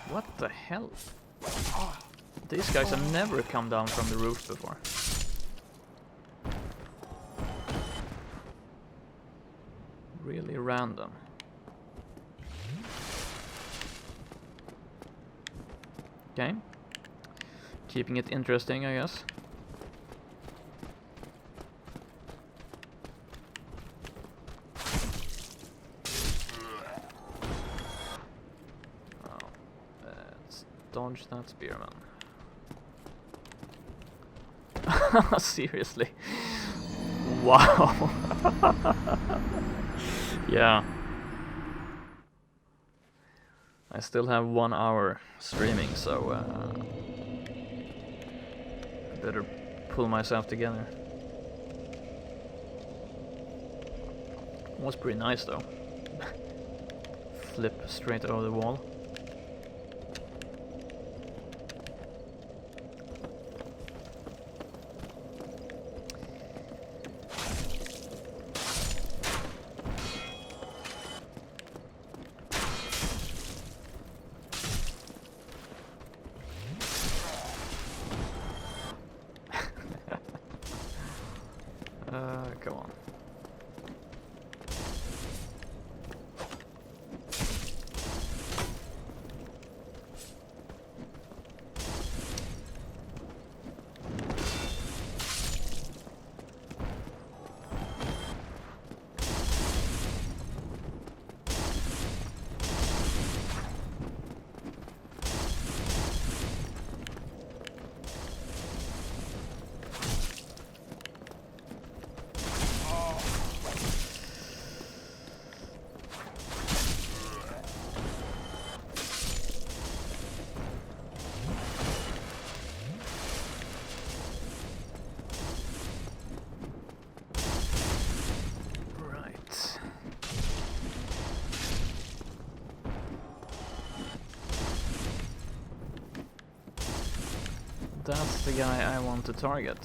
What the hell? These guys have never come down from the roof before. Really random. Okay. Keeping it interesting, I guess. Oh, let's dodge that spearman. Seriously. Wow. Yeah. I still have 1 hour streaming, so I better pull myself together. It was pretty nice though. Flip straight over the wall. Come on. That's the guy I want to target.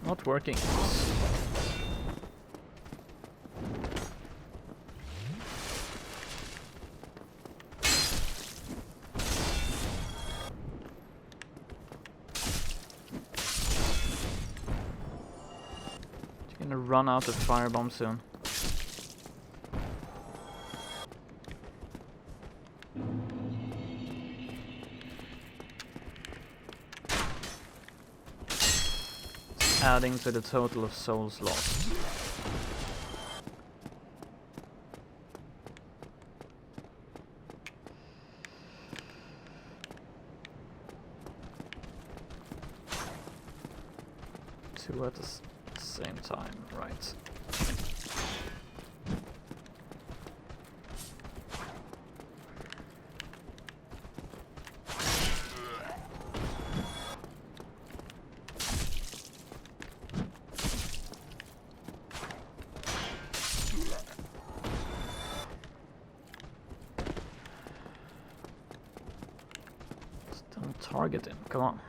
Not working. Gonna run out of firebomb soon. Adding to the total of souls lost. Two at the same time, right. Don't target him, come on.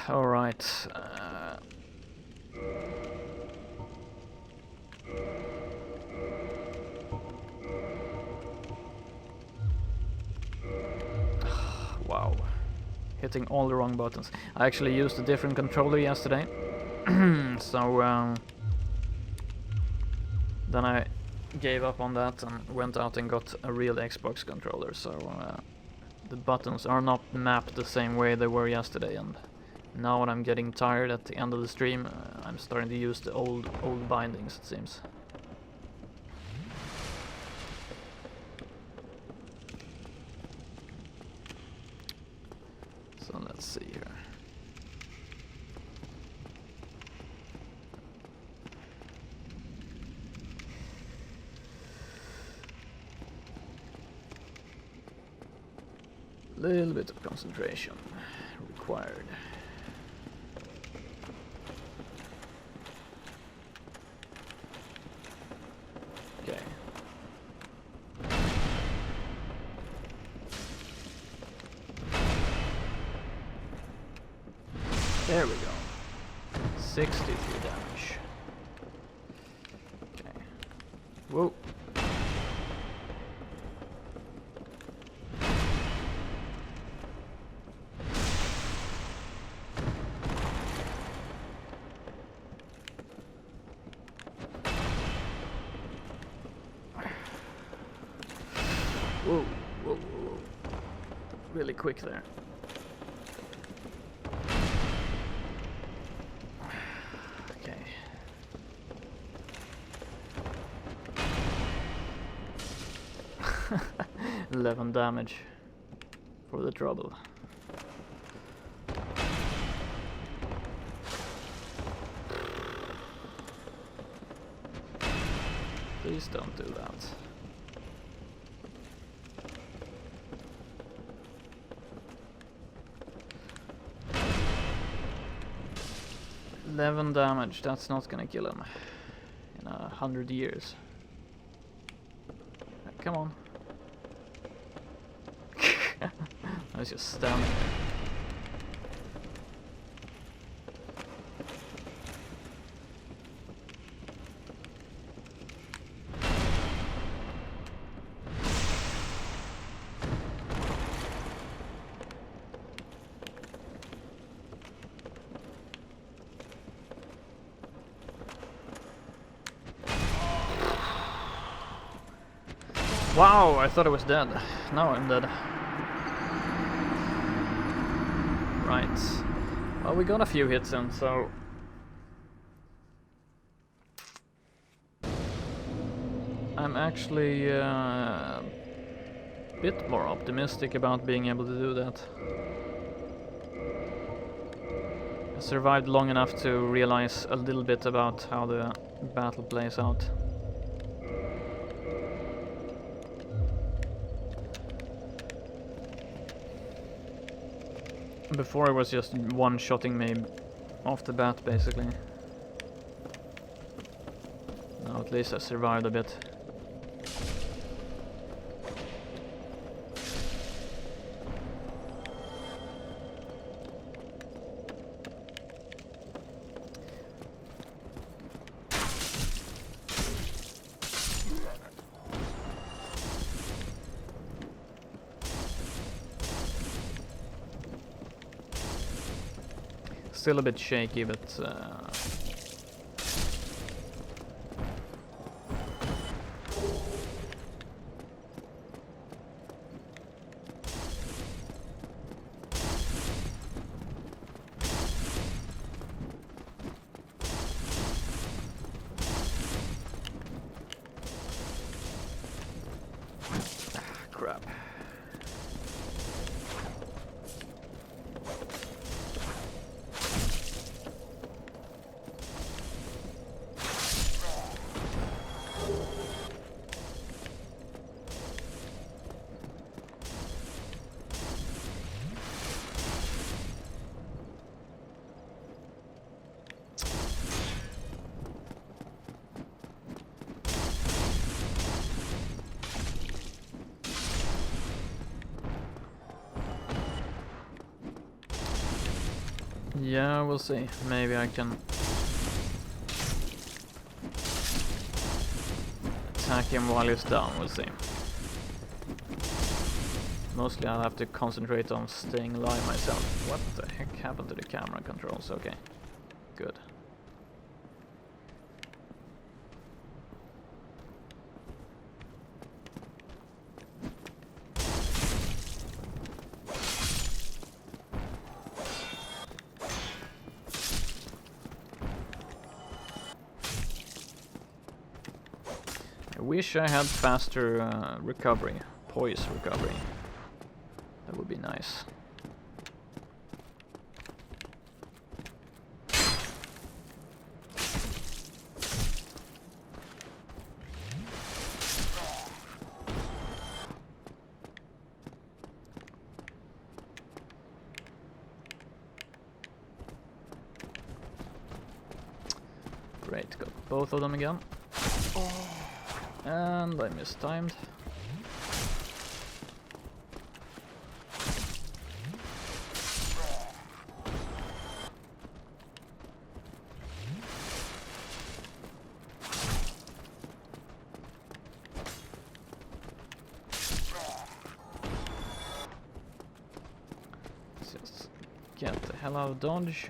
Alright. Wow. Hitting all the wrong buttons. I actually used a different controller yesterday. So then I gave up on that and went out and got a real Xbox controller. So the buttons are not mapped the same way they were yesterday, and now when I'm getting tired at the end of the stream, I'm starting to use the old bindings, it seems. So let's see here. Little bit of concentration required. Okay. There we go. 63 damage. Okay. Whoa. Whoa, whoa, whoa. Really quick there. Okay. $11 damage for the trouble. Please don't do that. $11 damage, that's not gonna kill him in 100 years. Come on. I was just standing there. Wow, I thought I was dead. Now I'm dead. Right. Well, we got a few hits in, so... I'm actually a bit more optimistic about being able to do that. I survived long enough to realize a little bit about how the battle plays out. Before it was just one-shotting me off the bat, basically. Now at least I survived a bit. Still a bit shaky, but crap. Yeah, we'll see. Maybe I can attack him while he's down, we'll see. Mostly I'll have to concentrate on staying alive myself. What the heck happened to the camera controls? Okay, good. I wish I had faster recovery, poise recovery. That would be nice. Great, got both of them again. And I mistimed. Let's just get the hell out of dodge.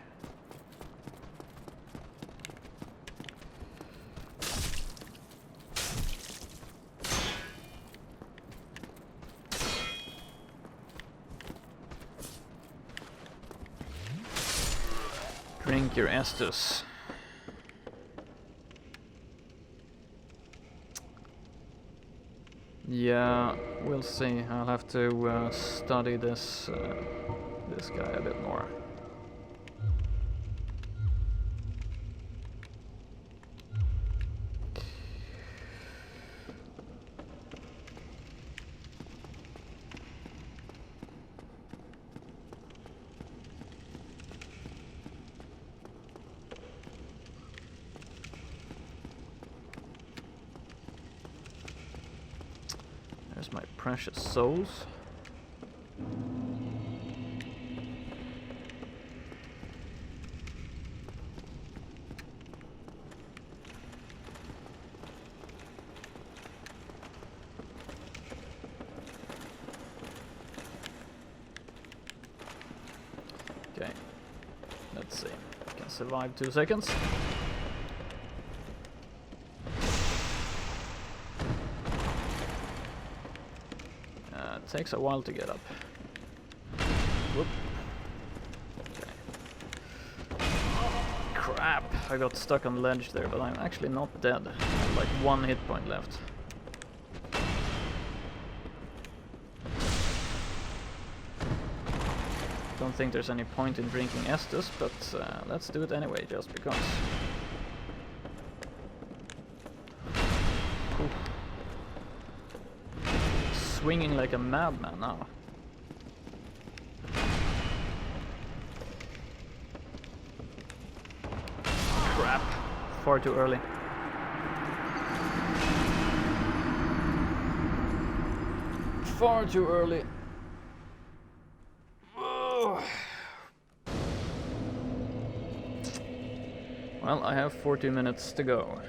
Drink your Estus. Yeah, we'll see. I'll have to study this this guy a bit more. There's my precious souls. Okay, let's see. I can survive 2 seconds. Takes a while to get up. Whoop. Okay. Crap! I got stuck on the ledge there, but I'm actually not dead. I have like 1 hit point left. Don't think there's any point in drinking Estus, but let's do it anyway, just because. Oof. Swinging like a madman now. Crap, far too early. Far too early. Ugh. Well, I have 40 minutes to go.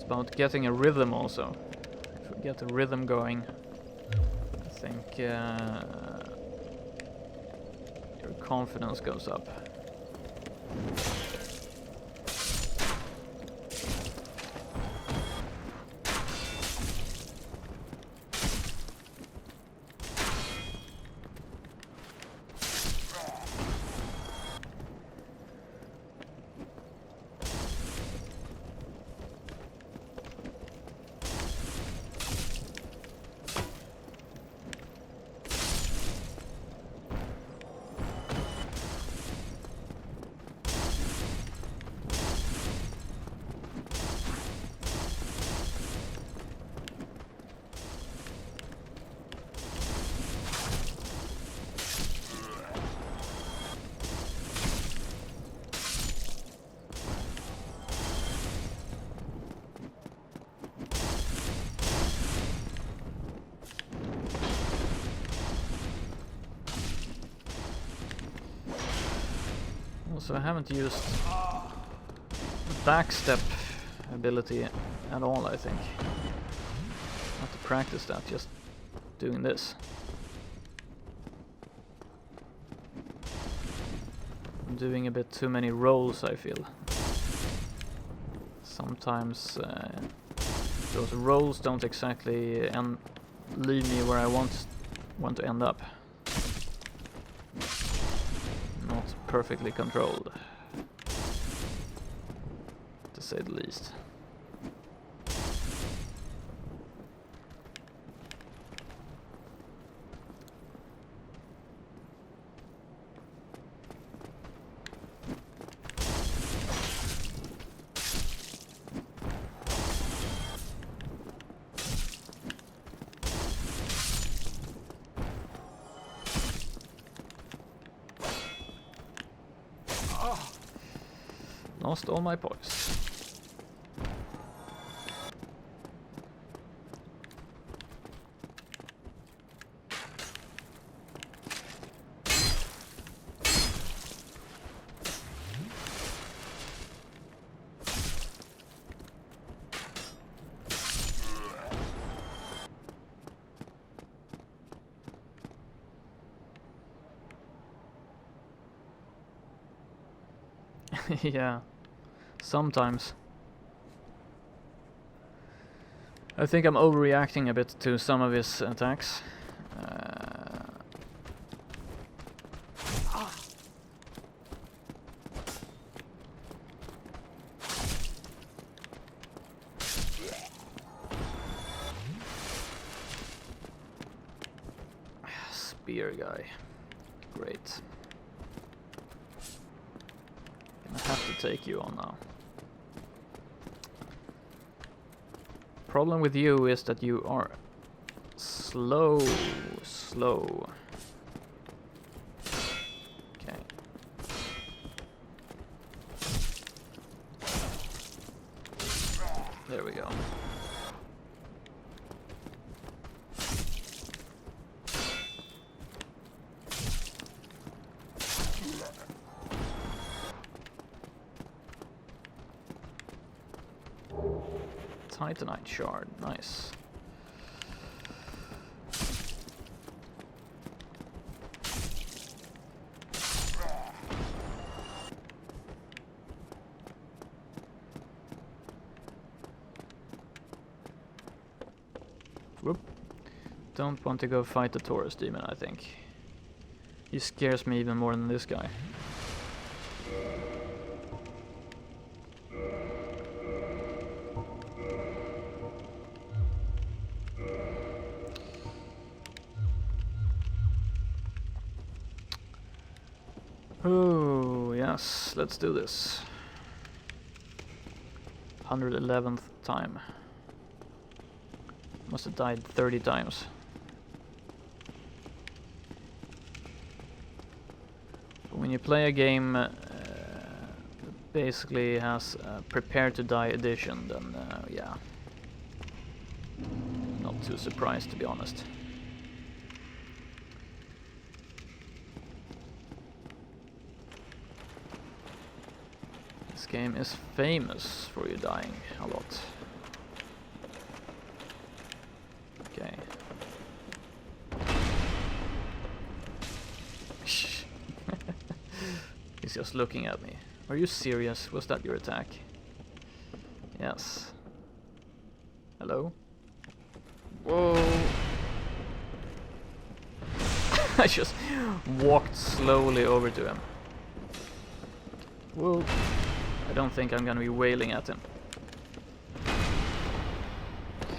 About getting a rhythm also. If we get the rhythm going, I think your confidence goes up. so I haven't used backstep ability at all, I think. I have to practice that, just doing this. I'm doing a bit too many rolls, I feel. Sometimes those rolls don't exactly lead me where I want to end up. Not perfectly controlled, to say the least. Lost all my poise. Yeah, sometimes. I think I'm overreacting a bit to some of his attacks. Spear guy. Great. I have to take you on now. Problem with you is that you are slow. Okay. There we go. Titanite shard, nice. Whoop. Don't want to go fight the Taurus demon, I think. He scares me even more than this guy. Oh, yes, let's do this. 111th time. Must have died 30 times. When you play a game that basically has a prepare to die edition, then yeah. Not too surprised, to be honest. This game is famous for you dying a lot. Okay. He's just looking at me. Are you serious? Was that your attack? Yes. Hello? Whoa! I just walked slowly over to him. Whoa! I don't think I'm gonna be wailing at him.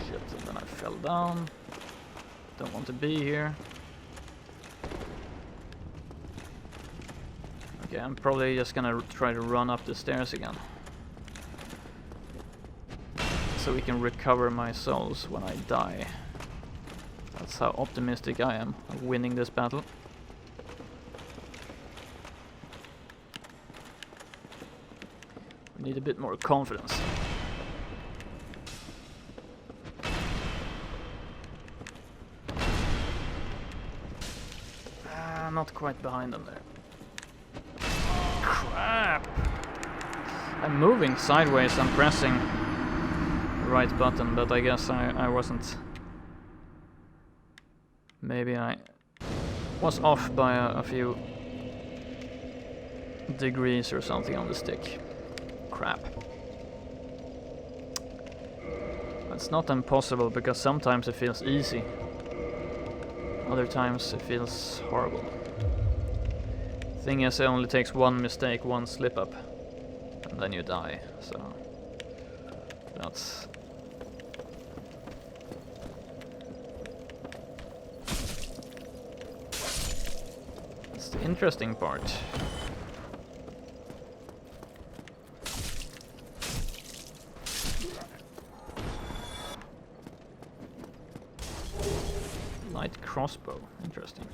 Shit, and then I fell down. Don't want to be here. Okay, I'm probably just gonna try to run up the stairs again. So we can recover my souls when I die. That's how optimistic I am of winning this battle. We need a bit more confidence. Not quite behind them there. Crap! I'm moving sideways, I'm pressing the right button, but I guess I wasn't. Maybe I was off by a few degrees or something on the stick. Crap. It's not impossible, because sometimes it feels easy. Other times it feels horrible. Thing is, it only takes one mistake, one slip up, and then you die, so that's the interesting part. Light crossbow, interesting.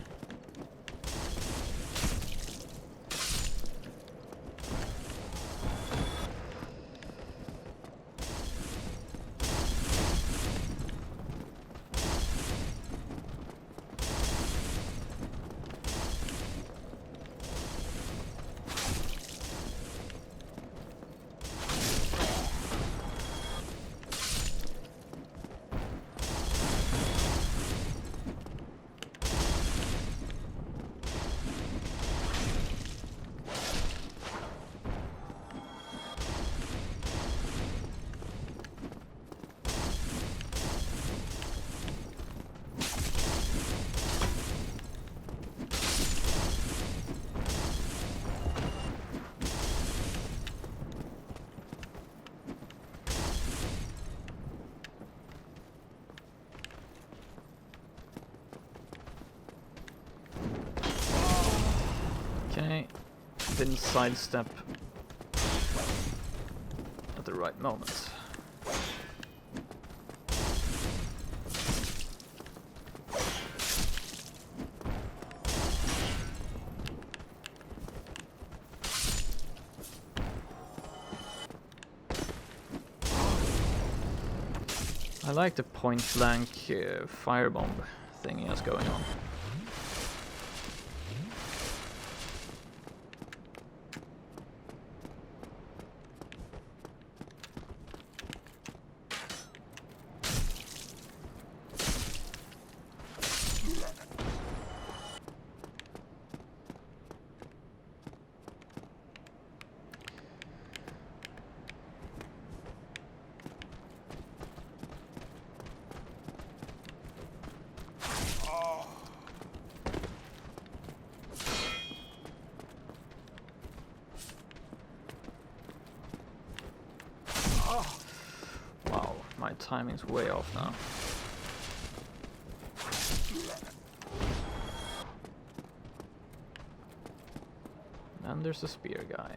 Okay, didn't sidestep at the right moment. I like the point-blank firebomb thing he has going on. Wow, my timing's way off now. And there's the spear guy.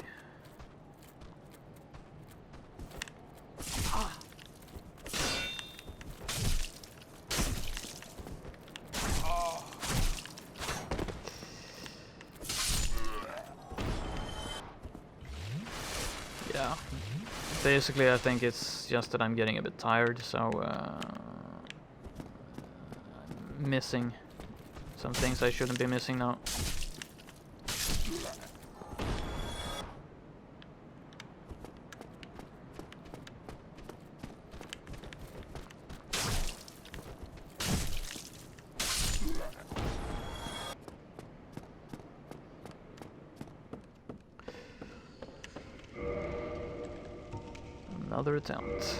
Yeah. Basically, I think it's just that I'm getting a bit tired, so I'm missing some things I shouldn't be missing now. Another attempt.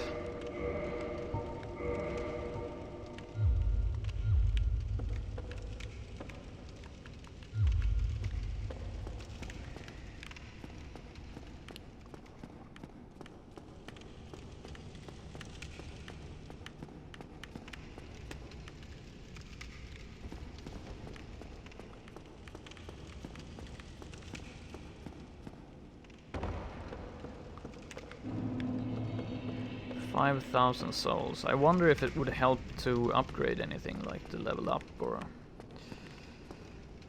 $5,000 souls. I wonder if it would help to upgrade anything, like to level up, or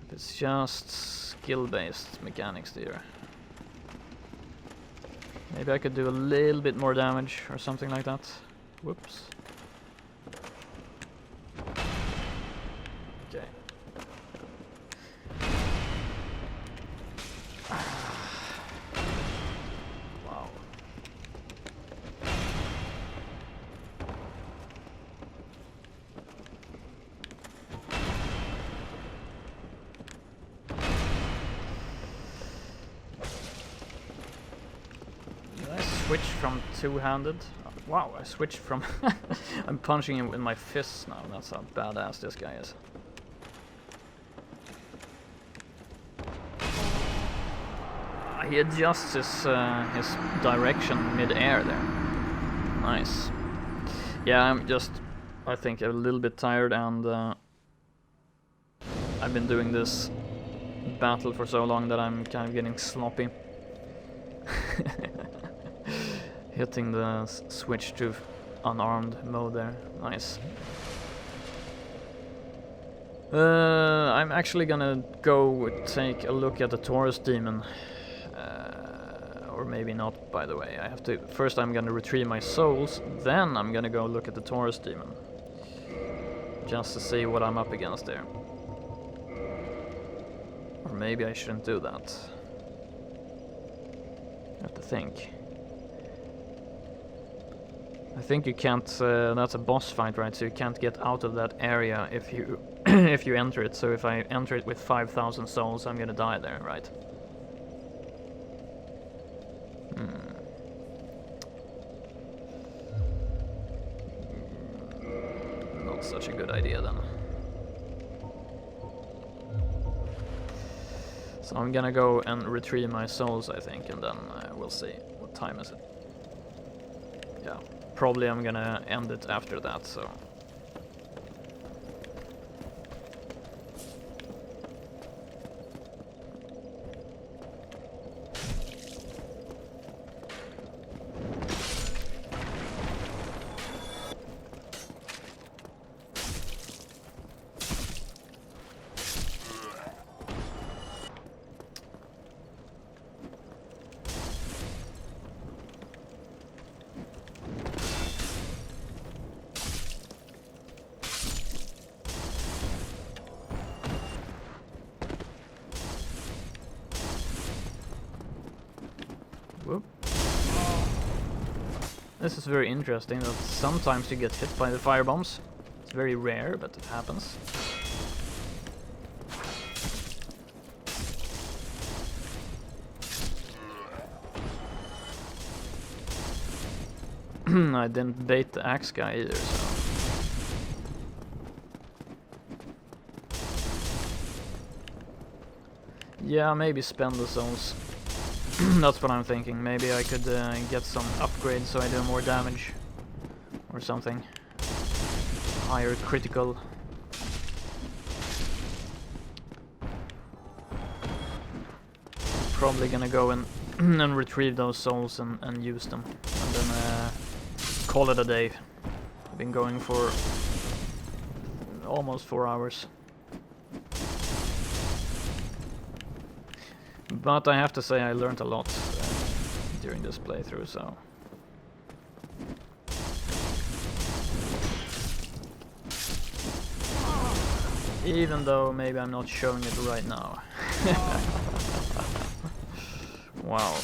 if it's just skill-based mechanics there. Maybe I could do a little bit more damage or something like that. Whoops. Okay. Wow. switch from two-handed. Wow, I switched from... I'm punching him with my fists now. That's how badass this guy is. He adjusts his direction mid-air there. Nice. Yeah, I'm just, I think, a little bit tired, and I've been doing this battle for so long that I'm kind of getting sloppy. Hitting the switch to unarmed mode there. Nice. I'm actually gonna go take a look at the Taurus demon. Or maybe not, by the way. I have to... First I'm gonna retrieve my souls, then I'm gonna go look at the Taurus demon. Just to see what I'm up against there. Or maybe I shouldn't do that. I have to think. I think you can't... that's a boss fight, right? So you can't get out of that area if you if you enter it. So if I enter it with 5,000 souls, I'm gonna die there, right? Not such a good idea then. So I'm gonna go and retrieve my souls, I think, and then we'll see. What time is it? Yeah, probably I'm gonna end it after that, so... Whoop. This is very interesting that sometimes you get hit by the firebombs. It's very rare, but it happens. I didn't bait the axe guy either, so... Yeah, maybe spend the souls. That's what I'm thinking. Maybe I could get some upgrades so I do more damage. Or something. Higher critical. Probably gonna go and, and retrieve those souls and use them. And then call it a day. I've been going for almost 4 hours. But I have to say I learned a lot during this playthrough, so... Even though maybe I'm not showing it right now. Wow.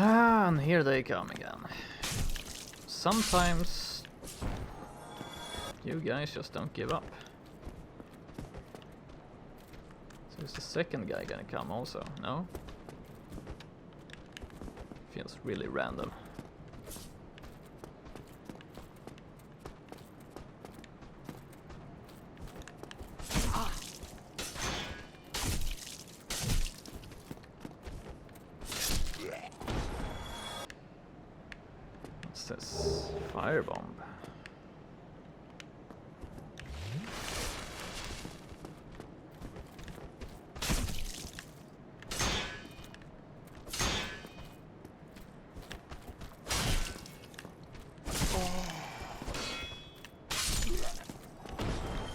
Ah, and here they come again. Sometimes you guys just don't give up. So is the second guy gonna come also? No? Feels really random. This firebomb.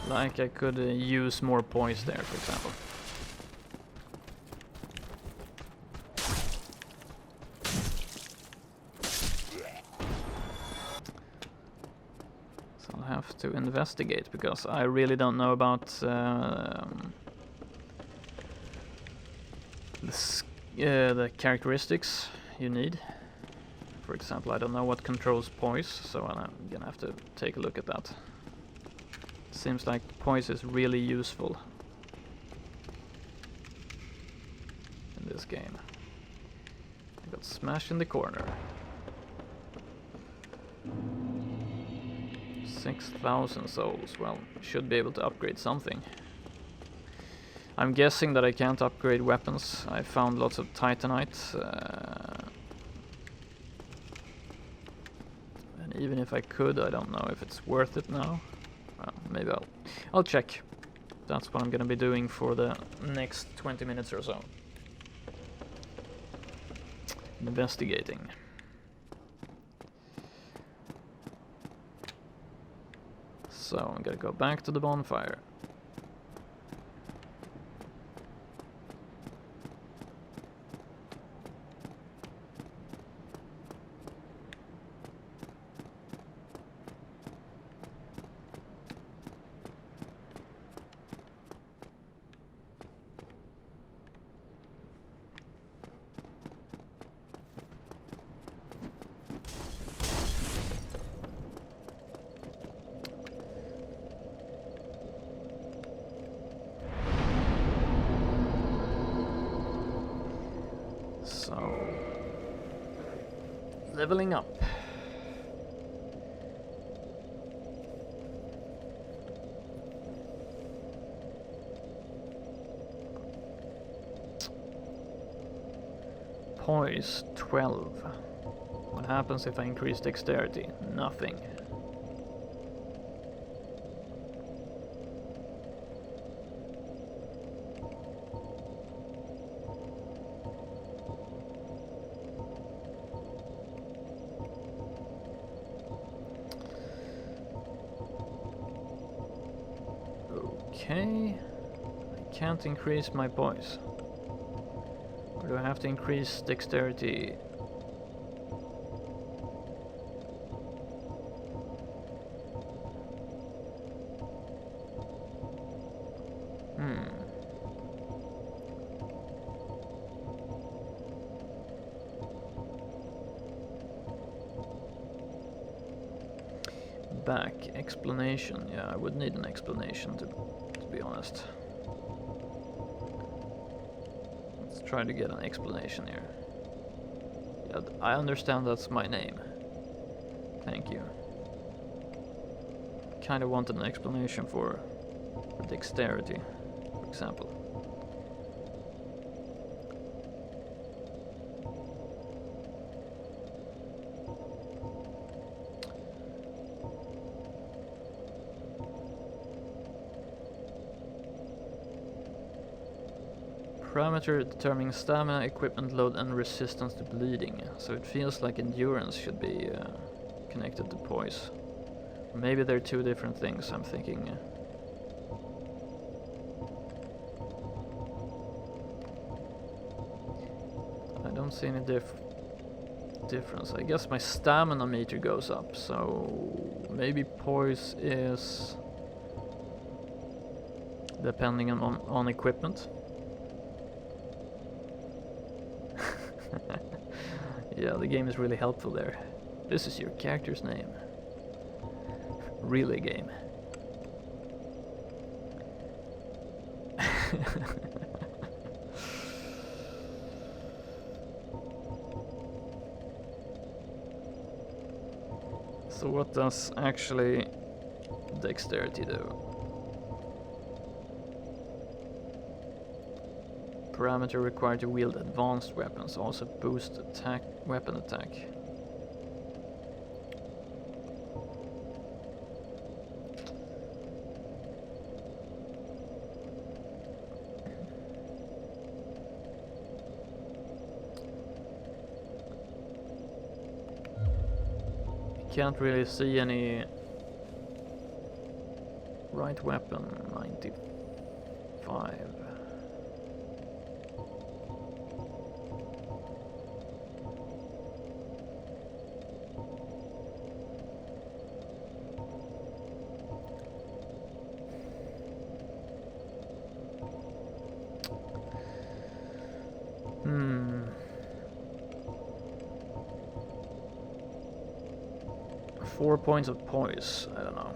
Like I could use more poise there, for example. have to investigate because I really don't know about the characteristics you need. For example, I don't know what controls poise, so I'm gonna have to take a look at that. Seems like poise is really useful in this game. I got smashed in the corner. 6,000 souls. Well, should be able to upgrade something. I'm guessing that I can't upgrade weapons. I found lots of titanite. And even if I could, I don't know if it's worth it now. Well, maybe I'll check. That's what I'm gonna be doing for the next 20 minutes or so. Investigating. So I'm gonna go back to the bonfire. So, leveling up. Poise 12. What happens if I increase dexterity? Nothing. Okay, I can't increase my poise. Or do I have to increase dexterity? Back explanation. Yeah, I would need an explanation to be honest. Let's try to get an explanation here. Yeah, I understand that's my name. Thank you. Kind of wanted an explanation for dexterity, for example. Parameter determining stamina, equipment load and resistance to bleeding. So it feels like endurance should be connected to poise. Maybe they're two different things, I'm thinking. I don't see any difference. I guess my stamina meter goes up, so maybe poise is depending on equipment. Yeah, the game is really helpful there. This is your character's name. Really game. So what does actually dexterity do? Parameter required to wield advanced weapons, also boost weapon attack. Can't really see any right weapon. 95. 4 points of poise, I don't know.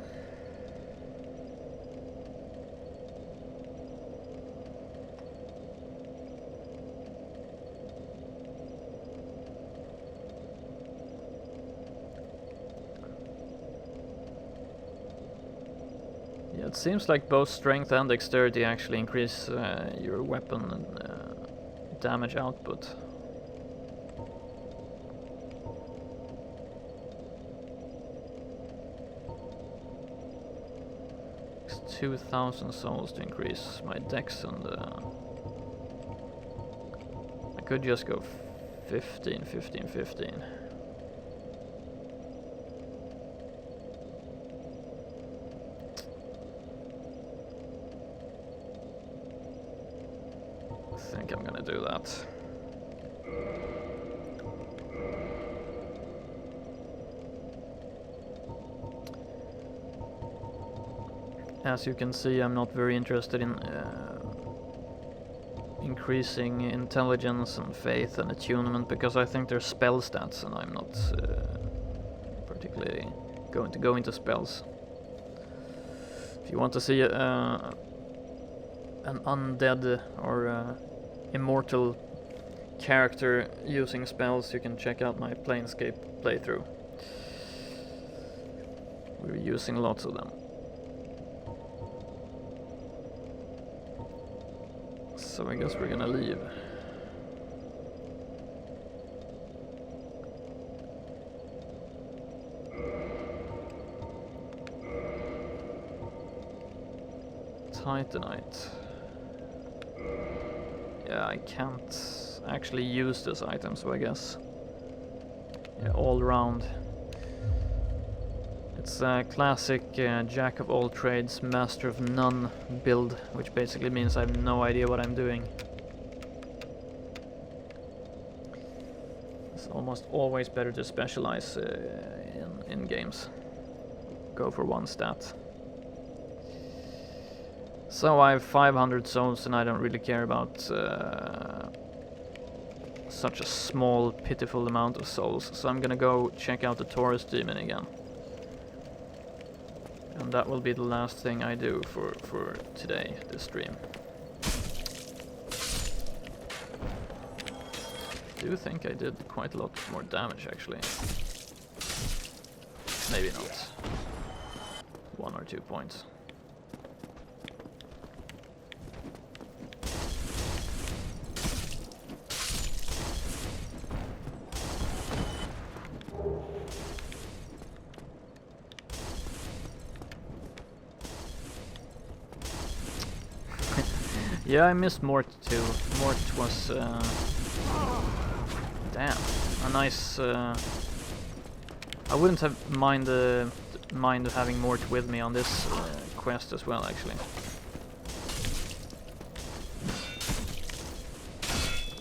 Yeah, it seems like both strength and dexterity actually increase your weapon damage output. It's 2,000 souls to increase my dex, and I could just go 15, 15, 15. I think I'm gonna do that. As you can see, I'm not very interested in increasing intelligence and faith and attunement, because I think they're spell stats and I'm not particularly going to go into spells. If you want to see an undead or immortal character using spells, you can check out my Planescape playthrough. We're using lots of them. So I guess we're gonna leave. Titanite. Yeah, I can't actually use this item, so I guess yeah, all round. It's a classic jack of all trades, master of none build, which basically means I have no idea what I'm doing. It's almost always better to specialize in games. Go for one stat. So I have 500 souls and I don't really care about such a small, pitiful amount of souls. So I'm gonna go check out the Taurus demon again. And that will be the last thing I do for today, this stream. I do think I did quite a lot more damage actually. Maybe not. 1 or 2 points. Yeah, I missed Mort too. Mort was damn, a nice I wouldn't have mind having Mort with me on this quest as well, actually.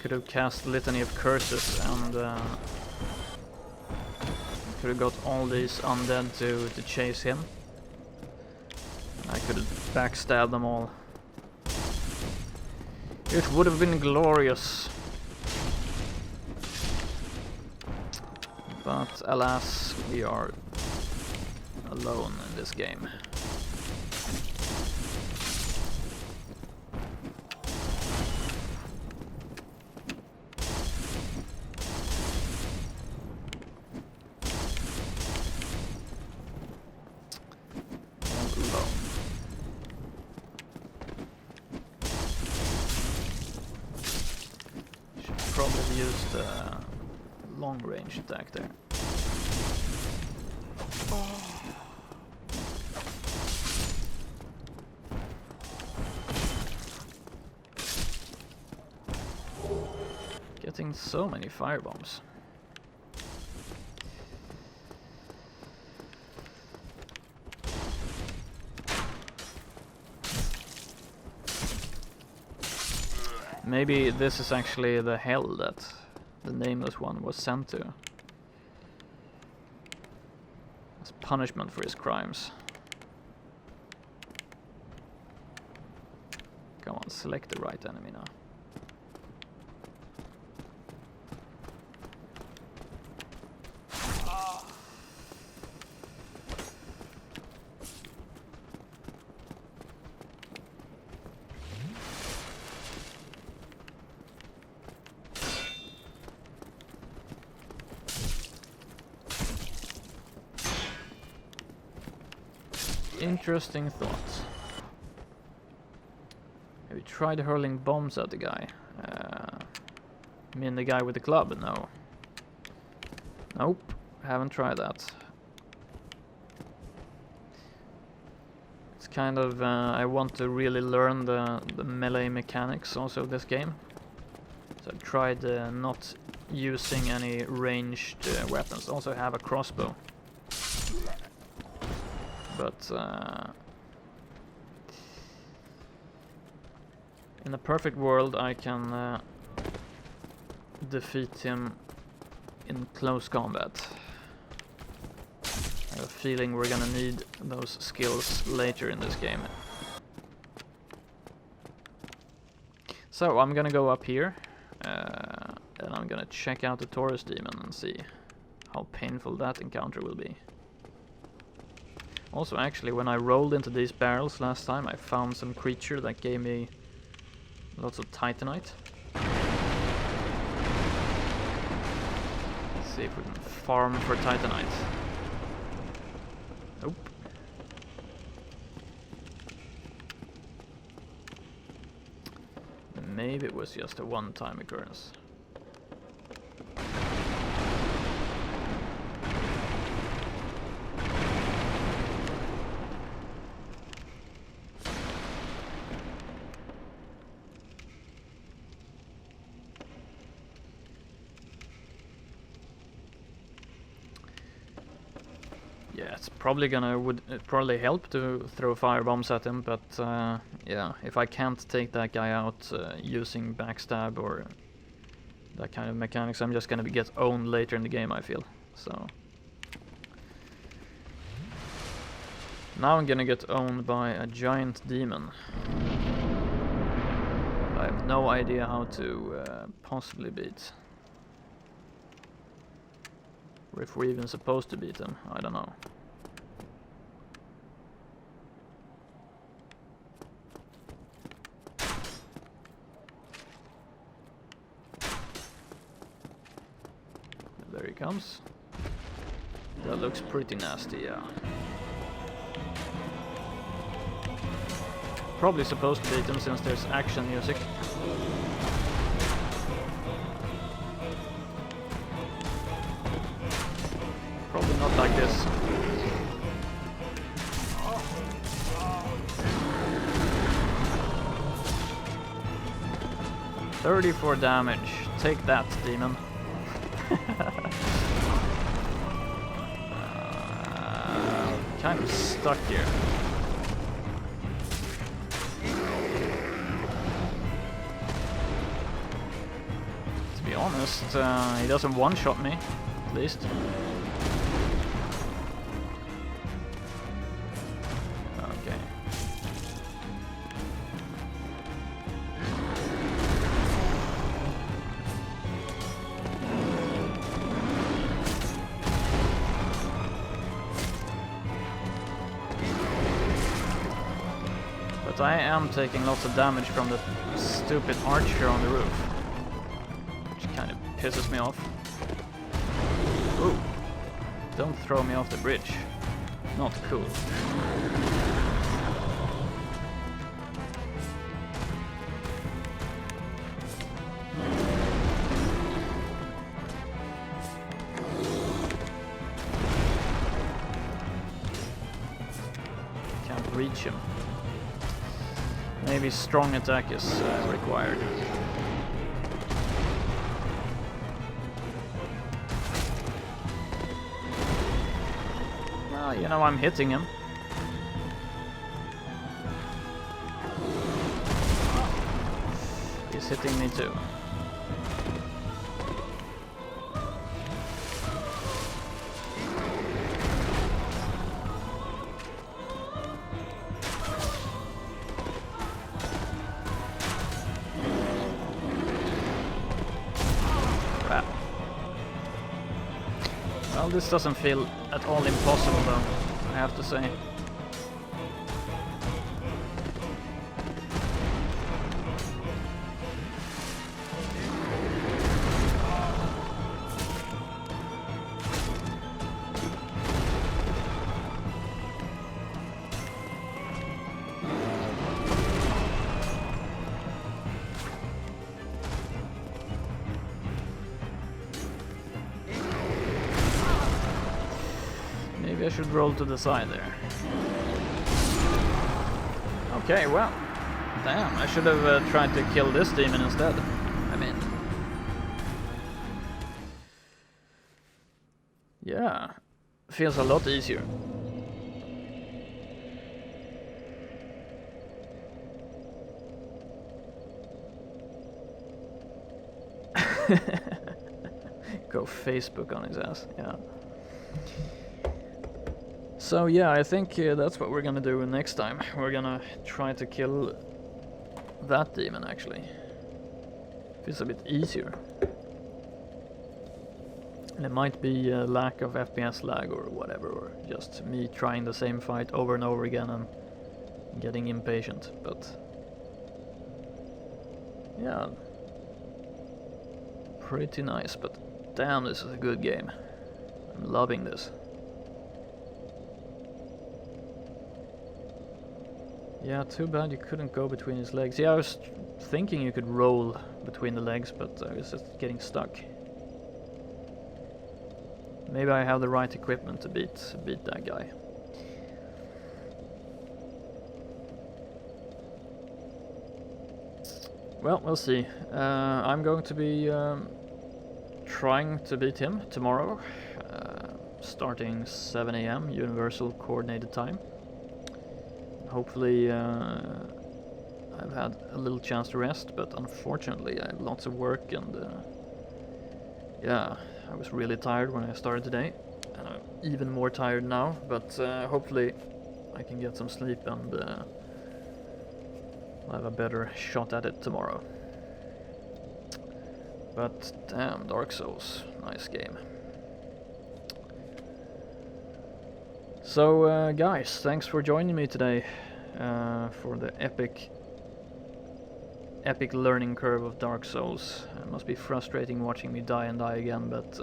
Could have cast Litany of Curses and could have got all these undead to chase him. I could have backstabbed them all. It would have been glorious. But alas, we are alone in this game. Probably used a long-range attack there. Getting so many firebombs. Maybe this is actually the hell that the Nameless One was sent to. As punishment for his crimes. Come on, select the right enemy now. Interesting thought. Have you tried hurling bombs at the guy? I mean the guy with the club? No. Nope, haven't tried that. It's kind of, I want to really learn the melee mechanics also of this game. So I've tried not using any ranged weapons. Also have a crossbow. But in a perfect world I can defeat him in close combat. I have a feeling we're gonna need those skills later in this game. So I'm gonna go up here and I'm gonna check out the Taurus demon and see how painful that encounter will be. Also, actually, when I rolled into these barrels last time, I found some creature that gave me lots of titanite. Let's see if we can farm for titanite. Nope. Maybe it was just a one-time occurrence. Yeah, it's probably would probably help to throw fire bombs at him, but yeah, if I can't take that guy out using backstab or that kind of mechanics, I'm just gonna get owned later in the game, I feel. So now I'm gonna get owned by a giant demon. I have no idea how to possibly beat. Or if we're even supposed to beat him, I don't know. There he comes. That looks pretty nasty, yeah. Probably supposed to beat him since there's action music. Probably not like this. $34 damage. Take that, demon. Kind of stuck here. To be honest, he doesn't one-shot me, at least. Okay. But I am taking lots of damage from the stupid archer on the roof, which kind of pisses me off. Ooh, don't throw me off the bridge. Not cool. Can't reach him. Maybe strong attack is required. Well, you know, I'm hitting him. He's hitting me too. Well, this doesn't feel at all impossible though, I have to say. Maybe I should roll to the side there. Okay, well. Damn, I should have tried to kill this demon instead. I mean... Yeah. Feels a lot easier. Go Facebook on his ass, yeah. So yeah, I think that's what we're gonna do next time. We're gonna try to kill that demon actually. Feels a bit easier. And it might be a lack of FPS lag or whatever, or just me trying the same fight over and over again and getting impatient, but yeah. Pretty nice, but damn, this is a good game. I'm loving this. Yeah, too bad you couldn't go between his legs. Yeah, I was thinking you could roll between the legs, but I was just getting stuck. Maybe I have the right equipment to beat that guy. Well, we'll see. I'm going to be trying to beat him tomorrow, starting 7 AM Universal Coordinated Time. Hopefully I've had a little chance to rest, but unfortunately I have lots of work and yeah, I was really tired when I started today, and I'm even more tired now, but hopefully I can get some sleep and I'll have a better shot at it tomorrow. But damn, Dark Souls, nice game. So guys, thanks for joining me today for the epic learning curve of Dark Souls. It must be frustrating watching me die and die again, but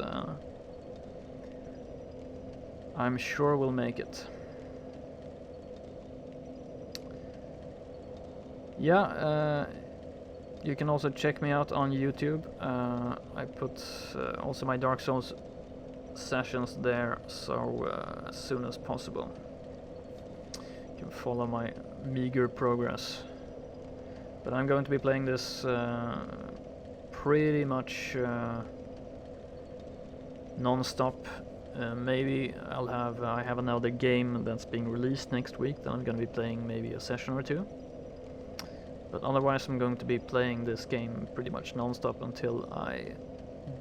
I'm sure we'll make it. Yeah, you can also check me out on YouTube. I put also my Dark Souls sessions there, so as soon as possible you can follow my meager progress. But I'm going to be playing this pretty much non-stop. Maybe I have another game that's being released next week that I'm going to be playing maybe a session or two. But otherwise I'm going to be playing this game pretty much non-stop until I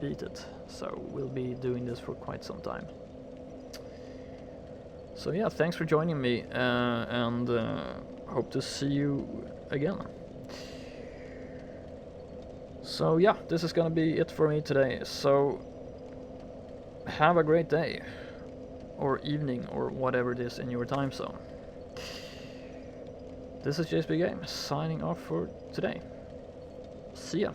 beat it. So we'll be doing this for quite some time. So yeah, thanks for joining me and hope to see you again. So yeah, this is gonna be it for me today. So have a great day or evening or whatever it is in your time zone. This is JSP Game signing off for today. See ya.